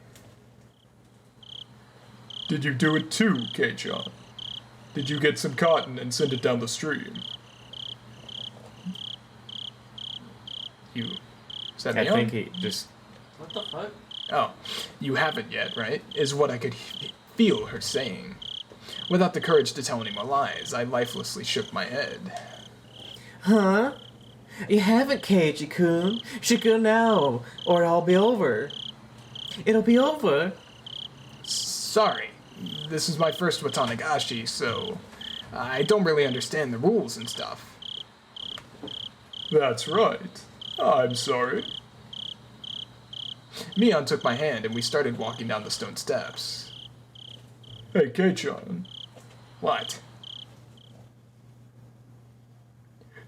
Did you do it too, Kei-chan? Did you get some cotton and send it down the stream? You said I Mion? think he just... What the fuck? Oh, you haven't yet, right? Is what I could feel her saying. Without the courage to tell any more lies, I lifelessly shook my head. Huh? You haven't, Keiichi-kun. Should go now, or it'll be over. It'll be over. Sorry, this is my first Watanagashi, so I don't really understand the rules and stuff. That's right. I'm sorry. Mion took my hand and we started walking down the stone steps. Hey, Kei-chan. What?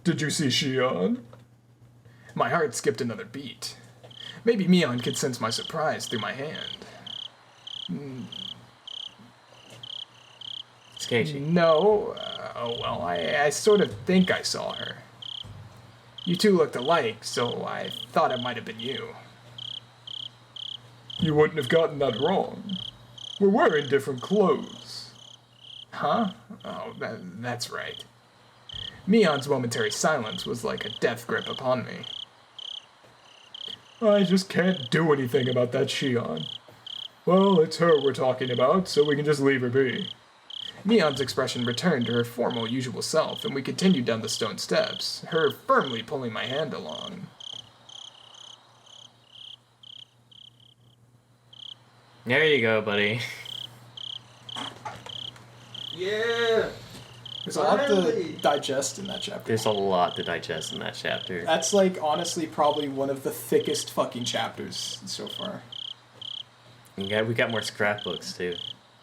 Did you see Shion? My heart skipped another beat. Maybe Mion could sense my surprise through my hand. It's Keiichi. No, I sort of think I saw her. You two looked alike, so I thought it might have been you. You wouldn't have gotten that wrong. We're wearing different clothes. Huh? Oh, that's right. Mion's momentary silence was like a death grip upon me. I just can't do anything about that Shion. Well, it's her we're talking about, so we can just leave her be. Mion's expression returned to her formal, usual self, and we continued down the stone steps, her firmly pulling my hand along. There you go, buddy. Yeah! There's a lot to Finally! digest in that chapter. There's a lot to digest in that chapter. That's like honestly probably one of the thickest fucking chapters so far. Yeah, we got more scrapbooks too,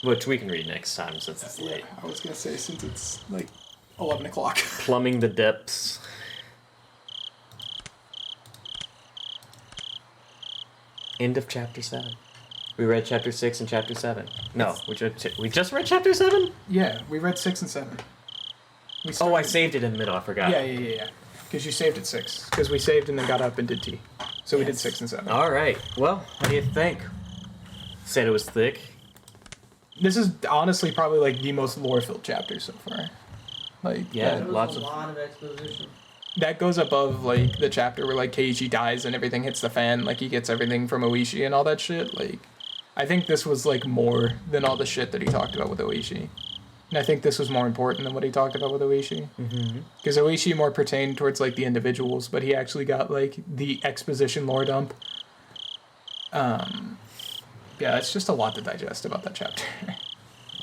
which we can read next time since it's Yeah, late. I was gonna say since it's like 11 o'clock. Plumbing the depths. End of chapter 7. We read chapter 6 and chapter 7. No, we just read chapter 7? Yeah, we read 6 and 7. We Oh, I started- saved it in the middle. I forgot. Yeah. Because you saved at 6. Because we saved and then got up and did tea. So we did 6 and 7. All right. Well, what do you think? Said it was thick. This is honestly probably like the most lore-filled chapter so far. Like, Yeah. There was Lots a of- lot of exposition. that goes above like the chapter where like Keiichi dies and everything hits the fan. Like he gets everything from Oishi and all that shit. Like, I think this was like more than all the shit that he talked about with Oishi. And I think this was more important than what he talked about with Oishi. Because Oishi more pertained towards like the individuals, but he actually got like the exposition lore dump. Yeah, it's just a lot to digest about that chapter.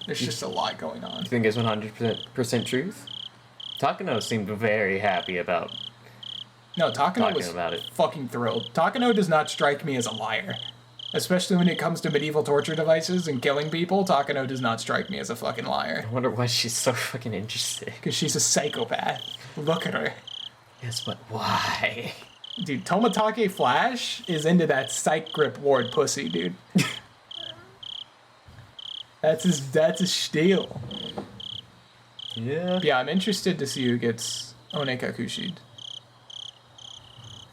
There's just a lot going on. You think it's 100% truth? Takano seemed very happy about No, Takano talking was about it. fucking thrilled. Takano does not strike me as a liar. Especially when it comes to medieval torture devices and killing people, Takano does not strike me as a fucking liar. I wonder why she's so fucking interested. Because she's a psychopath. Look at her. Yes, but why? Dude, Tomitake Flash is into that psych grip ward pussy, dude. That's his steal. Yeah. Yeah, I'm interested to see who gets Onekakushi'd.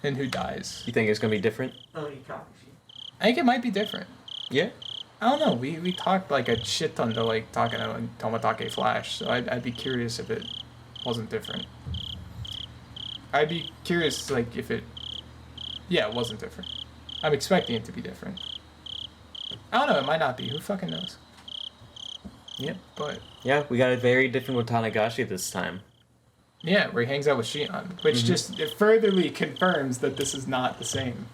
And who dies. You think it's gonna be different? Oh, you copied. I think it might be different. Yeah. I don't know. We talked like a shit ton to like Takano and Tomitake Flash, so I'd be curious if it wasn't different. I'd be curious like if it, yeah, it wasn't different. I'm expecting it to be different. I don't know. It might not be. Who fucking knows? Yep. But Yeah, we got a very different Watanagashi this time. yeah, where he hangs out with Shion, which just it furtherly confirms that this is not the same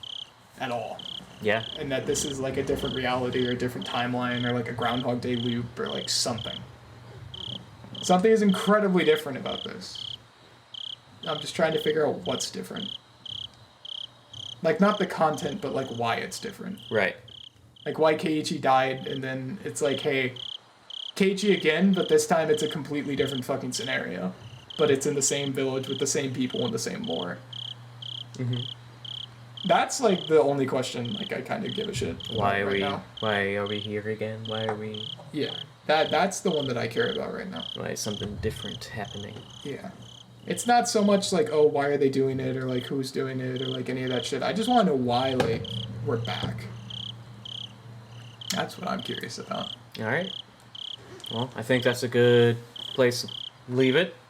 at all. Yeah. And that this is like a different reality or a different timeline or like a Groundhog Day loop or like something. Something is incredibly different about this. I'm just trying to figure out what's different. Like, not the content, but like why it's different. Right. Like why Keiichi died and then it's like, hey, Keiichi again, but this time it's a completely different fucking scenario. But it's in the same village with the same people and the same lore. That's like the only question like I kind of give a shit about Why right are we here again? Why are we Yeah, that's the one that I care about right now. why is something different happening? Yeah. It's not so much like, oh, why are they doing it, or like who's doing it, or like any of that shit. I just want to know why, like, we're back. That's what I'm curious about. Alright. Well, I think that's a good place to leave it.